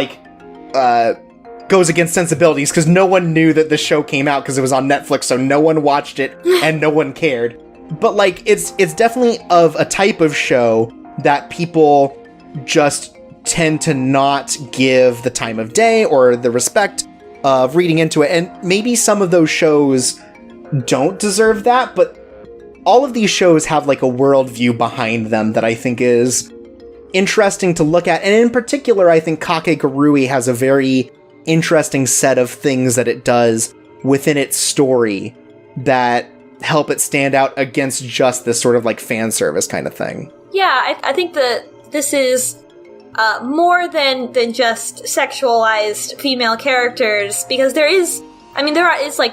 goes against sensibilities, because no one knew that the show came out because it was on Netflix, so no one watched it and no one cared. But it's definitely of a type of show that people just tend to not give the time of day or the respect of reading into it. And maybe some of those shows don't deserve that, but all of these shows have a worldview behind them that I think is interesting to look at. And in particular, I think Kakegurui has a very interesting set of things that it does within its story that help it stand out against just this sort of fan service kind of thing. Yeah, I think that this is more than just sexualized female characters, because there is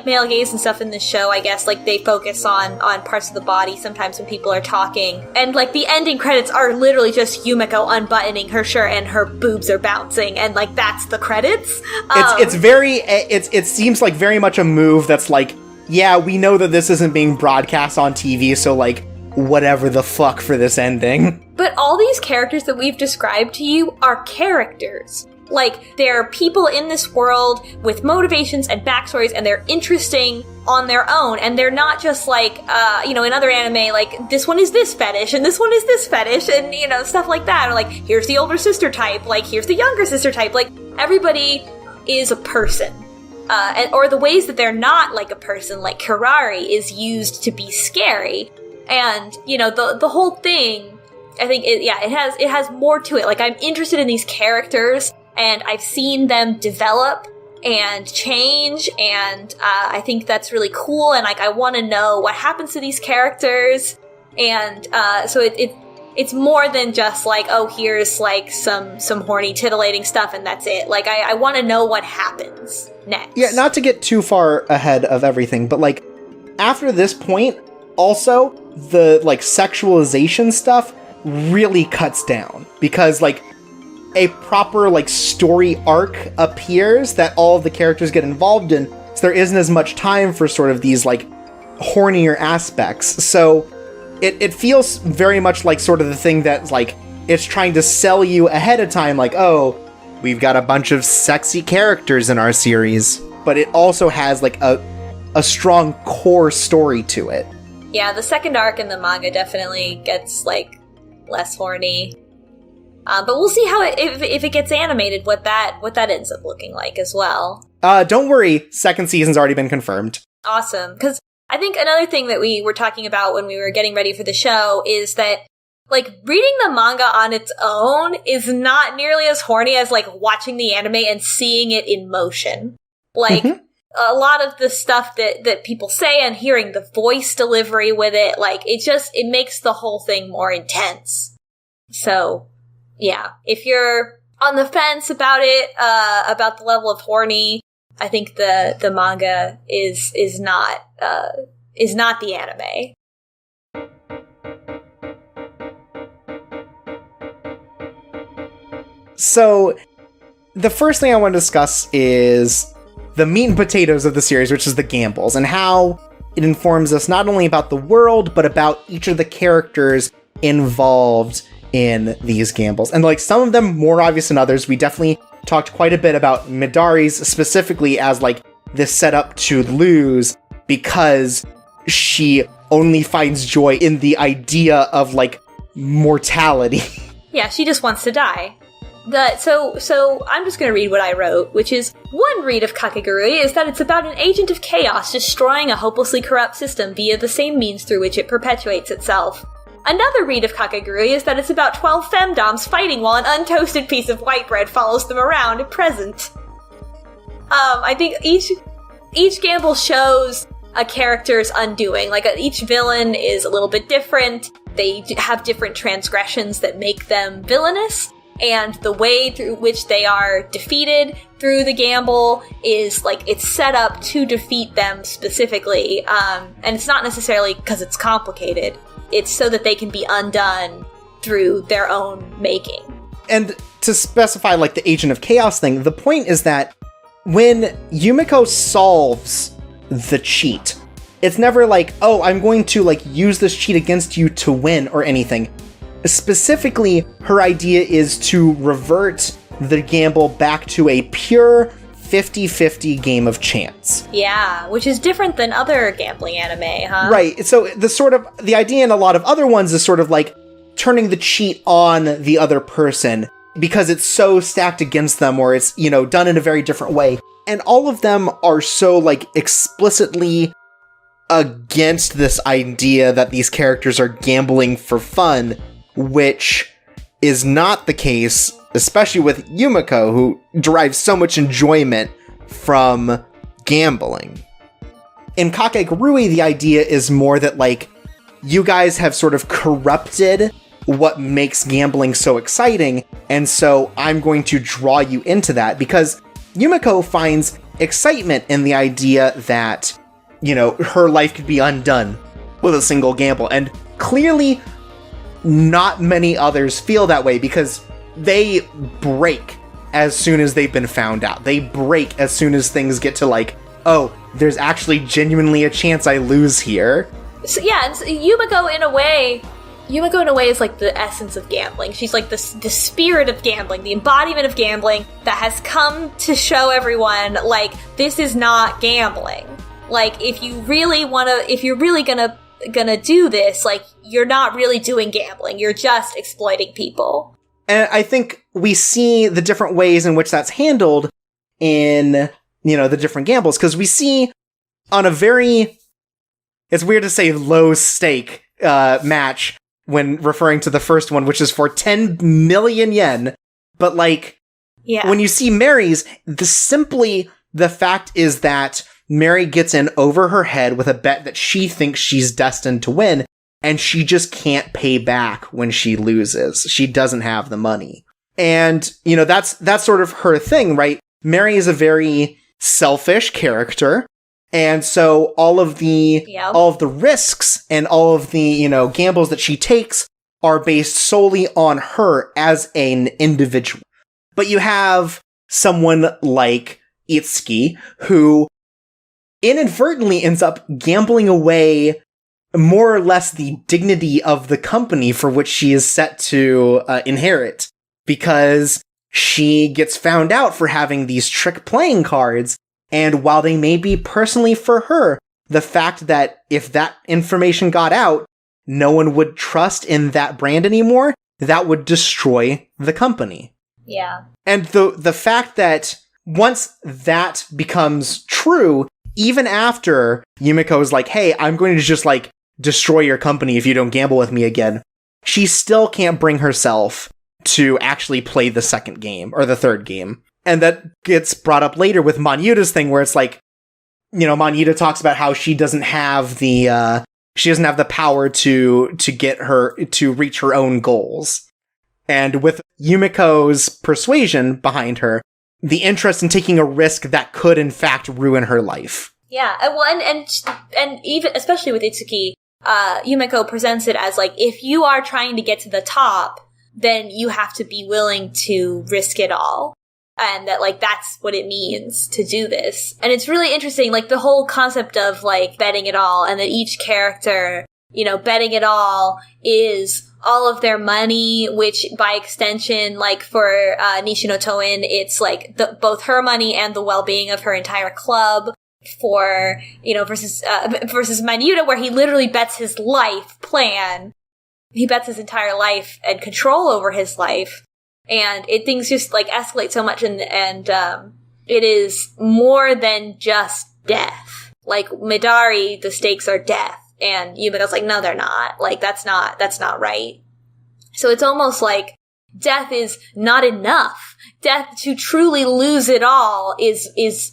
male gaze and stuff in this show, I guess. They focus on parts of the body sometimes when people are talking. And, the ending credits are literally just Yumiko unbuttoning her shirt and her boobs are bouncing, and, that's the credits. It seems like very much a move that's yeah, we know that this isn't being broadcast on TV, so, whatever the fuck for this ending. But all these characters that we've described to you are characters. They're people in this world with motivations and backstories, and they're interesting on their own, and they're not just in other anime, this one is this fetish, and this one is this fetish, and, stuff like that, or here's the older sister type, here's the younger sister type, everybody is a person. Or the ways that they're not like a person, like Kurari, is used to be scary. And, the whole thing, I think, it has more to it. I'm interested in these characters, and I've seen them develop and change, and I think that's really cool, and I want to know what happens to these characters, and so it's more than just here's some horny titillating stuff and that's it. I want to know what happens next. Yeah, not to get too far ahead of everything, but after this point, also the sexualization stuff really cuts down, because a proper story arc appears that all of the characters get involved in So there isn't as much time for sort of these, like, hornier aspects. So it feels very much like sort of the thing that's, like, it's trying to sell you ahead of time, like, oh, we've got a bunch of sexy characters in our series. But it also has, like, a strong core story to it. Yeah, the second arc in the manga definitely gets, like, less horny. But we'll see how if it gets animated, what that ends up looking like as well. Don't worry, second season's already been confirmed. Awesome, because I think another thing that we were talking about when we were getting ready for the show is that, like, reading the manga on its own is not nearly as horny as, like, watching the anime and seeing it in motion. Like, a lot of the stuff that people say and hearing the voice delivery with it, like, it makes the whole thing more intense. So, yeah, if you're on the fence about it, about the level of horny, I think the manga is not the anime. So, the first thing I want to discuss is the meat and potatoes of the series, which is the gambles, and how it informs us not only about the world, but about each of the characters involved in these gambles. And, like, some of them more obvious than others. We definitely talked quite a bit about Midori's specifically as, like, this setup to lose because she only finds joy in the idea of, like, mortality. Yeah, she just wants to die. So I'm just going to read what I wrote, which is, one read of Kakegurui is that it's about an agent of chaos destroying a hopelessly corrupt system via the same means through which it perpetuates itself. Another read of Kakegurui is that it's about 12 femdoms fighting while an untoasted piece of white bread follows them around present. I think each gamble shows a character's undoing. Like, each villain is a little bit different. They have different transgressions that make them villainous. And the way through which they are defeated through the gamble is, like, it's set up to defeat them specifically. And it's not necessarily because it's complicated. It's so that they can be undone through their own making. And to specify, like, the Agent of Chaos thing, the point is that when Yumiko solves the cheat, it's never like, oh, I'm going to, like, use this cheat against you to win or anything. Specifically, her idea is to revert the gamble back to a pure 50-50 game of chance. Yeah, which is different than other gambling anime, huh? Right. So the idea in a lot of other ones is sort of like turning the cheat on the other person because it's so stacked against them, or it's, you know, done in a very different way. And all of them are so, like, explicitly against this idea that these characters are gambling for fun, which is not the case, especially with Yumiko, who derives so much enjoyment from gambling. In Kakegurui, the idea is more that, like, you guys have sort of corrupted what makes gambling so exciting, and so I'm going to draw you into that, because Yumiko finds excitement in the idea that, you know, her life could be undone with a single gamble, and clearly not many others feel that way because they break as soon as they've been found out. They break as soon as things get to, like, oh, there's actually genuinely a chance I lose here. So, yeah, and Yumiko in a way is like the essence of gambling. She's like the spirit of gambling, the embodiment of gambling that has come to show everyone, like, this is not gambling. Like, if you're really gonna do this, like, you're not really doing gambling. You're just exploiting people. And I think we see the different ways in which that's handled in, you know, the different gambles, because we see on a very, it's weird to say low stake match when referring to the first one, which is for 10 million yen. But, like, yeah, when you see Mary's, the fact is that Mary gets in over her head with a bet that she thinks she's destined to win, and she just can't pay back when she loses. She doesn't have the money. And, you know, that's sort of her thing, right? Mary is a very selfish character, and so all of the risks and all of the, you know, gambles that she takes are based solely on her as an individual. But you have someone like Itsuki, who inadvertently ends up gambling away more or less the dignity of the company for which she is set to inherit, because she gets found out for having these trick playing cards, and while they may be personally for her, the fact that if that information got out, no one would trust in that brand anymore, that would destroy the company. Yeah. And the fact that once that becomes true, even after Yumiko is like, hey, I'm going to just, like, destroy your company if you don't gamble with me again, she still can't bring herself to actually play the second game, or the third game. And that gets brought up later with Manyuta's thing, where it's like, you know, Manyuta talks about how she doesn't have the power to get her, to reach her own goals. And with Yumiko's persuasion behind her, the interest in taking a risk that could, in fact, ruin her life. Yeah, well, and even, especially with Itsuki, Yumiko presents it as, like, if you are trying to get to the top, then you have to be willing to risk it all. And that, like, that's what it means to do this. And it's really interesting, like, the whole concept of, like, betting it all, and that each character, you know, betting it all is all of their money, which by extension, like, for Nishino Toin, it's, like, both her money and the well-being of her entire club. For, you know, versus Manyuta, where he literally bets his life plan. He bets his entire life and control over his life. And things just, like, escalate so much, and it is more than just death. Like, Midari, the stakes are death. And Yumiko's like, no, they're not. Like, that's not right. So it's almost like death is not enough. Death, to truly lose it all, is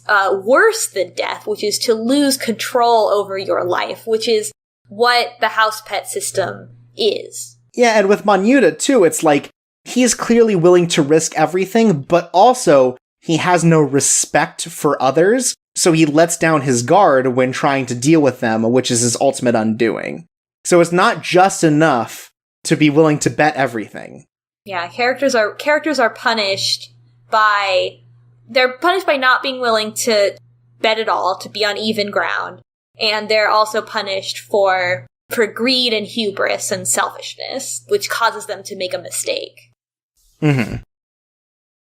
worse than death, which is to lose control over your life, which is what the house pet system is. Yeah, and with Manyuta, too, it's like, he's clearly willing to risk everything, but also he has no respect for others, so he lets down his guard when trying to deal with them, which is his ultimate undoing. So it's not just enough to be willing to bet everything. Yeah, characters are punished by not being willing to bet it all, to be on even ground, and they're also punished for greed and hubris and selfishness, which causes them to make a mistake. Mm-hmm.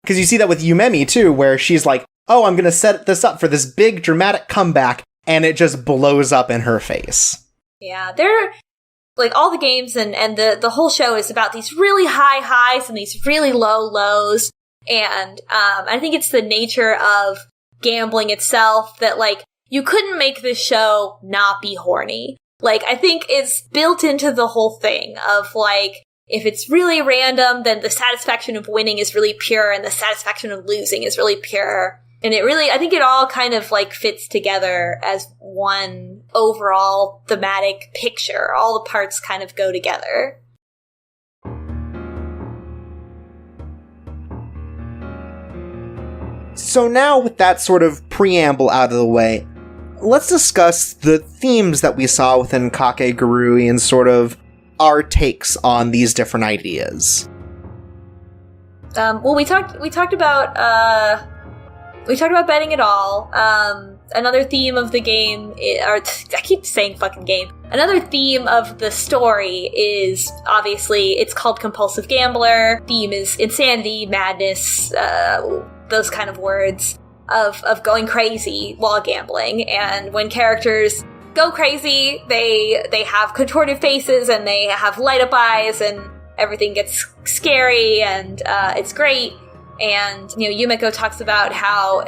Because you see that with Yumemi, too, where she's like, oh, I'm going to set this up for this big dramatic comeback, and it just blows up in her face. Yeah, they're, like, all the games and the whole show is about these really high highs and these really low lows, and I think it's the nature of gambling itself that, like, you couldn't make this show not be horny. Like, I think it's built into the whole thing of, like, if it's really random, then the satisfaction of winning is really pure, and the satisfaction of losing is really pure. And it really, I think it all kind of, like, fits together as one overall thematic picture. All the parts kind of go together. So now, with that sort of preamble out of the way, let's discuss the themes that we saw within Kakegurui and sort of our takes on these different ideas. Well, we talked about betting it all. Another theme of the game, I keep saying fucking game. Another theme of the story is, obviously, it's called Compulsive Gambler. Theme is insanity, madness, those kind of words of going crazy while gambling. And when characters go crazy, they have contorted faces and they have light up eyes and everything gets scary and it's great. And, you know, Yumiko talks about how,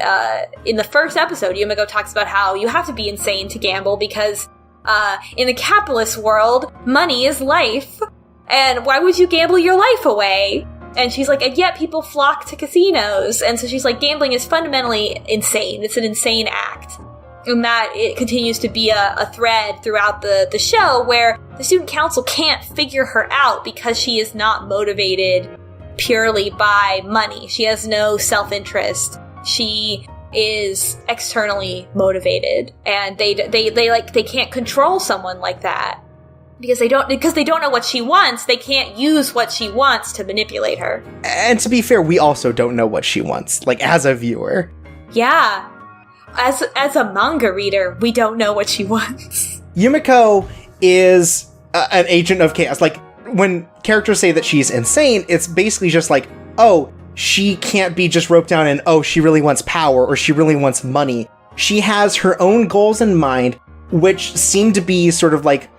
in the first episode, Yumiko talks about how you have to be insane to gamble because, in the capitalist world, money is life. And why would you gamble your life away? And she's like, and yet people flock to casinos. And so she's like, gambling is fundamentally insane. It's an insane act. And that it continues to be a thread throughout the show where the student council can't figure her out because she is not motivated purely by money. She has no self-interest. She is externally motivated, and they can't control someone like that because they don't know what she wants. They can't use what she wants to manipulate her. And to be fair, we also don't know what she wants, like, as a viewer. Yeah. as a manga reader, we don't know what she wants. Yumiko is an agent of chaos. Like, when characters say that she's insane, it's basically just like, oh, she can't be just roped down and, oh, she really wants power or she really wants money. She has her own goals in mind, which seem to be sort of like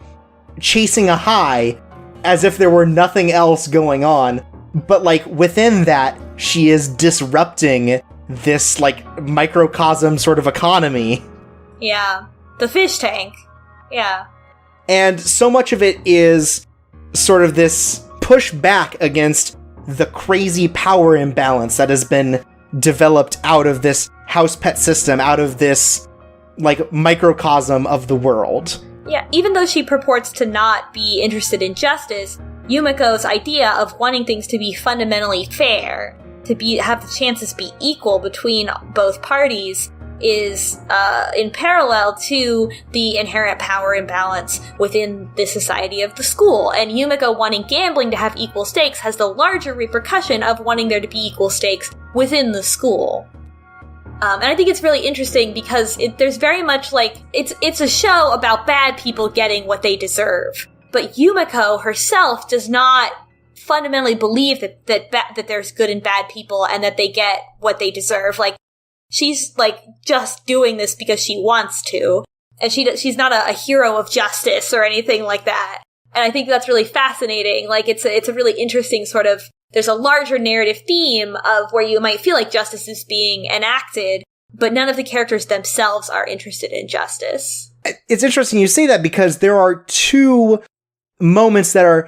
chasing a high as if there were nothing else going on. But like within that, she is disrupting this like microcosm sort of economy. Yeah. The fish tank. Yeah. And so much of it is sort of this push back against the crazy power imbalance that has been developed out of this house pet system, out of this like microcosm of the world. Yeah, even though she purports to not be interested in justice, Yumiko's idea of wanting things to be fundamentally fair, to have the chances be equal between both parties, is in parallel to the inherent power imbalance within the society of the school. And Yumiko wanting gambling to have equal stakes has the larger repercussion of wanting there to be equal stakes within the school. And I think it's really interesting because there's very much like, it's a show about bad people getting what they deserve. But Yumiko herself does not fundamentally believe that there's good and bad people and that they get what they deserve. Like, she's like just doing this because she wants to. And she's not a hero of justice or anything like that. And I think that's really fascinating. Like, it's a really interesting sort of, there's a larger narrative theme of where you might feel like justice is being enacted, but none of the characters themselves are interested in justice. It's interesting you say that because there are two moments that are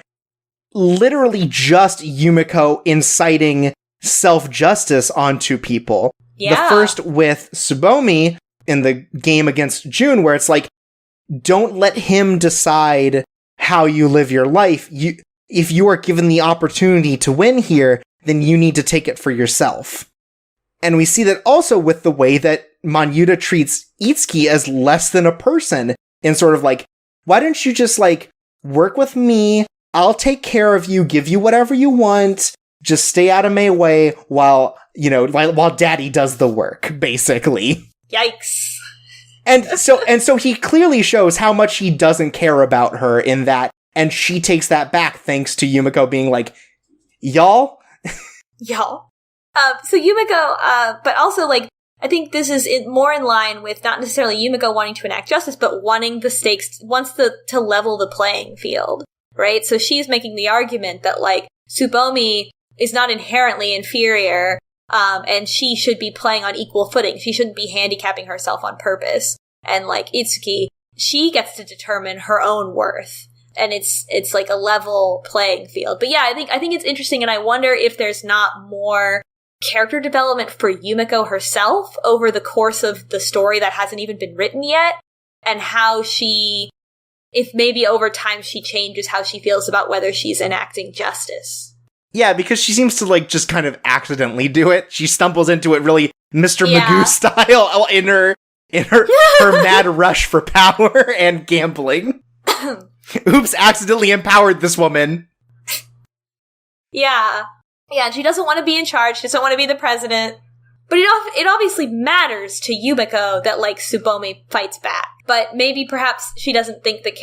literally just Yumiko inciting self-justice onto people. Yeah. The first with Tsubomi in the game against June, where it's like, don't let him decide how you live your life. If you are given the opportunity to win here, then you need to take it for yourself. And we see that also with the way that Manyuda treats Itsuki as less than a person, and sort of like, why don't you just like work with me? I'll take care of you, give you whatever you want. Just stay out of my way while daddy does the work, basically. Yikes. And so he clearly shows how much he doesn't care about her in that, and she takes that back thanks to Yumiko being like, y'all? Y'all. So Yumiko, but also like, I think this is more in line with not necessarily Yumiko wanting to enact justice, but wanting the stakes, wants to level the playing field, right? So she's making the argument that like, Tsubomi is not inherently inferior, and she should be playing on equal footing. She shouldn't be handicapping herself on purpose. And like Itsuki, she gets to determine her own worth. And it's like a level playing field. But yeah, I think it's interesting, and I wonder if there's not more character development for Yumiko herself over the course of the story that hasn't even been written yet, and how if maybe over time she changes how she feels about whether she's enacting justice. Yeah, because she seems to like just kind of accidentally do it. She stumbles into it really Mr. Magoo style in her mad rush for power and gambling. Oops, accidentally empowered this woman. Yeah, she doesn't want to be in charge, she doesn't want to be the president. But it obviously matters to Yumiko that, like, Tsubomi fights back. But maybe perhaps she doesn't think that,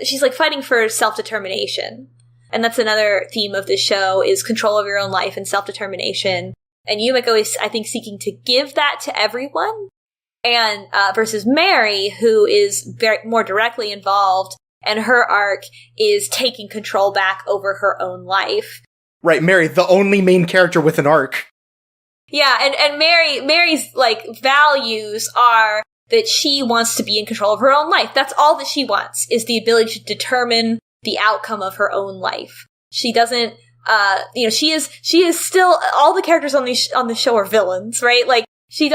she's, like, fighting for self-determination. And that's another theme of this show, is control of your own life and self-determination. And Yumiko is, I think, seeking to give that to everyone. And versus Mary, who is very more directly involved, and her arc is taking control back over her own life. Right, Mary, the only main character with an arc. Yeah, and Mary's like values are that she wants to be in control of her own life. That's all that she wants, is the ability to determine the outcome of her own life. She doesn't, she is still, all the characters on the show are villains, right? Like, she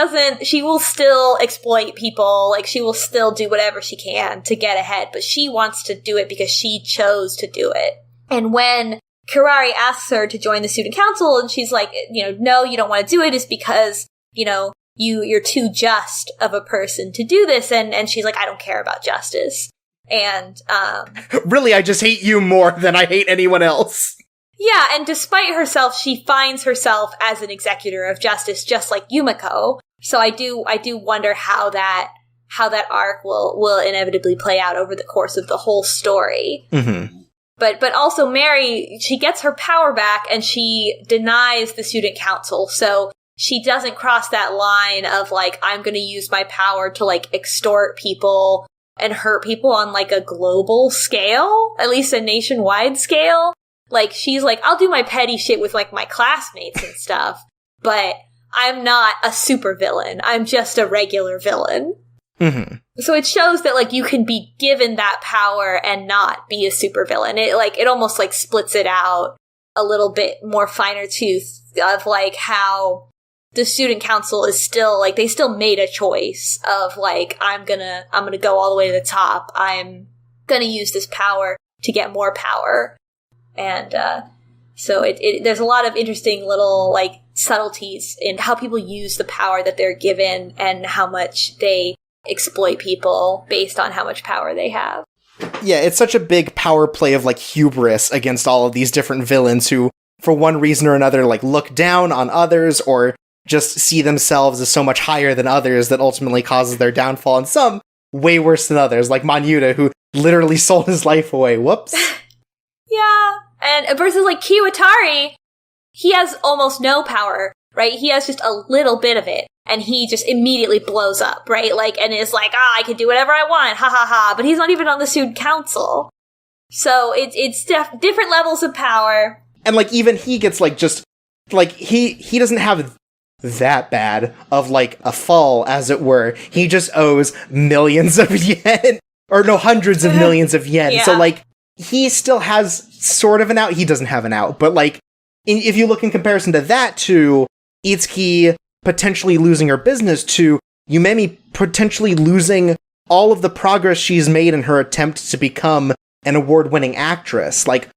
will still exploit people, like, she will still do whatever she can to get ahead, but she wants to do it because she chose to do it. And when Kirari asks her to join the student council, and she's like, no, you don't want to do it, is because, you're too just of a person to do this, and she's like, I don't care about justice. And, really, I just hate you more than I hate anyone else. Yeah, and despite herself, she finds herself as an executor of justice, just like Yumiko, So I do wonder how that arc will inevitably play out over the course of the whole story. Mm-hmm. But also Mary, she gets her power back and she denies the student council. So she doesn't cross that line of like, I'm going to use my power to like extort people and hurt people on like a global scale, at least a nationwide scale. Like, she's like, I'll do my petty shit with like my classmates and stuff, but I'm not a supervillain. I'm just a regular villain. Mm-hmm. So it shows that like you can be given that power and not be a supervillain. It almost like splits it out a little bit more finer tooth of like how the student council is still like, they still made a choice of like, I'm gonna go all the way to the top. I'm gonna use this power to get more power. And so there's a lot of interesting little like subtleties in how people use the power that they're given and how much they exploit people based on how much power they have. Yeah, it's such a big power play of like hubris against all of these different villains who, for one reason or another, like look down on others or just see themselves as so much higher than others that ultimately causes their downfall, and some way worse than others, like Manyuta, who literally sold his life away. Whoops. Yeah, and versus like Kiwatari, he has almost no power, right? He has just a little bit of it, and he just immediately blows up, right? Like, and is like, I can do whatever I want, ha ha ha, but he's not even on the student council. So it's different levels of power. And like, even he gets like, just, like, he doesn't have that bad of like a fall, as it were. He just owes millions of yen, or no, hundreds of millions of yen. Yeah. So like, he still has sort of an out. He doesn't have an out, but like, if you look in comparison to that, to Itsuki potentially losing her business, to Yumemi potentially losing all of the progress she's made in her attempt to become an award-winning actress. Like,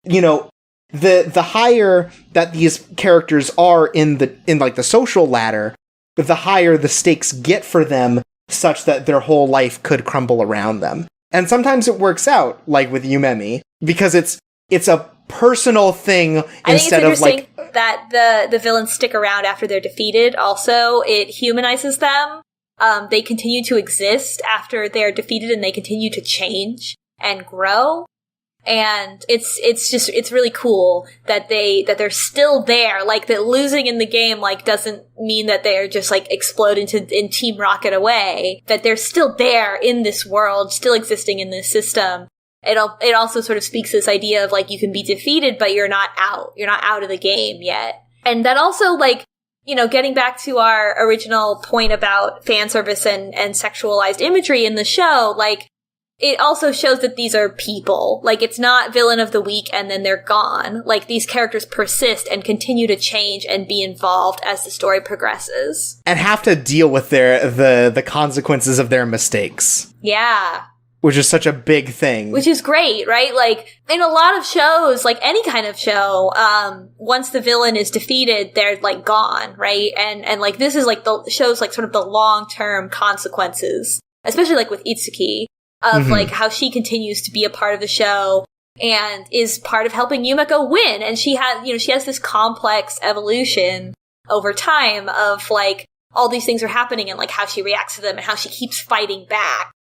you know, the higher that these characters are in like the social ladder, the higher the stakes get for them, such that their whole life could crumble around them. And sometimes it works out, like with Yumemi, because it's a personal thing instead of like that the villains stick around after they're defeated. Also, it humanizes them. They continue to exist after they're defeated, and they continue to change and grow. And it's really cool that they're still there. Like, that losing in the game like doesn't mean that they're just like explode in Team Rocket away. That they're still there in this world, still existing in this system. It also sort of speaks to this idea of like, you can be defeated, but you're not out. You're not out of the game yet. And that also, like, you know, getting back to our original point about fan service and sexualized imagery in the show, like, it also shows that these are people. Like, it's not villain of the week and then they're gone. Like, these characters persist and continue to change and be involved as the story progresses. And have to deal with the consequences of their mistakes. Yeah. Which is such a big thing. Which is great, right? Like, in a lot of shows, like any kind of show, once the villain is defeated, they're like gone, right? And like, this is like the show's like sort of the long-term consequences, especially like with Itsuki, of like how she continues to be a part of the show and is part of helping Yumeko win. And she has this complex evolution over time of like, all these things are happening and like how she reacts to them and how she keeps fighting back.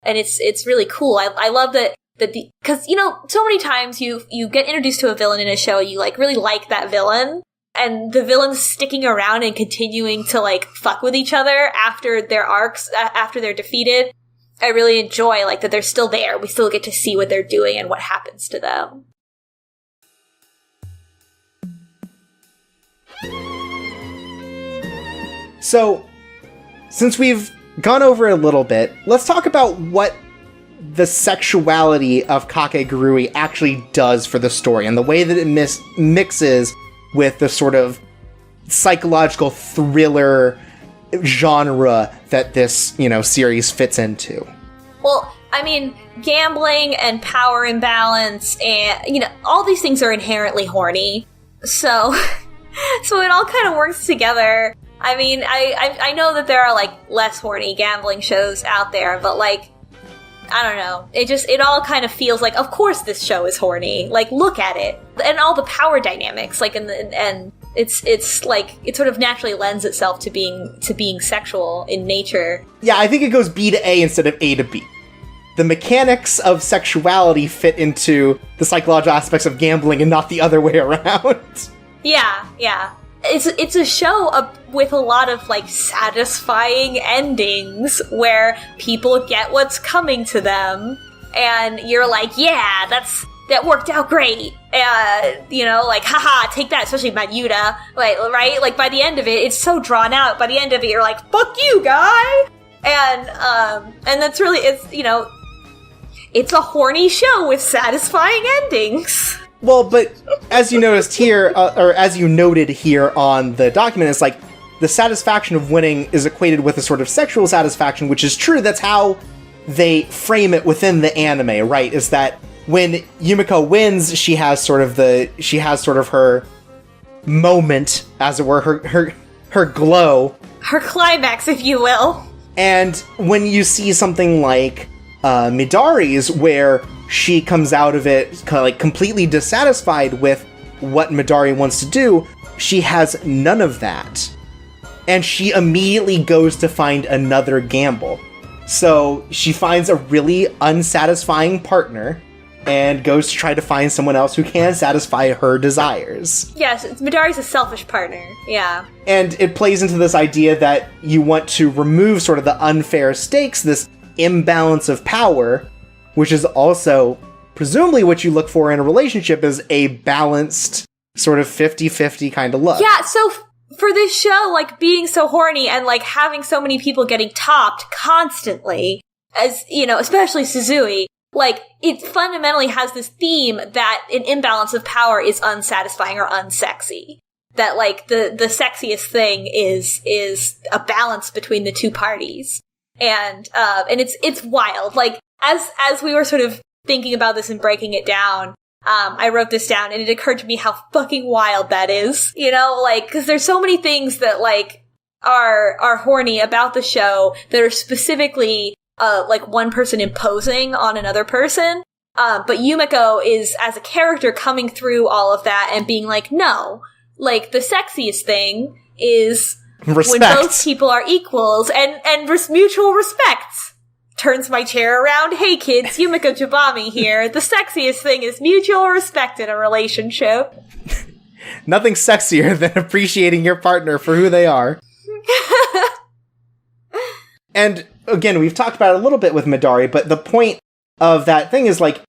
And it's really cool. I love that because, you know, so many times you get introduced to a villain in a show, you like really like that villain, and the villain's sticking around and continuing to like fuck with each other after their arcs, after they're defeated. I really enjoy like that they're still there. We still get to see what they're doing and what happens to them. So, since we've gone over a little bit, let's talk about what the sexuality of Kakegurui actually does for the story and the way that it mixes with the sort of psychological thriller genre that this, you know, series fits into. Well, I mean, gambling and power imbalance and, you know, all these things are inherently horny. So it all kind of works together. I mean, I know that there are, like, less horny gambling shows out there, but, like, I don't know. It all kind of feels like, of course this show is horny. Like, look at it. And all the power dynamics, like, and It's like, it sort of naturally lends itself to being sexual in nature. Yeah, I think it goes B to A instead of A to B. The mechanics of sexuality fit into the psychological aspects of gambling and not the other way around. Yeah. It's a show with a lot of, like, satisfying endings where people get what's coming to them, and you're like, yeah, that worked out great. Like, haha, take that, especially Mayuta, like, right? Like, by the end of it, it's so drawn out. By the end of it, you're like, fuck you, guy! And that's really, it's a horny show with satisfying endings. Well, but as you noticed here, or as you noted here on the document, it's like the satisfaction of winning is equated with a sort of sexual satisfaction, which is true. That's how they frame it within the anime, right? Is that when Yumiko wins, she has sort of her moment, as it were, her glow, her climax, if you will. And when you see something like Midori's, where she comes out of it kind of like completely dissatisfied with what Midori wants to do, she has none of that. And she immediately goes to find another gamble. So she finds a really unsatisfying partner and goes to try to find someone else who can satisfy her desires. Yes, Midori's a selfish partner, yeah. And it plays into this idea that you want to remove sort of the unfair stakes, this imbalance of power, which is also presumably what you look for in a relationship, is a balanced sort of 50-50 kind of look. Yeah, so for this show, like, being so horny and, like, having so many people getting topped constantly, as, especially Suzui, like, it fundamentally has this theme that an imbalance of power is unsatisfying or unsexy. That, like, the sexiest thing is a balance between the two parties. And it's wild. Like, as we were sort of thinking about this and breaking it down, I wrote this down, and it occurred to me how fucking wild that is. Like, because there's so many things that, like, are horny about the show that are specifically, like, one person imposing on another person. But Yumiko is, as a character, coming through all of that and being like, no, like, the sexiest thing is respect. When both people are equals and mutual respect. Turns my chair around. Hey kids, Yumiko Jabami here. The sexiest thing is mutual respect in a relationship. Nothing sexier than appreciating your partner for who they are. And again, we've talked about it a little bit with Midori, but the point of that thing is, like,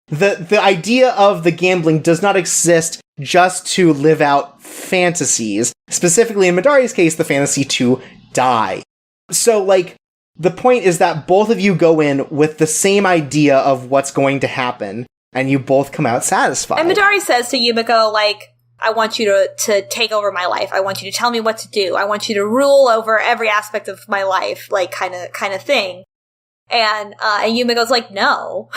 the idea of the gambling does not exist just to live out fantasies. Specifically, in Midori's case, the fantasy to die. So, like, the point is that both of you go in with the same idea of what's going to happen, and you both come out satisfied. And Midori says to Yumiko, like, I want you to take over my life. I want you to tell me what to do. I want you to rule over every aspect of my life, like, kind of thing. And Yumiko's like, no.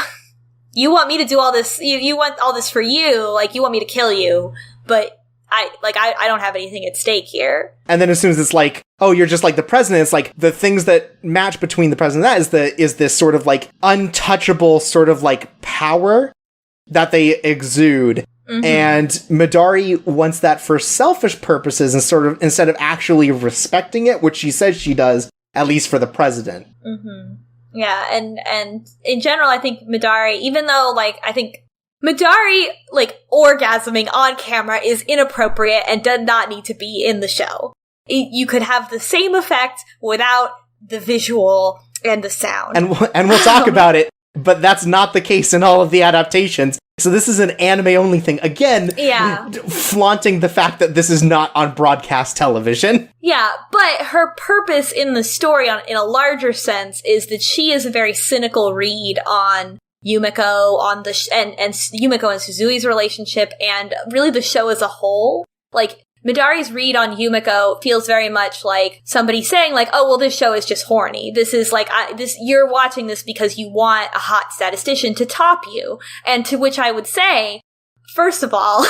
You want me to do all this, you want all this for you, like, you want me to kill you, but I don't have anything at stake here. And then as soon as it's like, oh, you're just like the president, it's like the things that match between the president and that is this sort of, like, untouchable sort of, like, power that they exude. Mm-hmm. And Midori wants that for selfish purposes and sort of instead of actually respecting it, which she says she does, at least for the president. Mm-hmm. Yeah, and in general, I think Midori, even though, like, I think Midori, like, orgasming on camera is inappropriate and does not need to be in the show. You could have the same effect without the visual and the sound. And we'll talk about it, but that's not the case in all of the adaptations. So this is an anime-only thing. Again, yeah. Flaunting the fact that this is not on broadcast television. Yeah, but her purpose in the story, in a larger sense, is that she is a very cynical read on Yumiko, on the and Yumiko and Suzui's relationship, and really the show as a whole. Like, Midori's read on Yumiko feels very much like somebody saying, like, oh, well, this show is just horny. This is like, you're watching this because you want a hot statistician to top you. And to which I would say, first of all,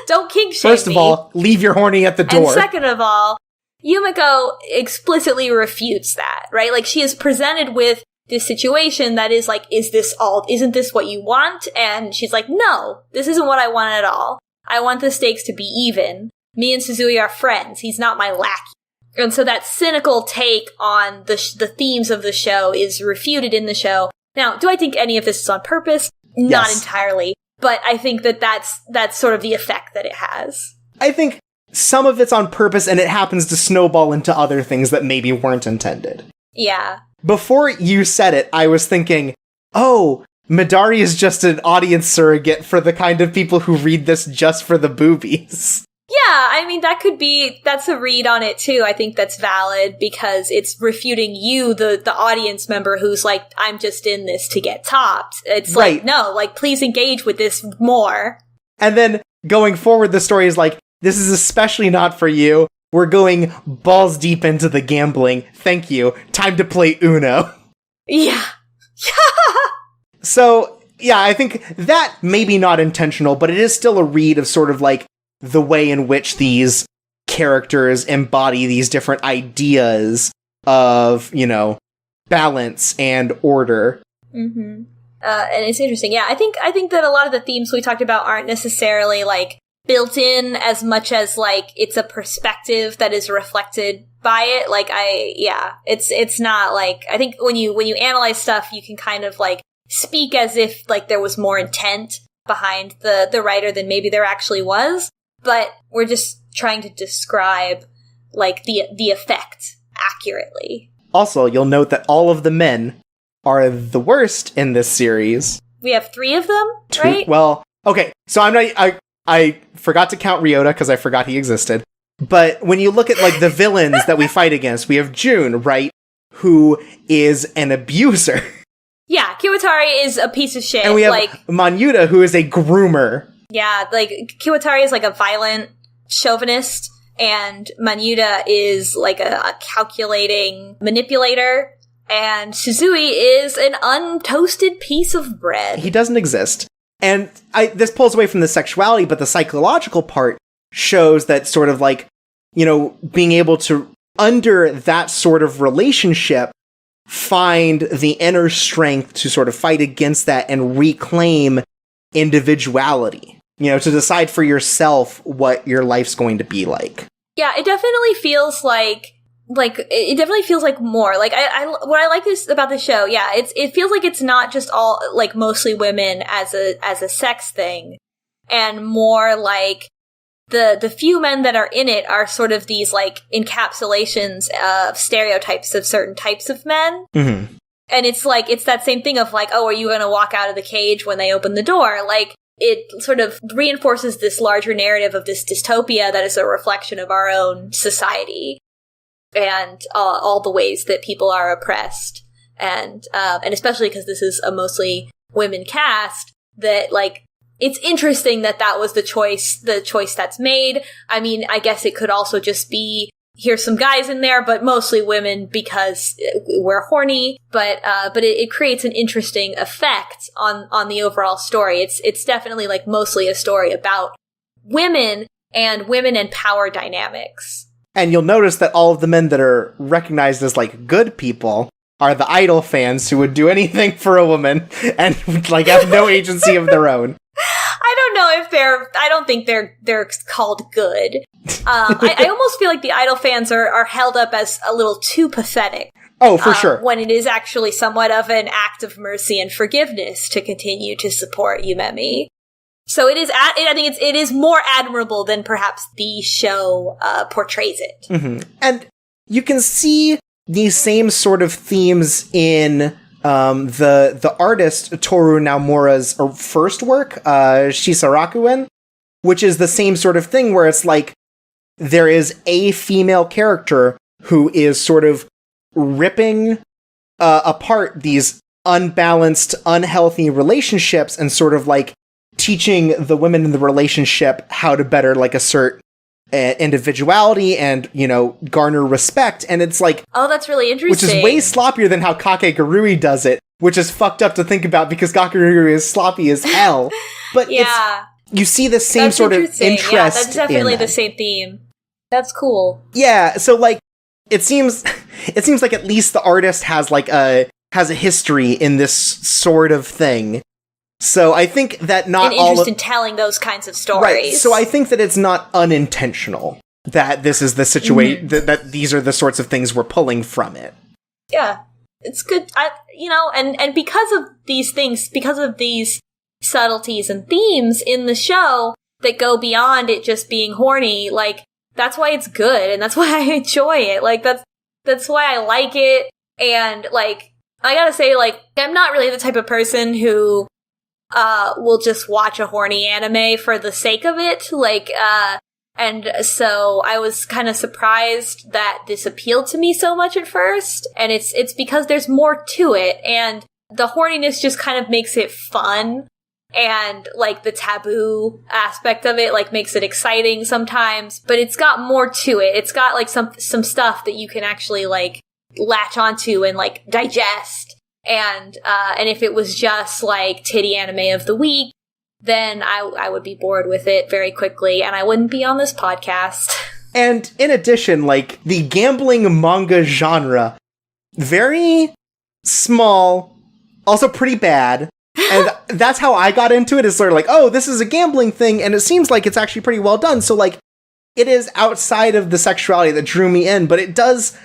don't kink shame me. First of all, leave your horny at the door. And second of all, Yumiko explicitly refutes that, right? Like, she is presented with this situation that is like, isn't this what you want? And she's like, no, this isn't what I want at all. I want the stakes to be even. Me and Suzui are friends. He's not my lackey. And so that cynical take on the themes of the show is refuted in the show. Now, do I think any of this is on purpose? Not entirely. But I think that's sort of the effect that it has. I think some of it's on purpose, and it happens to snowball into other things that maybe weren't intended. Yeah. Before you said it, I was thinking, oh, Midari is just an audience surrogate for the kind of people who read this just for the boobies. Yeah, I mean, that's a read on it too. I think that's valid because it's refuting you, the audience member who's like, I'm just in this to get topped. It's like, no, like, please engage with this more. And then going forward, the story is like, this is especially not for you. We're going balls deep into the gambling. Thank you. Time to play Uno. Yeah. So, yeah, I think that maybe not intentional, but it is still a read of sort of like the way in which these characters embody these different ideas of, you know, balance and order. Mm-hmm. And it's interesting. Yeah, I think that a lot of the themes we talked about aren't necessarily like built in as much as like it's a perspective that is reflected by it. Like it's not like, I think when you analyze stuff, you can kind of like speak as if like there was more intent behind the writer than maybe there actually was. But we're just trying to describe, like, the effect accurately. Also, you'll note that all of the men are the worst in this series. We have 3 of them, right? Well, okay, so I forgot to count Ryota because I forgot he existed. But when you look at, like, the villains that we fight against, we have June, right? Who is an abuser. Yeah, Kiwatari is a piece of shit. And we have Manyuda, who is a groomer. Yeah, like, Kiwatari is like a violent chauvinist, and Manyuda is like a calculating manipulator, and Suzui is an untoasted piece of bread. He doesn't exist. And this pulls away from the sexuality, but the psychological part shows that sort of like, you know, being able to, under that sort of relationship, find the inner strength to sort of fight against that and reclaim individuality. You know, to decide for yourself what your life's going to be like. Yeah, it definitely feels like it definitely feels like more. Like what I like about the show, yeah, it feels like it's not just all like mostly women as a sex thing, and more like the few men that are in it are sort of these like encapsulations of stereotypes of certain types of men. Mm-hmm. And it's like, it's that same thing of like, oh, are you going to walk out of the cage when they open the door? Like, it sort of reinforces this larger narrative of this dystopia that is a reflection of our own society and all the ways that people are oppressed. And especially because this is a mostly women cast, that like, it's interesting that was the choice that's made. I mean, I guess it could also just be, here's some guys in there, but mostly women because we're horny. But it creates an interesting effect on the overall story. It's definitely like mostly a story about women and power dynamics. And you'll notice that all of the men that are recognized as like good people are the idol fans who would do anything for a woman and like have no agency of their own. I don't think they're called good. I almost feel like the idol fans are held up as a little too pathetic. Oh, for sure. When it is actually somewhat of an act of mercy and forgiveness to continue to support Yumemi. So it is. I think it is more admirable than perhaps the show portrays it. Mm-hmm. And you can see these same sort of themes in the artist Toru Naomura's first work, Shisarakuen, which is the same sort of thing where it's like there is a female character who is sort of ripping apart these unbalanced, unhealthy relationships and sort of like teaching the women in the relationship how to better like assert individuality and, you know, garner respect. And it's like, oh, that's really interesting. Which is way sloppier than how Kakegurui does it, which is fucked up to think about because Kakegurui is sloppy as hell. But yeah, you see the same that's sort of interest. Yeah, that's definitely the same theme. That's cool. Yeah, so like it seems like at least the artist has like a history in this sort of thing. So I think that not an all interest in telling those kinds of stories. Right. So I think that it's not unintentional that this is the situation, that these are the sorts of things we're pulling from it. Yeah. It's good. And because of these things, because of these subtleties and themes in the show that go beyond it just being horny, like, that's why it's good, and that's why I enjoy it. Like, that's why I like it, and, like, I gotta say, like, I'm not really the type of person who will just watch a horny anime for the sake of it, like, and so I was kind of surprised that this appealed to me so much at first, and it's because there's more to it, and the horniness just kind of makes it fun, and, like, the taboo aspect of it, like, makes it exciting sometimes, but it's got more to it. It's got, like, some stuff that you can actually, like, latch onto and, like, digest. And if it was just, like, titty anime of the week, then I would be bored with it very quickly, and I wouldn't be on this podcast. And in addition, like, the gambling manga genre, very small, also pretty bad, and that's how I got into it, is sort of like, oh, this is a gambling thing, and it seems like it's actually pretty well done, so, like, it is outside of the sexuality that drew me in, but it does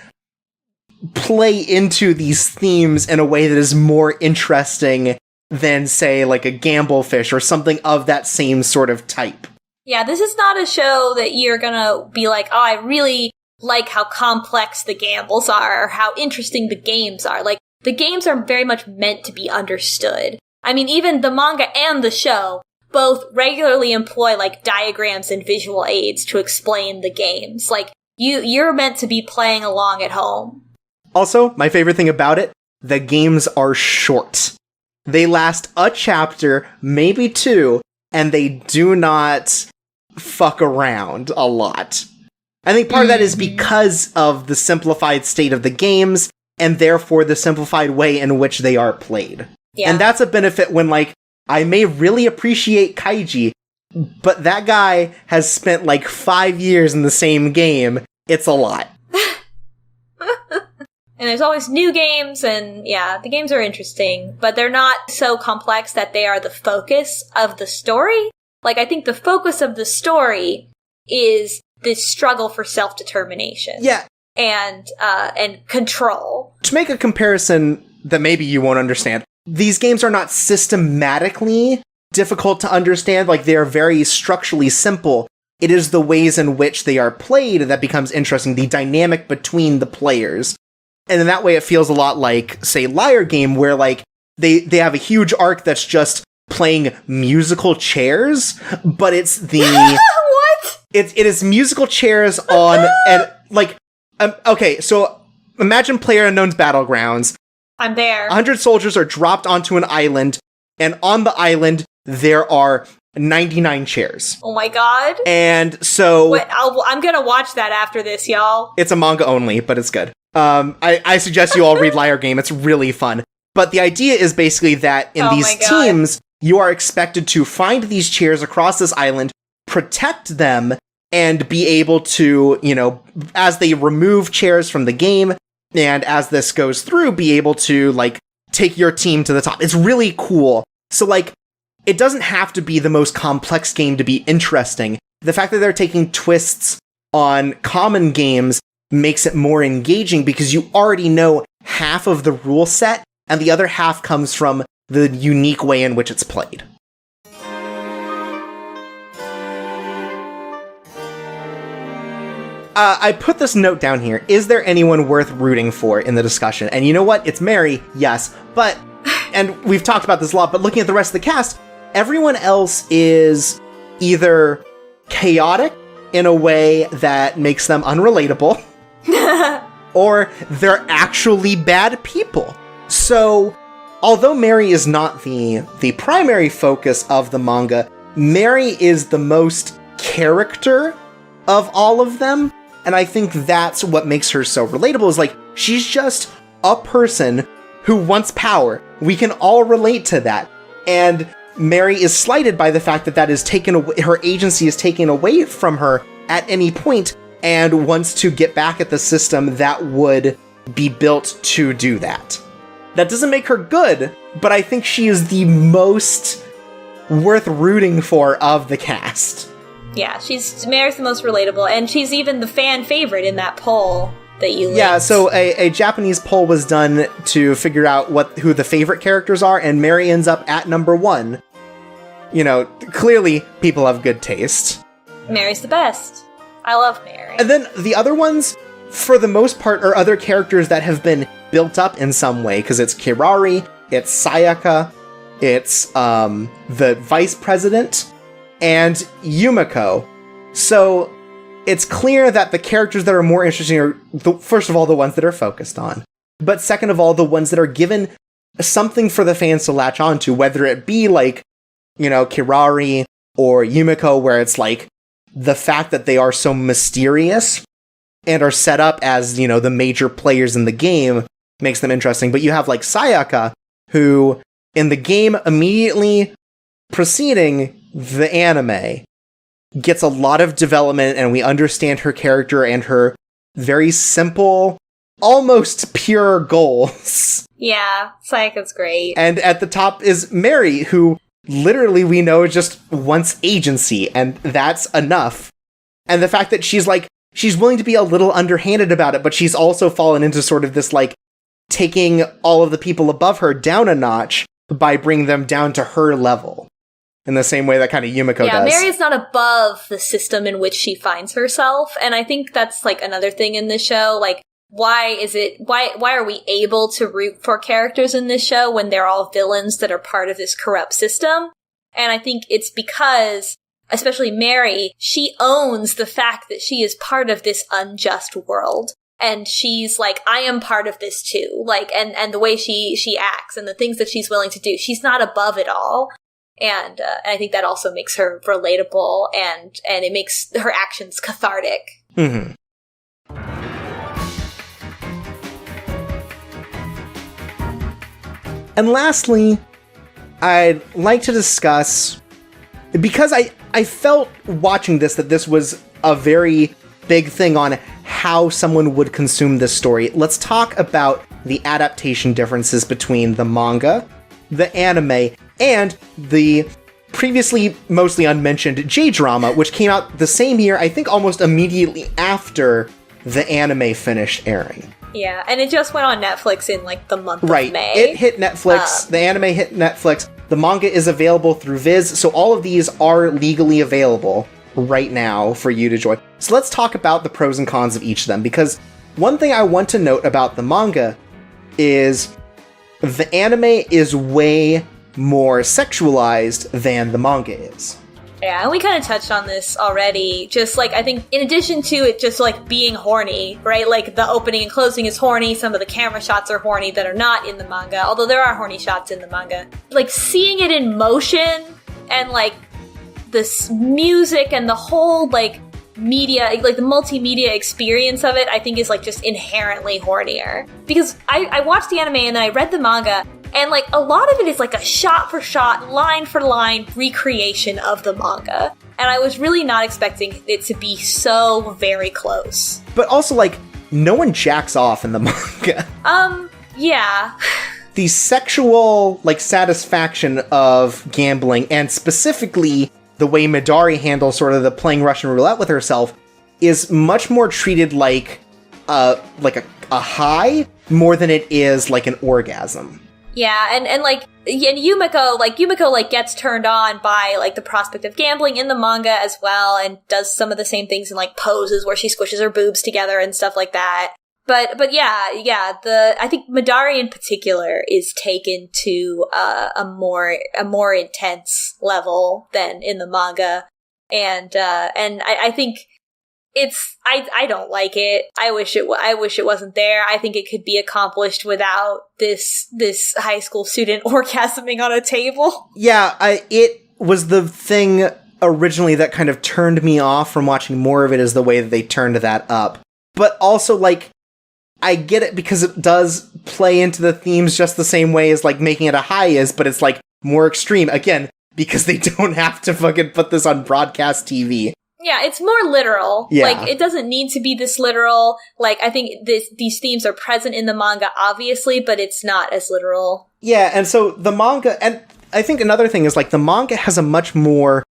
play into these themes in a way that is more interesting than, say, like a Gamblefish or something of that same sort of type. Yeah, this is not a show that you're gonna be like, oh, I really like how complex the gambles are, or how interesting the games are. Like, the games are very much meant to be understood. I mean, even the manga and the show both regularly employ, like, diagrams and visual aids to explain the games. Like, you're meant to be playing along at home. Also, my favorite thing about it, the games are short. They last a chapter, maybe two, and they do not fuck around a lot. I think part of that is because of the simplified state of the games, and therefore the simplified way in which they are played. Yeah. And that's a benefit when, like, I may really appreciate Kaiji, but that guy has spent, like, 5 years in the same game. It's a lot. And there's always new games, and yeah, the games are interesting, but they're not so complex that they are the focus of the story. Like, I think the focus of the story is this struggle for self-determination. Yeah. And control. To make a comparison that maybe you won't understand, these games are not systematically difficult to understand, like, they are very structurally simple. It is the ways in which they are played that becomes interesting, the dynamic between the players. And in that way, it feels a lot like, say, Liar Game, where, like, they have a huge arc that's just playing musical chairs, but it's the... What? It is musical chairs on... and like, okay, so imagine PlayerUnknown's Battlegrounds. I'm there. 100 soldiers are dropped onto an island, and on the island, there are 99 chairs. Oh my god. And so... Wait, I'm gonna watch that after this, y'all. It's a manga only, but it's good. I suggest you all read Liar Game. It's really fun. But the idea is basically that in these teams, you are expected to find these chairs across this island, protect them, and be able to, you know, as they remove chairs from the game, and as this goes through, be able to, like, take your team to the top. It's really cool. So, like, it doesn't have to be the most complex game to be interesting. The fact that they're taking twists on common games makes it more engaging because you already know half of the rule set, and the other half comes from the unique way in which it's played. I put this note down here. Is there anyone worth rooting for in the discussion? And you know what? It's Mary, yes. But, and we've talked about this a lot, but looking at the rest of the cast, everyone else is either chaotic in a way that makes them unrelatable, or they're actually bad people. So, although Mary is not the primary focus of the manga, Mary is the most character of all of them, and I think that's what makes her so relatable, is like, she's just a person who wants power. We can all relate to that. And Mary is slighted by the fact that that is taken away, her agency is taken away from her at any point, and wants to get back at the system that would be built to do that. That doesn't make her good, but I think she is the most worth rooting for of the cast. Yeah, Mary's the most relatable, and she's even the fan favorite in that poll that you linked. Yeah, so a Japanese poll was done to figure out who the favorite characters are, and Mary ends up at number 1. You know, clearly people have good taste. Mary's the best. I love Mary. And then the other ones, for the most part, are other characters that have been built up in some way, because it's Kirari, it's Sayaka, it's the vice president, and Yumiko. So it's clear that the characters that are more interesting are, first of all, the ones that are focused on. But second of all, the ones that are given something for the fans to latch onto, whether it be like, you know, Kirari or Yumiko, where it's like the fact that they are so mysterious and are set up as, you know, the major players in the game makes them interesting. But you have like Sayaka, who in the game immediately preceding the anime gets a lot of development, and we understand her character and her very simple, almost pure goals. Yeah, Sayaka's great. And at the top is Mary, who literally we know just wants agency, and that's enough. And the fact that she's willing to be a little underhanded about it, but she's also fallen into sort of this, like, taking all of the people above her down a notch by bringing them down to her level. In the same way that kind of Yumiko does. Yeah, Mary is not above the system in which she finds herself, and I think that's, like, another thing in this show. Like, why are we able to root for characters in this show when they're all villains that are part of this corrupt system? And I think it's because, especially Mary, she owns the fact that she is part of this unjust world. And she's like, I am part of this too. Like, and the way she acts and the things that she's willing to do, she's not above it all. And I think that also makes her relatable, and it makes her actions cathartic. Mm-hmm. And lastly, I'd like to discuss, because I felt watching this that this was a very big thing on how someone would consume this story. Let's talk about the adaptation differences between the manga, the anime, and the previously mostly unmentioned J-drama, which came out the same year, I think almost immediately after the anime finished airing. Yeah, and it just went on Netflix in, like, the month of May. It hit Netflix, the anime hit Netflix, the manga is available through Viz, so all of these are legally available right now for you to join. So let's talk about the pros and cons of each of them, because one thing I want to note about the manga is the anime is way more sexualized than the manga is. Yeah, and we kind of touched on this already. Just, like, I think in addition to it just, like, being horny, right? Like, the opening and closing is horny. Some of the camera shots are horny that are not in the manga, although there are horny shots in the manga. Like, seeing it in motion and, like, this music and the whole, like, media, like, the multimedia experience of it, I think is, like, just inherently hornier. Because I watched the anime and then I read the manga, and, like, a lot of it is, like, a shot-for-shot, line-for-line recreation of the manga. And I was really not expecting it to be so very close. But also, like, no one jacks off in the manga. Yeah. The sexual, like, satisfaction of gambling, and specifically the way Midori handles sort of the playing Russian roulette with herself, is much more treated like a high, more than it is like an orgasm. Yeah, and Yumiko gets turned on by, like, the prospect of gambling in the manga as well, and does some of the same things in, like, poses where she squishes her boobs together and stuff like that. But yeah, I think Midori in particular is taken to a more intense level than in the manga, and I think I don't like it. I wish it wasn't there. I think it could be accomplished without this high school student orgasming on a table. Yeah, it was the thing originally that kind of turned me off from watching more of it, is the way that they turned that up. But also, like, I get it because it does play into the themes just the same way as, like, making it a high is, but it's, like, more extreme. Again, because they don't have to fucking put this on broadcast TV. Yeah, it's more literal. Yeah. Like, it doesn't need to be this literal. Like, I think these themes are present in the manga, obviously, but it's not as literal. Yeah, and so the manga, and I think another thing is, like, the manga has a much more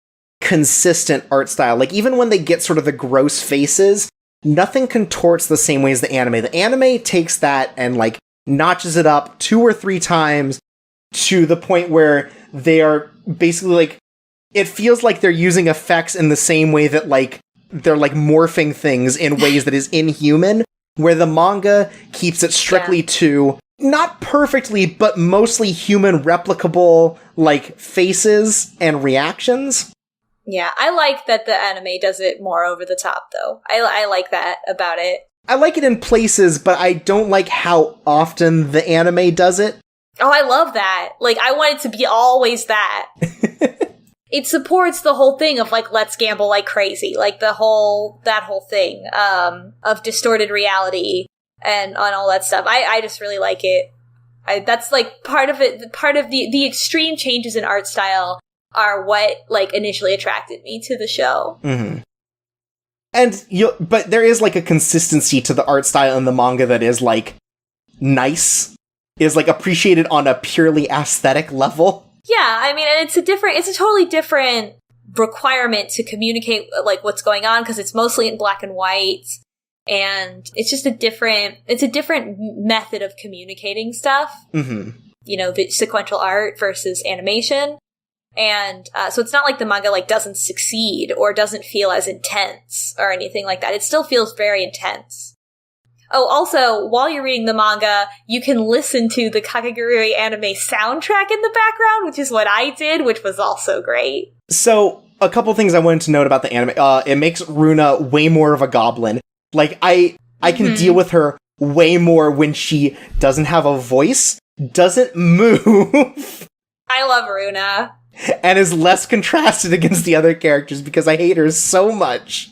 consistent art style. Like, even when they get sort of the gross faces, nothing contorts the same way as the anime. The anime takes that and, like, notches it up 2 or 3 times to the point where they are basically, like, it feels like they're using effects in the same way that, like, they're, like, morphing things in ways that is inhuman, where the manga keeps it strictly to, not perfectly, but mostly human replicable, like, faces and reactions. Yeah, I like that the anime does it more over the top, though. I like that about it. I like it in places, but I don't like how often the anime does it. Oh, I love that. Like, I want it to be always that. It supports the whole thing of, like, let's gamble like crazy. Like, that whole thing, of distorted reality and on all that stuff. I just really like it. That's, like, part of it, part of the extreme changes in art style are what, like, initially attracted me to the show. Mm-hmm. And but there is, like, a consistency to the art style in the manga that is, like, nice, is, like, appreciated on a purely aesthetic level. Yeah, I mean, and it's a totally different requirement to communicate, like, what's going on, because it's mostly in black and white, and it's just a different method of communicating stuff. Mm-hmm. You know, the sequential art versus animation. And so it's not like the manga, like, doesn't succeed or doesn't feel as intense or anything like that. It still feels very intense. Oh, also, while you're reading the manga, you can listen to the Kakegurui anime soundtrack in the background, which is what I did, which was also great. So, a couple things I wanted to note about the anime. It makes Runa way more of a goblin. Like, I can deal with her way more when she doesn't have a voice, doesn't move. I love Runa. And is less contrasted against the other characters because I hate her so much.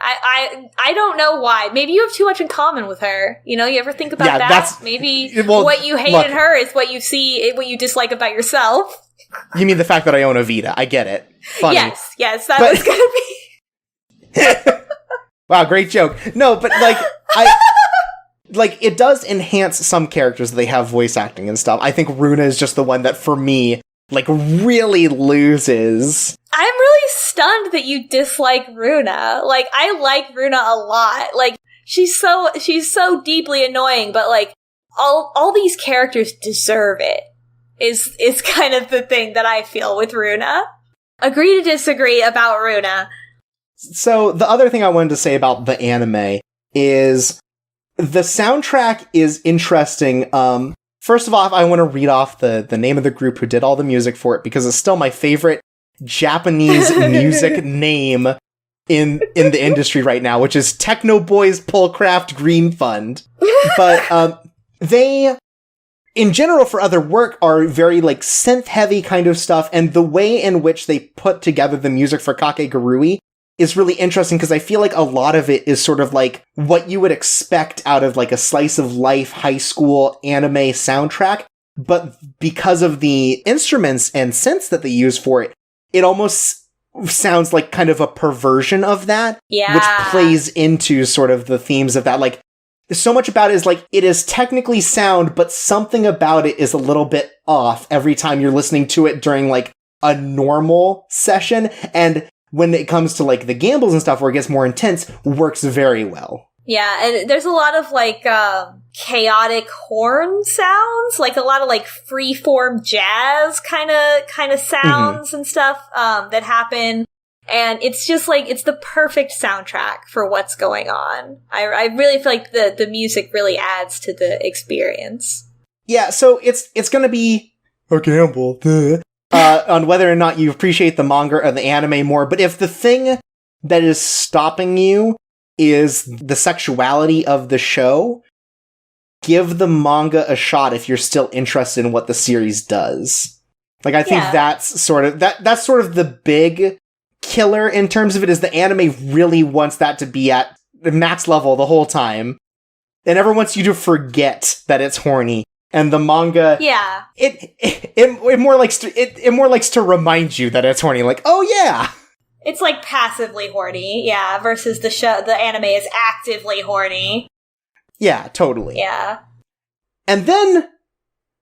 I don't know why. Maybe you have too much in common with her. You know, you ever think about that? Maybe what you hate in her is what you dislike about yourself. You mean the fact that I own a Vita. I get it. Funny. Yes, that was gonna be... Wow, great joke. No, but, like, it does enhance some characters that they have voice acting and stuff. I think Runa is just the one that, for me, like, really loses. I'm really stunned that you dislike Runa. Like, I like Runa a lot. Like, she's so deeply annoying, but, like, all these characters deserve it, is kind of the thing that I feel with Runa. Agree to disagree about Runa. So, the other thing I wanted to say about the anime is the soundtrack is interesting. First of all, I want to read off the name of the group who did all the music for it, because it's still my favorite Japanese music name in the industry right now, which is Techno Boys Pullcraft Green Fund. But they, in general, for other work, are very, like, synth-heavy kind of stuff, and the way in which they put together the music for Kakegurui is really interesting, because I feel like a lot of it is sort of like what you would expect out of, like, a slice of life high school anime soundtrack, but because of the instruments and synths that they use for it, it almost sounds like kind of a perversion of that, which plays into sort of the themes of that. Like, so much about it is, like, it is technically sound, but something about it is a little bit off every time you're listening to it during, like, a normal session, and when it comes to, like, the gambles and stuff where it gets more intense, works very well. Yeah, and there's a lot of, like, chaotic horn sounds, like a lot of, like, freeform jazz kind of sounds and stuff that happen. And it's just, like, it's the perfect soundtrack for what's going on. I really feel like the music really adds to the experience. Yeah, so it's gonna be a gamble. On whether or not you appreciate the manga or the anime more, but if the thing that is stopping you is the sexuality of the show, give the manga a shot if you're still interested in what the series does. Like, I think that's sort of the big killer in terms of it, is the anime really wants that to be at the max level the whole time. It never wants you to forget that it's horny. And the manga, it more likes to remind you that it's horny. Like, oh yeah, it's like passively horny, versus the anime is actively horny. Yeah, totally. Yeah. And then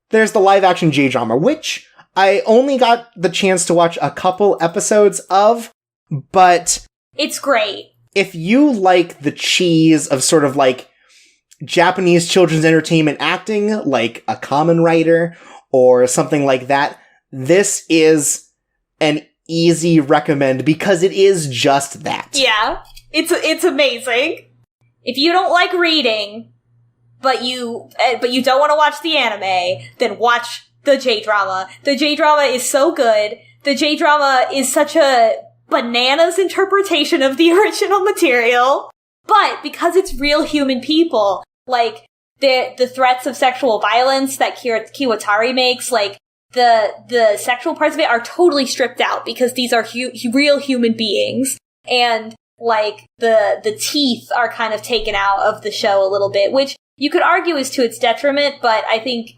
there's the live action J-drama, which I only got the chance to watch a couple episodes of, but it's great. If you like the cheese of sort of like Japanese children's entertainment acting, like a Kamen Rider or something like that, this is an easy recommend because it is just that. Yeah, it's amazing. If you don't like reading, but you don't want to watch the anime, then watch the J-drama. The J-drama is so good. The J-drama is such a bananas interpretation of the original material. But because it's real human people, like the threats of sexual violence that Kiwatari makes, like the sexual parts of it are totally stripped out because these are real human beings. And like the teeth are kind of taken out of the show a little bit, which you could argue is to its detriment, but I think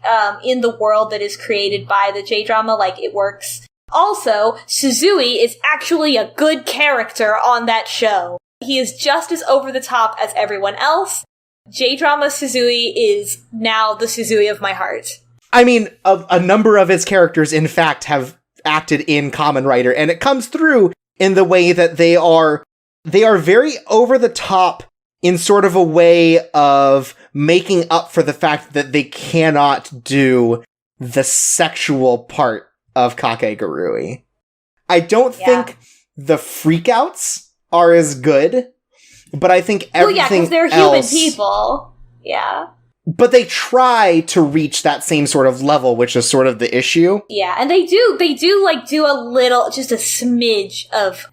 in the world that is created by the J-drama, like, it works. Also, Suzui is actually a good character on that show. He is just as over the top as everyone else. J-drama Suzui is now the Suzui of my heart. I mean, a number of its characters, in fact, have acted in Kamen Rider, and it comes through in the way that they are very over the top in sort of a way of making up for the fact that they cannot do the sexual part of Kakegurui. I don't think the freakouts are as good, but I think everything because they're human people. Yeah. But they try to reach that same sort of level, which is sort of the issue. Yeah, and they do like do a little, just a smidge of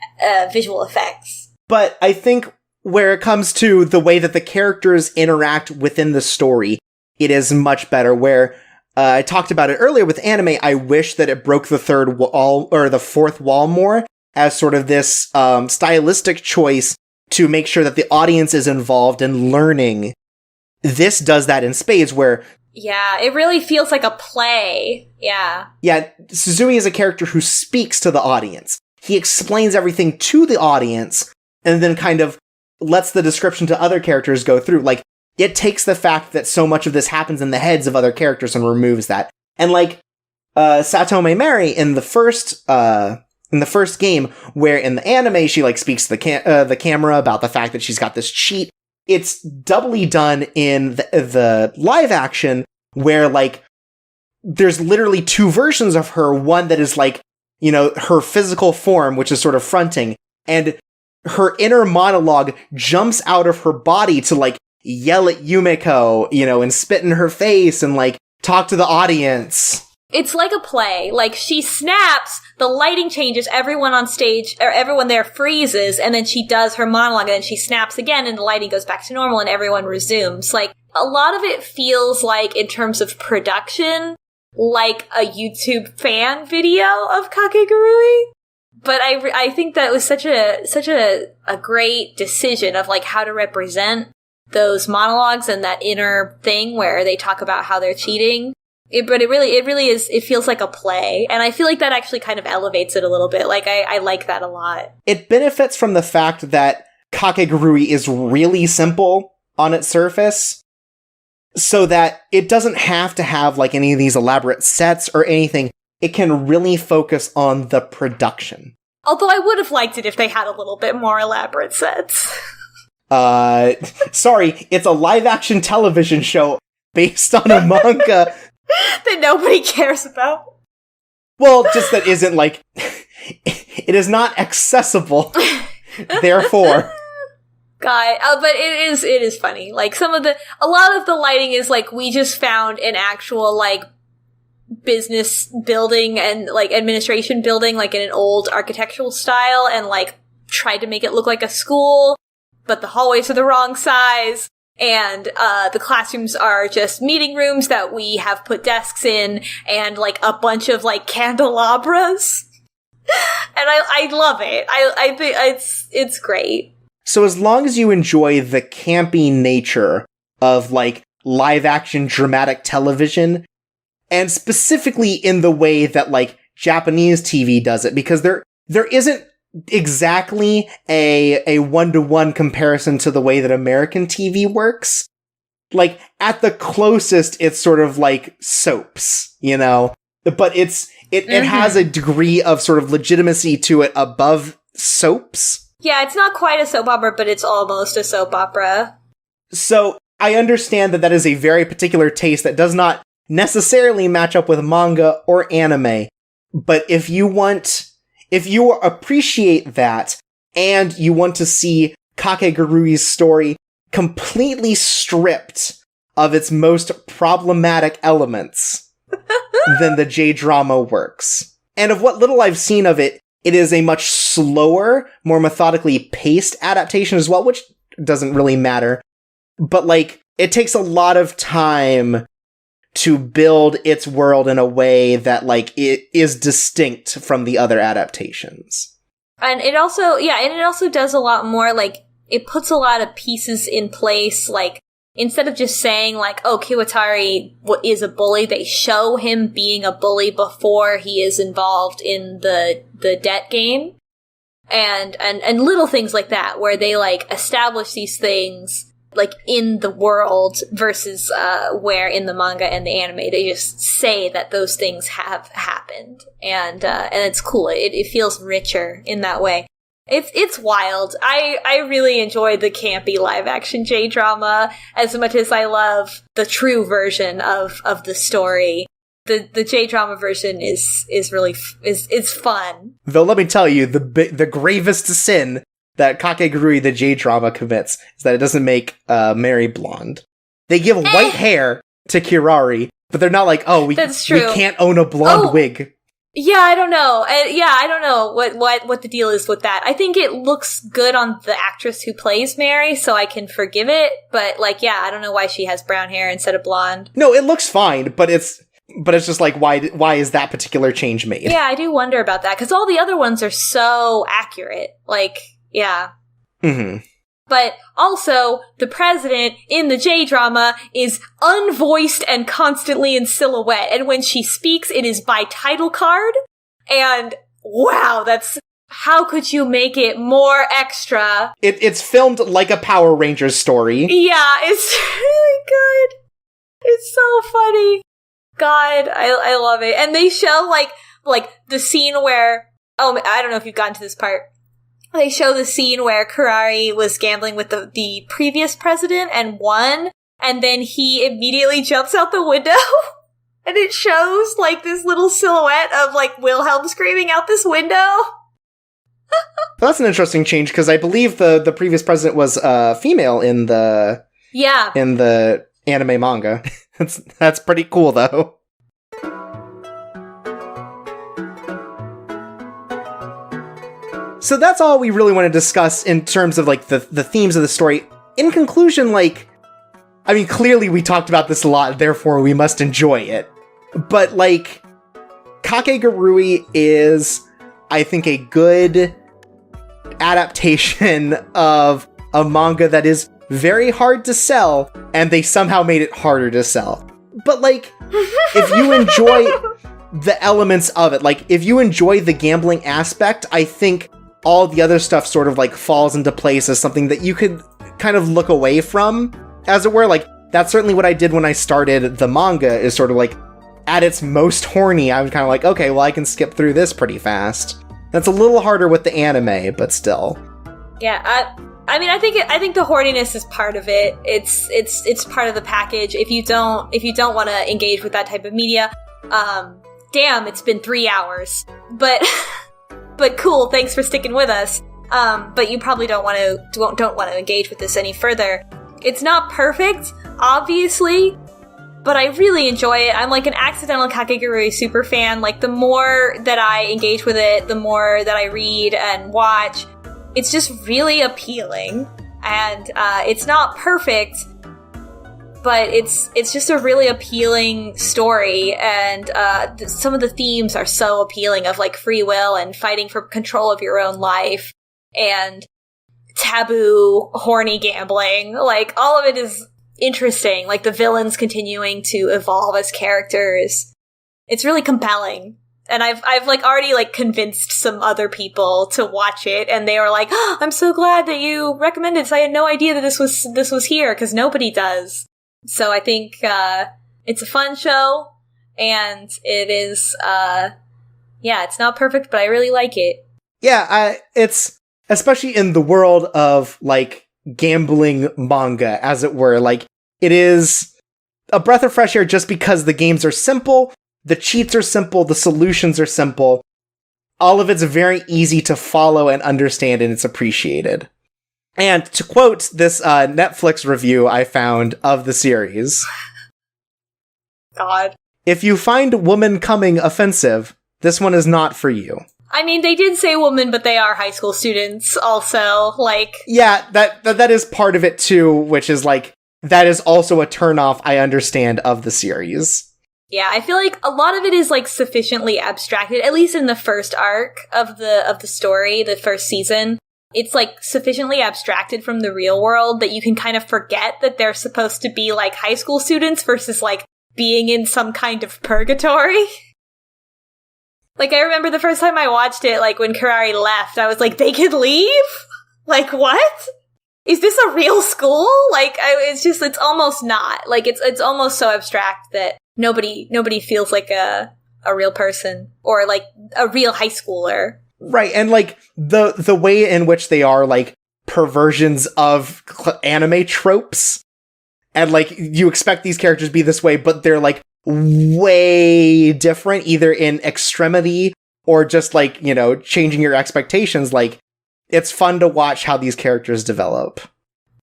visual effects. But I think where it comes to the way that the characters interact within the story, it is much better. Where I talked about it earlier with anime, I wish that it broke the third wall, or the fourth wall more, as sort of this stylistic choice to make sure that the audience is involved in learning. This does that in spades, where... Yeah, it really feels like a play. Yeah. Yeah, Suzui is a character who speaks to the audience. He explains everything to the audience, and then kind of lets the description to other characters go through. Like, it takes the fact that so much of this happens in the heads of other characters and removes that. And like, Satome Mary in the first game, where in the anime she like speaks to the camera about the fact that she's got this cheat, it's doubly done in the live action, where like, there's literally two versions of her, one that is like, you know, her physical form, which is sort of fronting, and her inner monologue jumps out of her body to like yell at Yumeko, you know, and spit in her face and like talk to the audience. It's like a play. Like, she snaps, the lighting changes, everyone on stage, or everyone there freezes, and then she does her monologue, and then she snaps again, and the lighting goes back to normal, and everyone resumes. Like, a lot of it feels like, in terms of production, like a YouTube fan video of Kakegurui. But I think that was such a great decision of like how to represent those monologues and that inner thing where they talk about how they're cheating. But it really is, it feels like a play. And I feel like that actually kind of elevates it a little bit. Like, I like that a lot. It benefits from the fact that Kakegurui is really simple on its surface, so that it doesn't have to have like any of these elaborate sets or anything. It can really focus on the production. Although I would have liked it if they had a little bit more elaborate sets. Sorry, it's a live-action television show based on a manga that nobody cares about. Well, just that isn't like... it is not accessible, therefore... God, but it is funny. Like, a lot of the lighting is like, we just found an actual, like, business building and, like, administration building, like, in an old architectural style, and, like, tried to make it look like a school, but the hallways are the wrong size, and, the classrooms are just meeting rooms that we have put desks in, and, like, a bunch of, like, candelabras. And I love it. I think it's great. So as long as you enjoy the campy nature of, like, live-action dramatic television, and specifically in the way that, like, Japanese TV does it, because there isn't exactly a one-to-one comparison to the way that American TV works. Like, at the closest, it's sort of like soaps, you know? but it has a degree of sort of legitimacy to it above soaps. Yeah, it's not quite a soap opera, but it's almost a soap opera. So I understand that is a very particular taste that does not necessarily match up with manga or anime. But if you appreciate that, and you want to see Kakegurui's story completely stripped of its most problematic elements, then the J-drama works. And of what little I've seen of it, it is a much slower, more methodically paced adaptation as well, which doesn't really matter. But, like, it takes a lot of time to build its world in a way that, like, it is distinct from the other adaptations. And it also does a lot more, like, it puts a lot of pieces in place, like, instead of just saying, like, oh, Kiwatari is a bully, they show him being a bully before he is involved in the debt game. And little things like that, where they, like, establish these things, like, in the world versus where in the manga and the anime they just say that those things have happened. And it's cool. It feels richer in that way. It's wild. I really enjoy the campy live-action J-drama as much as I love the true version of the story. The J-drama version is really is fun. Though let me tell you, the gravest sin that Kakegurui, the J-drama, commits is that it doesn't make Mary blonde. They give white hair to Kirari, but they're not like, oh, we can't own a blonde wig. Yeah, I don't know. I don't know what the deal is with that. I think it looks good on the actress who plays Mary, so I can forgive it. But, like, yeah, I don't know why she has brown hair instead of blonde. No, it looks fine, but it's just like, why is that particular change made? Yeah, I do wonder about that, because all the other ones are so accurate. Like, yeah. Mm-hmm. But also, the president in the J-drama is unvoiced and constantly in silhouette. And when she speaks, it is by title card. And wow, how could you make it more extra? It's filmed like a Power Rangers story. Yeah, it's really good. It's so funny. God, I love it. And they show, like the scene where, I don't know if you've gotten to this part. They show the scene where Kurari was gambling with the previous president and won, and then he immediately jumps out the window, and it shows, like, this little silhouette of, like, Wilhelm screaming out this window. That's an interesting change, because I believe the previous president was female in the anime manga. That's pretty cool, though. So that's all we really want to discuss in terms of, like, the themes of the story. In conclusion, like, I mean, clearly we talked about this a lot, therefore we must enjoy it. But, like, Kakegurui is, I think, a good adaptation of a manga that is very hard to sell, and they somehow made it harder to sell. But, like, if you enjoy the elements of it, like, if you enjoy the gambling aspect, I think all the other stuff sort of, like, falls into place as something that you could kind of look away from, as it were. Like, that's certainly what I did when I started the manga, is sort of, like, at its most horny, I was kind of like, okay, well, I can skip through this pretty fast. That's a little harder with the anime, but still. Yeah, I mean, I think the horniness is part of it. It's part of the package. If you don't want to engage with that type of media, damn, it's been 3 hours. But cool, thanks for sticking with us. But you probably don't want to engage with this any further. It's not perfect, obviously, but I really enjoy it. I'm like an accidental Kakegurui superfan. Like, the more that I engage with it, the more that I read and watch, it's just really appealing. And it's not perfect, but it's just a really appealing story, and some of the themes are so appealing, of, like, free will and fighting for control of your own life and taboo horny gambling. Like, all of it is interesting. Like, the villains continuing to evolve as characters. It's really compelling. And I've like already, like, convinced some other people to watch it, and they were like, oh, I'm so glad that you recommended this. I had no idea that this was here, because nobody does. So I think it's a fun show. And it is, it's not perfect, but I really like it. Yeah, it's, especially in the world of, like, gambling manga, as it were, like, it is a breath of fresh air just because the games are simple, the cheats are simple, the solutions are simple. All of it's very easy to follow and understand, and it's appreciated. And to quote this Netflix review I found of the series, God. If you find woman coming offensive, this one is not for you. I mean, they did say woman, but they are high school students also, like... Yeah, that is part of it too, which is like, that is also a turnoff, I understand, of the series. Yeah, I feel like a lot of it is, like, sufficiently abstracted, at least in the first arc of the story, the first season. It's, like, sufficiently abstracted from the real world that you can kind of forget that they're supposed to be, like, high school students versus, like, being in some kind of purgatory. Like, I remember the first time I watched it, like, when Karari left, I was like, they could leave? Like, what? Is this a real school? Like, it's almost not. Like, it's almost so abstract that nobody feels like a real person, or, like, a real high schooler. Right, and, like, the way in which they are, like, perversions of anime tropes, and, like, you expect these characters to be this way, but they're, like, way different, either in extremity or just, like, you know, changing your expectations. Like, it's fun to watch how these characters develop.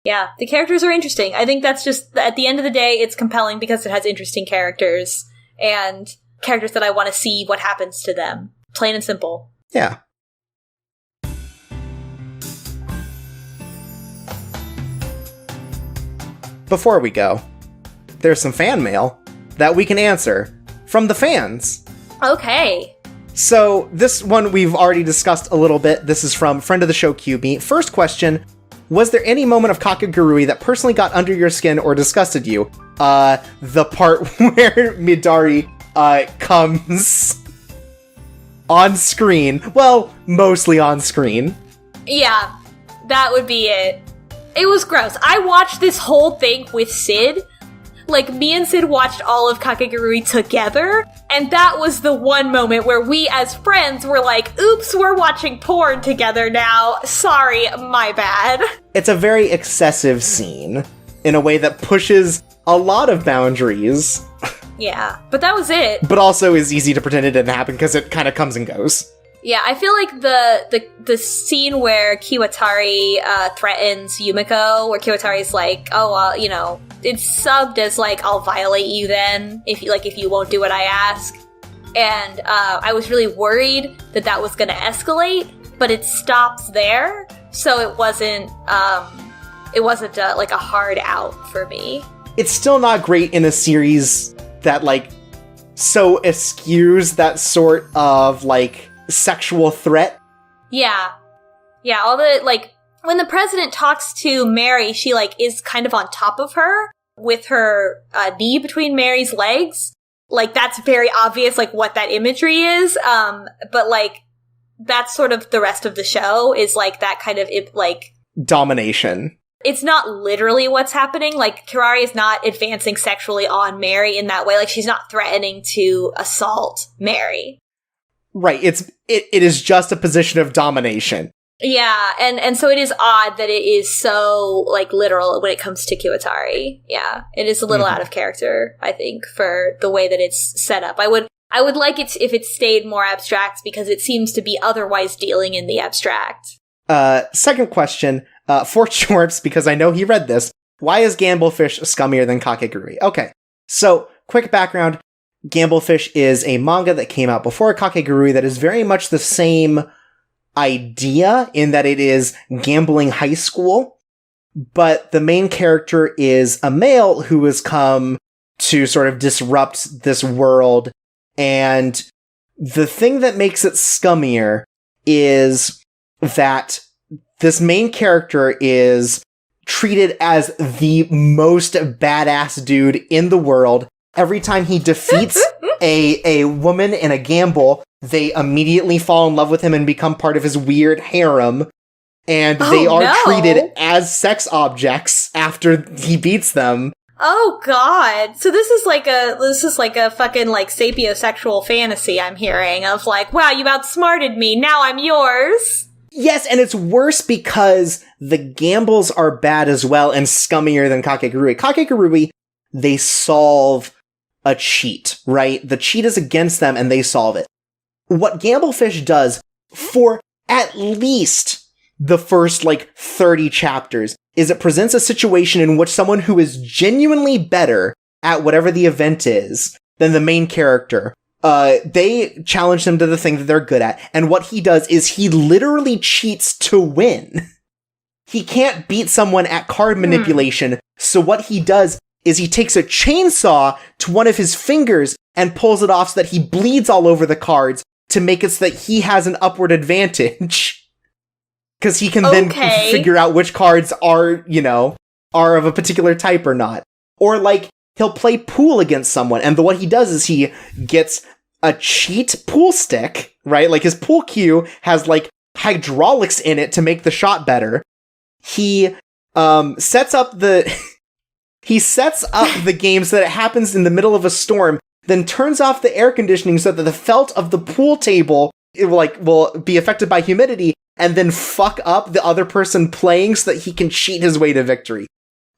Yeah, the characters are interesting. I think that's just, at the end of the day, it's compelling because it has interesting characters, and characters that I want to see what happens to them. Plain and simple. Yeah. Before we go, there's some fan mail that we can answer from the fans. Okay. So this one we've already discussed a little bit. This is from friend of the show QB. First question, was there any moment of Kakegurui that personally got under your skin or disgusted you? The part where Midari comes on screen. Well, mostly on screen. Yeah, that would be it. It was gross. I watched this whole thing with Sid. Like, me and Sid watched all of Kakegurui together, and that was the one moment where we as friends were like, oops, we're watching porn together now. Sorry, my bad. It's a very excessive scene, in a way that pushes a lot of boundaries. Yeah, but that was it. But also is easy to pretend it didn't happen, because it kind of comes and goes. Yeah, I feel like the scene where Kiwatari threatens Yumiko, where Kiwatari's like, oh, well, you know, it's subbed as like, I'll violate you then if you won't do what I ask. And I was really worried that was going to escalate, but it stops there, so it wasn't like a hard out for me. It's still not great in a series that like so eschews that sort of like sexual threat. Yeah, all the, like, when the president talks to Mary, she, like, is kind of on top of her with her knee between Mary's legs. Like, that's very obvious, like, what that imagery is. But, like, that's sort of the rest of the show, is, like, that kind of, like... domination. It's not literally what's happening. Like, Kirari is not advancing sexually on Mary in that way. Like, she's not threatening to assault Mary. Right, it is just a position of domination. Yeah, and so it is odd that it is so, like, literal when it comes to Kiwatari. Yeah, it is a little out of character, I think, for the way that it's set up. I would like it if it stayed more abstract, because it seems to be otherwise dealing in the abstract. Second question, for Shorts, because I know he read this. Why is Gamblefish scummier than Kakegurui? Okay, so, quick background. Gamblefish is a manga that came out before Kakegurui that is very much the same idea in that it is gambling high school, but the main character is a male who has come to sort of disrupt this world, and the thing that makes it scummier is that this main character is treated as the most badass dude in the world. Every time he defeats a woman in a gamble, they immediately fall in love with him and become part of his weird harem. And they are treated as sex objects after he beats them. Oh god. So this is like a fucking like sapiosexual fantasy I'm hearing of like, wow, you outsmarted me, now I'm yours. Yes, and it's worse because the gambles are bad as well and scummier than Kakegurui. Kakegurui, they solve a cheat, right? The cheat is against them and they solve it. What Gamblefish does for at least the first, 30 chapters is it presents a situation in which someone who is genuinely better at whatever the event is than the main character, they challenge them to the thing that they're good at. And what he does is he literally cheats to win. He can't beat someone at card manipulation. So what he does is he takes a chainsaw to one of his fingers and pulls it off so that he bleeds all over the cards to make it so that he has an upward advantage. Because he can then figure out which cards are of a particular type or not. Or, he'll play pool against someone, and what he does is he gets a cheat pool stick, right? Like, his pool cue has, hydraulics in it to make the shot better. He, sets up the game so that it happens in the middle of a storm, then turns off the air conditioning so that the felt of the pool table will be affected by humidity, and then fuck up the other person playing so that he can cheat his way to victory.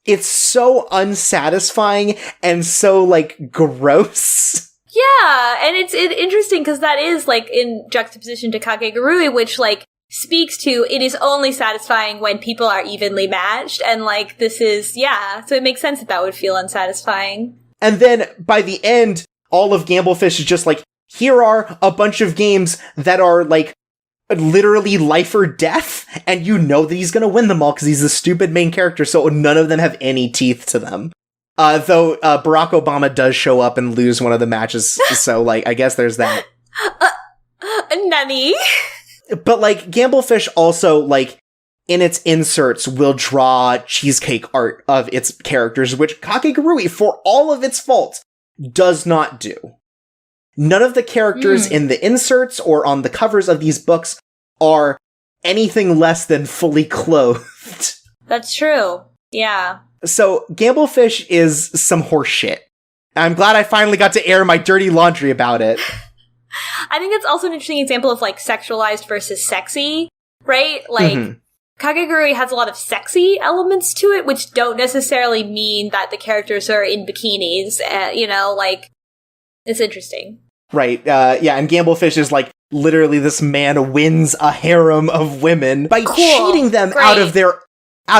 It's so unsatisfying and so, gross. Yeah, and it's interesting because that is, in juxtaposition to Kakegurui, which, speaks to it is only satisfying when people are evenly matched, and, this is, so it makes sense that would feel unsatisfying. And then, by the end, all of Gamblefish is just here are a bunch of games that are, literally life or death, and you know that he's gonna win them all because he's a stupid main character, so none of them have any teeth to them. Though Barack Obama does show up and lose one of the matches, so, I guess there's that. Nani? But, Gamblefish also, in its inserts, will draw cheesecake art of its characters, which Kakegurui, for all of its faults, does not do. None of the characters in the inserts or on the covers of these books are anything less than fully clothed. That's true. Yeah. So, Gamblefish is some horse shit. I'm glad I finally got to air my dirty laundry about it. I think that's also an interesting example of, sexualized versus sexy, right? Kakegurui has a lot of sexy elements to it, which don't necessarily mean that the characters are in bikinis, it's interesting. Right, and Gamblefish is, literally this man wins a harem of women by cheating them out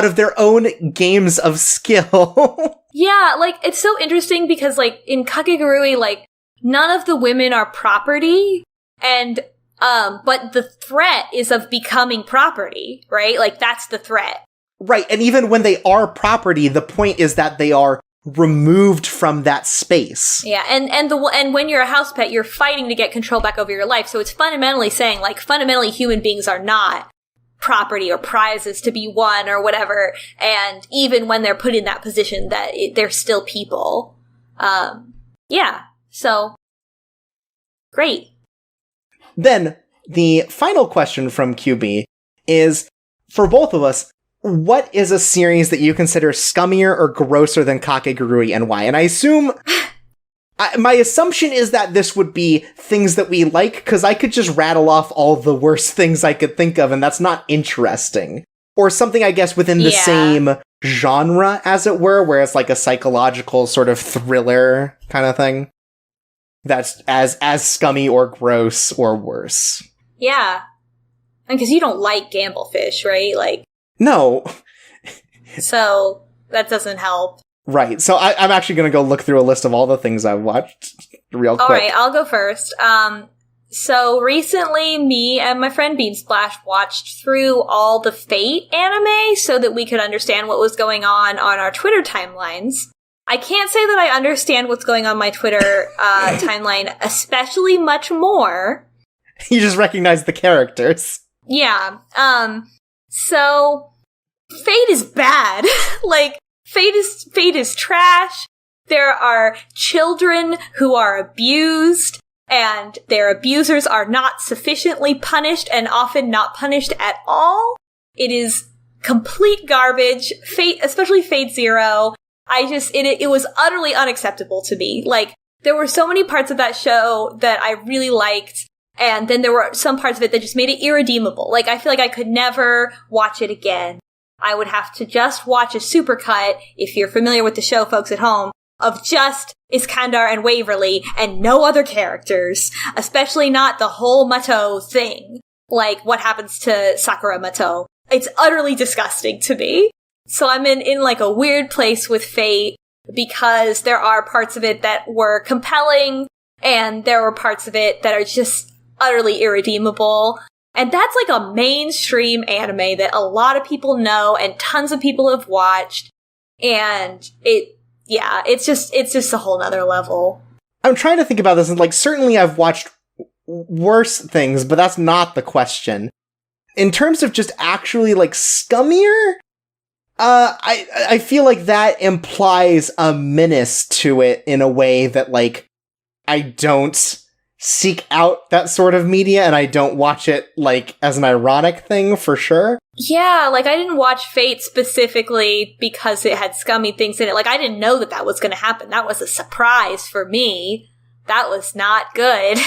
of their own games of skill. Yeah, it's so interesting because, in Kakegurui, none of the women are property, and, but the threat is of becoming property, right? That's the threat. Right, and even when they are property, the point is that they are removed from that space. Yeah, and when you're a house pet, you're fighting to get control back over your life. So it's fundamentally saying, fundamentally human beings are not property or prizes to be won or whatever. And even when they're put in that position, that they're still people. So great. Then the final question from QB is, for both of us, what is a series that you consider scummier or grosser than Kakegurui, and why? And I assume... my assumption is that this would be things that we like, because I could just rattle off all the worst things I could think of, and that's not interesting. Or something, I guess, within the same genre, as it were, where it's a psychological sort of thriller kind of thing. That's as scummy or gross or worse. Yeah. Because you don't like Gamblefish, right? No. So, that doesn't help. Right. So, I'm actually going to go look through a list of all the things I've watched real quick. Alright, I'll go first. So, recently, me and my friend Beansplash watched through all the Fate anime so that we could understand what was going on our Twitter timelines. I can't say that I understand what's going on my Twitter timeline especially much more. You just recognize the characters. Yeah. So, Fate is bad. Fate is trash. There are children who are abused, and their abusers are not sufficiently punished, and often not punished at all. It is complete garbage. Fate, especially Fate Zero, It was utterly unacceptable to me. Like, there were so many parts of that show that I really liked, and then there were some parts of it that just made it irredeemable. Like, I feel like I could never watch it again. I would have to just watch a supercut, if you're familiar with the show, folks at home, of just Iskandar and Waverly and no other characters, especially not the whole Mato thing. Like, what happens to Sakura Mato. It's utterly disgusting to me. So I'm in like a weird place with Fate, because there are parts of it that were compelling, and there were parts of it that are just utterly irredeemable. And that's like a mainstream anime that a lot of people know and tons of people have watched. And it's just a whole nother level. I'm trying to think about this, and like, certainly I've watched worse things, but that's not the question. In terms of just actually like scummier, I feel like that implies a menace to it in a way that, like, I don't seek out that sort of media, and I don't watch it, like, as an ironic thing, for sure. Yeah, like, I didn't watch Fate specifically because it had scummy things in it. Like, I didn't know that was going to happen. That was a surprise for me. That was not good.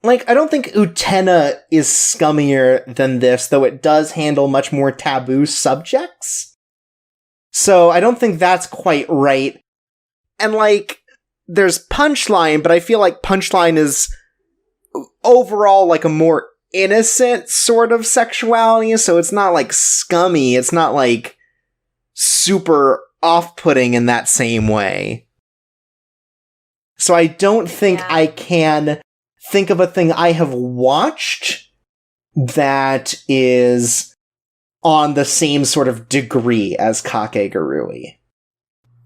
Like, I don't think Utena is scummier than this, though it does handle much more taboo subjects. So I don't think that's quite right. And, like, there's Punchline, but I feel like Punchline is overall, like, a more innocent sort of sexuality, so it's not, like, scummy. It's not, like, super off-putting in that same way. So I don't think I can think of a thing I have watched that is on the same sort of degree as Kakegurui.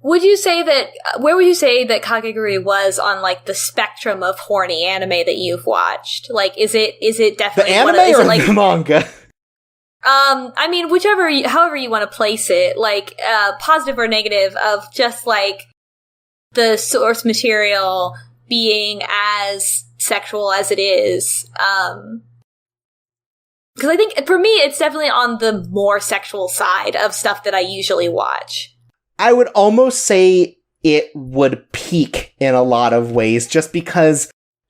Would you say that, where would you say that Kakegurui was on, like, the spectrum of horny anime that you've watched? Like, is it definitely the anime or like, the manga? I mean, however you want to place it, like, positive or negative of just, like, the source material being as sexual as it is. Because I think, for me, it's definitely on the more sexual side of stuff that I usually watch. I would almost say it would peak in a lot of ways, just because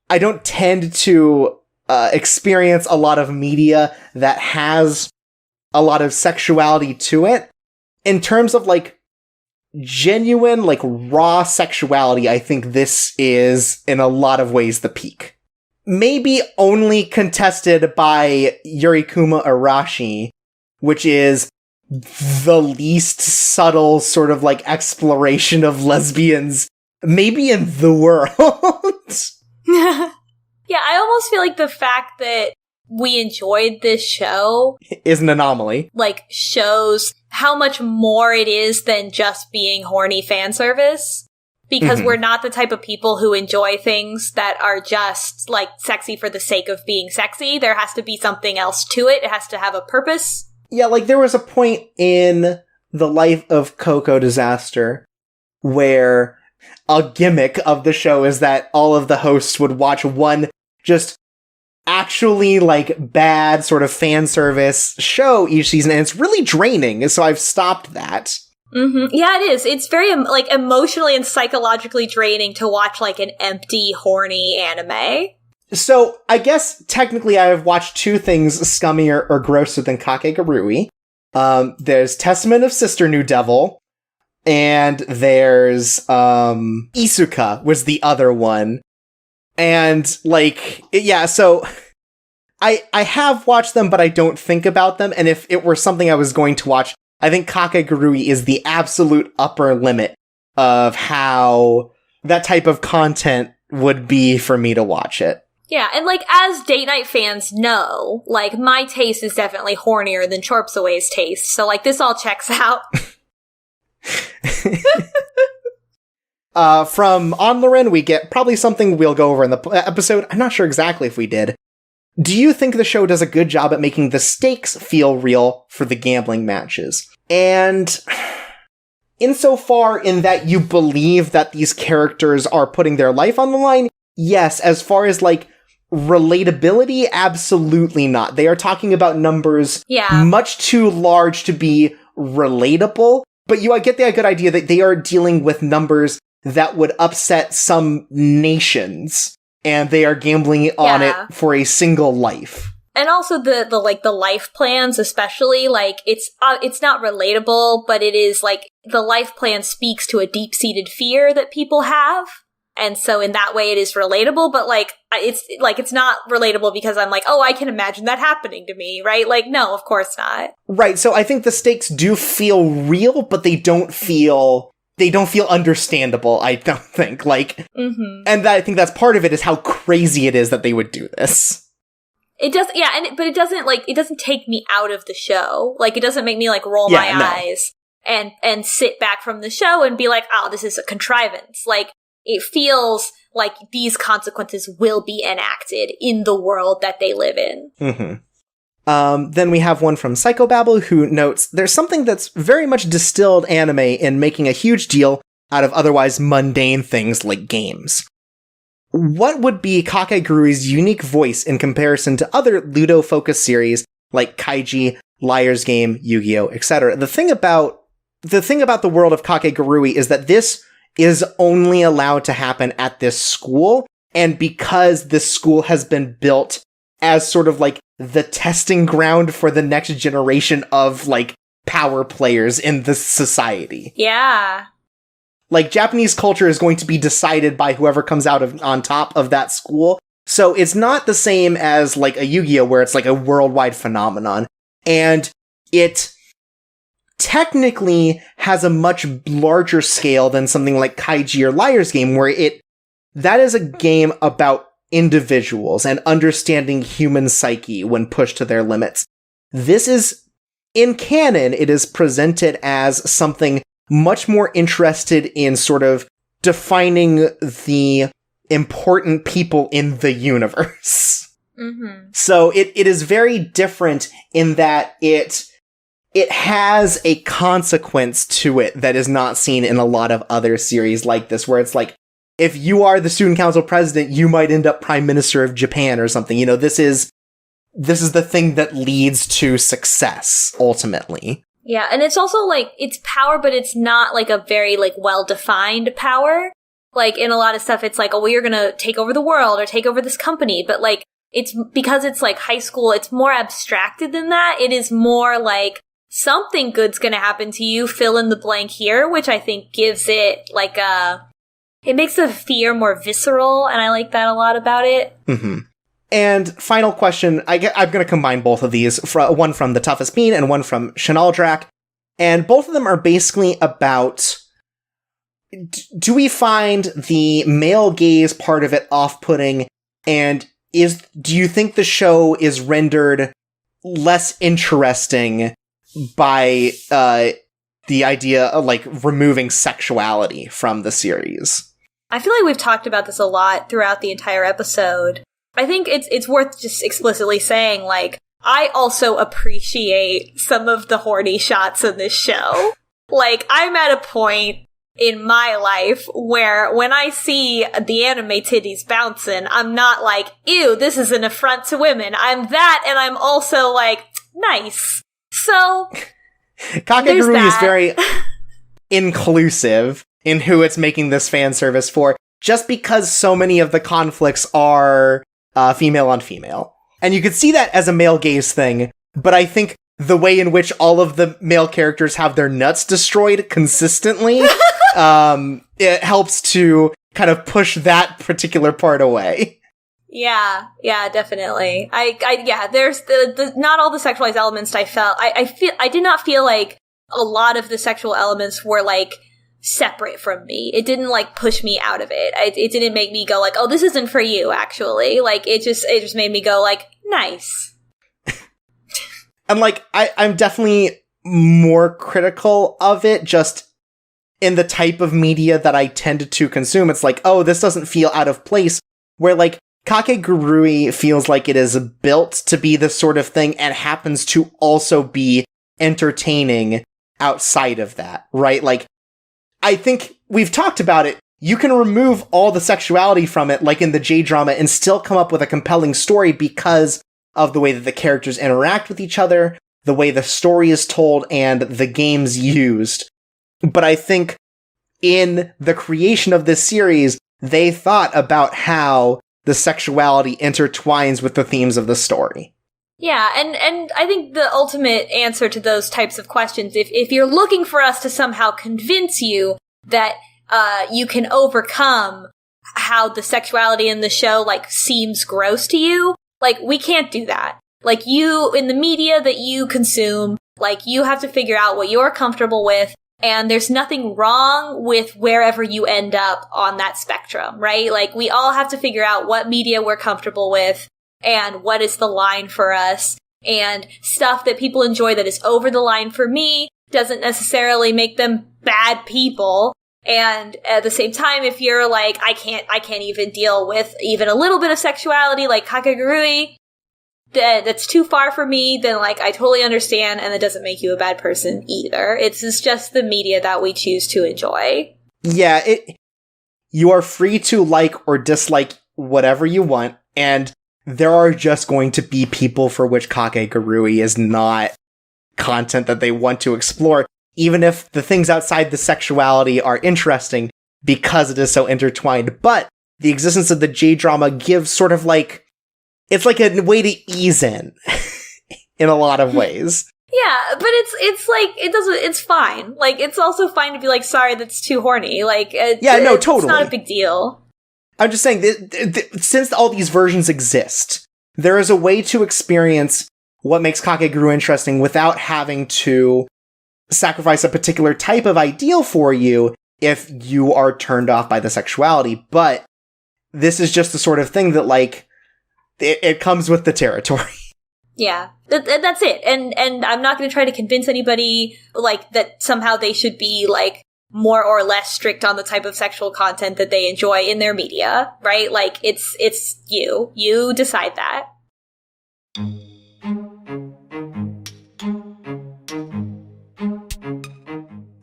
I don't tend to experience a lot of media that has a lot of sexuality to it. In terms of, like, genuine, like, raw sexuality, I think this is, in a lot of ways, the peak. Maybe only contested by Yurikuma Arashi, which is the least subtle sort of, like, exploration of lesbians maybe in the world. Yeah, I almost feel like the fact that we enjoyed this show is an anomaly. Like, shows how much more it is than just being horny fan service. Because we're not the type of people who enjoy things that are just, like, sexy for the sake of being sexy. There has to be something else to it. It has to have a purpose. Yeah, like, there was a point in the life of Coco Disaster where a gimmick of the show is that all of the hosts would watch one just actually, like, bad sort of fan service show each season, and it's really draining, so I've stopped that. Yeah, it is. It's very, like, emotionally and psychologically draining to watch, like, an empty, horny anime. So, I guess, technically, I have watched two things scummier or grosser than Kakegurui. There's Testament of Sister New Devil, and there's, Isuka was the other one. And, like, yeah, so I have watched them, but I don't think about them, and if it were something I was going to watch, I think Kakegurui is the absolute upper limit of how that type of content would be for me to watch it. Yeah, and, like, as date night fans know, like, my taste is definitely hornier than Chorpsaway's taste, so, like, this all checks out. From Onlaren, we get probably something we'll go over in the episode. I'm not sure exactly if we did. Do you think the show does a good job at making the stakes feel real for the gambling matches? And insofar in that you believe that these characters are putting their life on the line, yes. As far as, like, relatability, absolutely not. They are talking about numbers much too large to be relatable, But you get the good idea that they are dealing with numbers that would upset some nations, and they are gambling on it for a single life. And also the life plans, especially, like, it's not relatable, but it is, like, the life plan speaks to a deep-seated fear that people have. And so in that way it is relatable, but, like, it's not relatable because I'm like, oh, I can imagine that happening to me, right? Like, no, of course not. Right, so I think the stakes do feel real, but they don't feel understandable, I don't think. Like, and I think that's part of it, is how crazy it is that they would do this. It does, yeah, but it doesn't take me out of the show. Like, it doesn't make me, like, roll my eyes and sit back from the show and be like, oh, this is a contrivance. Like, it feels like these consequences will be enacted in the world that they live in. Then we have one from Psychobabble, who notes, there's something that's very much distilled anime in making a huge deal out of otherwise mundane things like games. What would be Kakegurui's unique voice in comparison to other Ludo-focused series like Kaiji, Liar's Game, Yu-Gi-Oh!, etc.? The thing about the world of Kakegurui is that this is only allowed to happen at this school, and because this school has been built as sort of like the testing ground for the next generation of, like, power players in the society. Yeah. Like, Japanese culture is going to be decided by whoever comes out on top of that school. So it's not the same as, like, a Yu-Gi-Oh! Where it's like a worldwide phenomenon. And it technically has a much larger scale than something like Kaiji or Liar's Game, where that is a game about individuals and understanding human psyche when pushed to their limits. This is, in canon, it is presented as something much more interested in sort of defining the important people in the universe. So it is very different in that it has a consequence to it that is not seen in a lot of other series like this, where it's like, if you are the student council president, you might end up prime minister of Japan or something. You know, this is the thing that leads to success, ultimately. Yeah, and it's also, like, it's power, but it's not, like, a very, like, well-defined power. Like, in a lot of stuff, it's like, oh, well, you're gonna take over the world or take over this company. But, like, it's because it's, like, high school, it's more abstracted than that. It is more, like, something good's gonna happen to you, fill in the blank here, which I think gives it, like, it makes the fear more visceral, and I like that a lot about it. And final question, I'm going to combine both of these, one from The Toughest Bean and one from Shanaldrak, and both of them are basically about, do we find the male gaze part of it off-putting, and do you think the show is rendered less interesting by the idea of, like, removing sexuality from the series? I feel like we've talked about this a lot throughout the entire episode. I think it's worth just explicitly saying, like, I also appreciate some of the horny shots in this show. Like, I'm at a point in my life where when I see the anime titties bouncing, I'm not like, ew, this is an affront to women. I'm that, and I'm also like, nice. So, Kakegurui is very inclusive in who it's making this fan service for, just because so many of the conflicts are female on female. And you could see that as a male gaze thing, but I think the way in which all of the male characters have their nuts destroyed consistently, it helps to kind of push that particular part away. Yeah, definitely. There's the not all the sexualized elements I felt. I did not feel like a lot of the sexual elements were, like, separate from me. It didn't, like, push me out of it. It didn't make me go, like, oh, this isn't for you, actually. Like, it just made me go, like, nice. And, like, I'm definitely more critical of it, just in the type of media that I tend to consume. It's like, oh, this doesn't feel out of place, where, like, Kakegurui feels like it is built to be this sort of thing and happens to also be entertaining outside of that, right? Like, I think we've talked about it. You can remove all the sexuality from it, like in the J-drama, and still come up with a compelling story because of the way that the characters interact with each other, the way the story is told, and the games used. But I think in the creation of this series, they thought about how the sexuality intertwines with the themes of the story. Yeah, and I think the ultimate answer to those types of questions, if you're looking for us to somehow convince you that you can overcome how the sexuality in the show, like, seems gross to you, like, we can't do that. Like, you, in the media that you consume, like, you have to figure out what you're comfortable with, and there's nothing wrong with wherever you end up on that spectrum, right? Like, we all have to figure out what media we're comfortable with, and what is the line for us, and stuff that people enjoy that is over the line for me doesn't necessarily make them bad people. And at the same time, if you're like, I can't even deal with even a little bit of sexuality, like Kakegurui, that's too far for me, then, like, I totally understand, and that doesn't make you a bad person either. It's just the media that we choose to enjoy. Yeah, you are free to like or dislike whatever you want, and there are just going to be people for which Kakegurui is not content that they want to explore, even if the things outside the sexuality are interesting because it is so intertwined. But the existence of the J-drama gives sort of like, it's like a way to ease in a lot of ways. Yeah, but it's like, it's fine. Like, it's also fine to be like, sorry, that's too horny. Like, totally. It's not a big deal. I'm just saying that since all these versions exist, there is a way to experience what makes Kakegurui interesting without having to sacrifice a particular type of ideal for you if you are turned off by the sexuality. But this is just the sort of thing that, like, it comes with the territory. Yeah, that's it. And I'm not going to try to convince anybody, like, that somehow they should be, like, more or less strict on the type of sexual content that they enjoy in their media, right? Like, it's you. You decide that.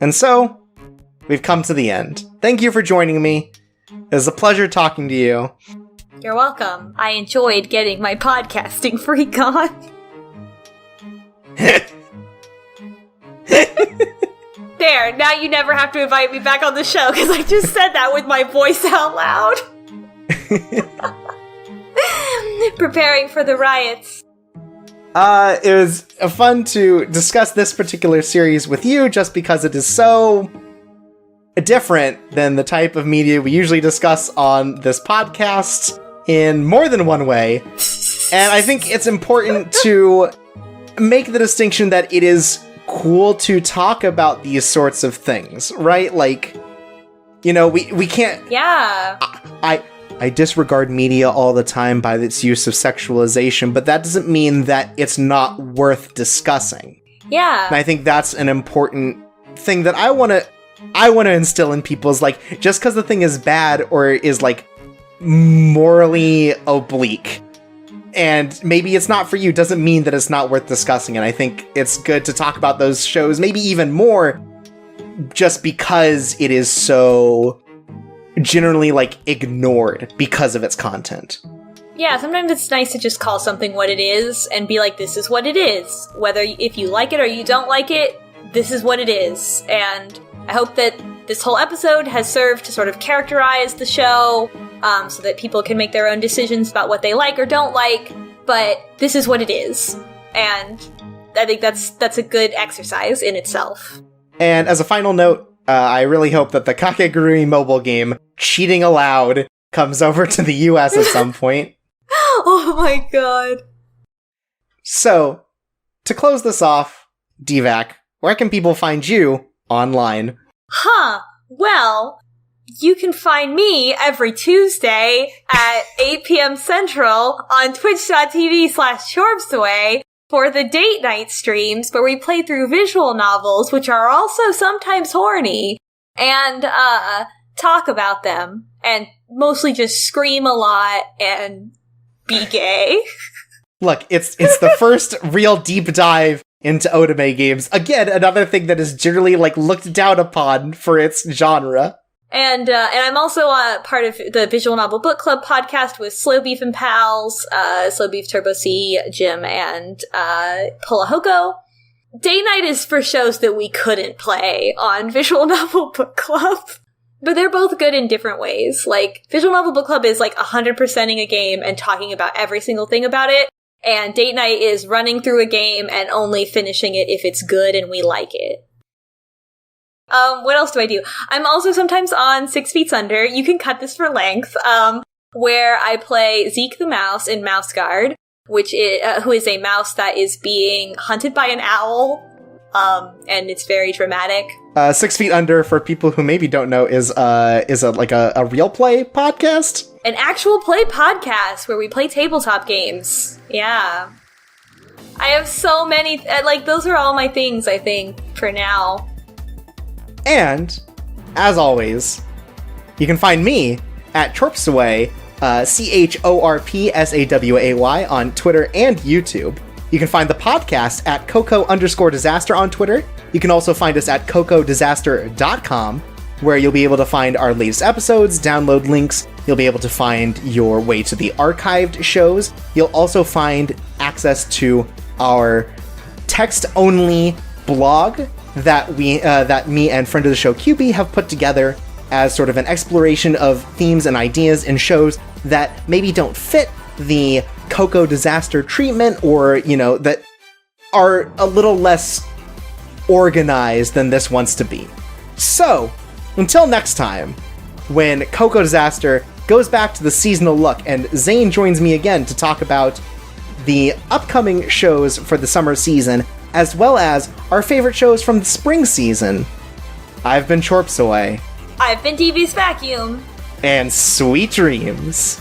And so, we've come to the end. Thank you for joining me. It was a pleasure talking to you. You're welcome. I enjoyed getting my podcasting freak on. There, now you never have to invite me back on the show, because I just said that with my voice out loud. Preparing for the riots. It was fun to discuss this particular series with you, just because it is so different than the type of media we usually discuss on this podcast in more than one way. And I think it's important to make the distinction that it is cool to talk about these sorts of things, right? Like, you know, we can't... Yeah. I disregard media all the time by its use of sexualization, but that doesn't mean that it's not worth discussing. Yeah. And I think that's an important thing that I want to instill in people, is like, just because the thing is bad or is, like, morally oblique, and maybe it's not for you, doesn't mean that it's not worth discussing. And I think it's good to talk about those shows maybe even more, just because it is so generally, like, ignored because of its content. Yeah, sometimes it's nice to just call something what it is and be like, this is what it is. Whether if you like it or you don't like it, this is what it is. And I hope that this whole episode has served to sort of characterize the show, so that people can make their own decisions about what they like or don't like, but this is what it is. And I think that's a good exercise in itself. And as a final note, I really hope that the Kakegurui mobile game, Cheating Aloud, comes over to the US at some point. Oh my god. So, to close this off, DVAC, where can people find you online? Well, you can find me every Tuesday at 8 p.m. Central on twitch.tv/Shorbsaway for the date night streams where we play through visual novels, which are also sometimes horny, and talk about them, and mostly just scream a lot and be gay. Look, it's the first real deep dive into otome games. Again, another thing that is generally, like, looked down upon for its genre. And I'm also part of the Visual Novel Book Club podcast with Slow Beef and Pals, Slow Beef Turbo C, Jim, and Polahoko. Date night is for shows that we couldn't play on Visual Novel Book Club. But they're both good in different ways. Like, Visual Novel Book Club is like 100%ing a game and talking about every single thing about it. And date night is running through a game and only finishing it if it's good and we like it. What else do I do? I'm also sometimes on 6 Feet Under. You can cut this for length. Where I play Zeke the Mouse in Mouse Guard, which is, who is a mouse that is being hunted by an owl. And it's very dramatic. 6 Feet Under, for people who maybe don't know, is a real play podcast? An actual play podcast where we play tabletop games. Yeah. I have so many, those are all my things, I think, for now. And, as always, you can find me at Chorpsaway, CHORPSAWAY on Twitter and YouTube. You can find the podcast at Coco_disaster on Twitter. You can also find us at CocoDisaster.com, where you'll be able to find our latest episodes, download links, you'll be able to find your way to the archived shows. You'll also find access to our text-only blog that me and friend of the show QB have put together as sort of an exploration of themes and ideas in shows that maybe don't fit the Coco disaster treatment, or, that are a little less organized than this wants to be. So, until next time, when Coco Disaster goes back to the seasonal look and Zane joins me again to talk about the upcoming shows for the summer season, as well as our favorite shows from the spring season, I've been Chorpsaway. I've been DeviousVacuum. And sweet dreams.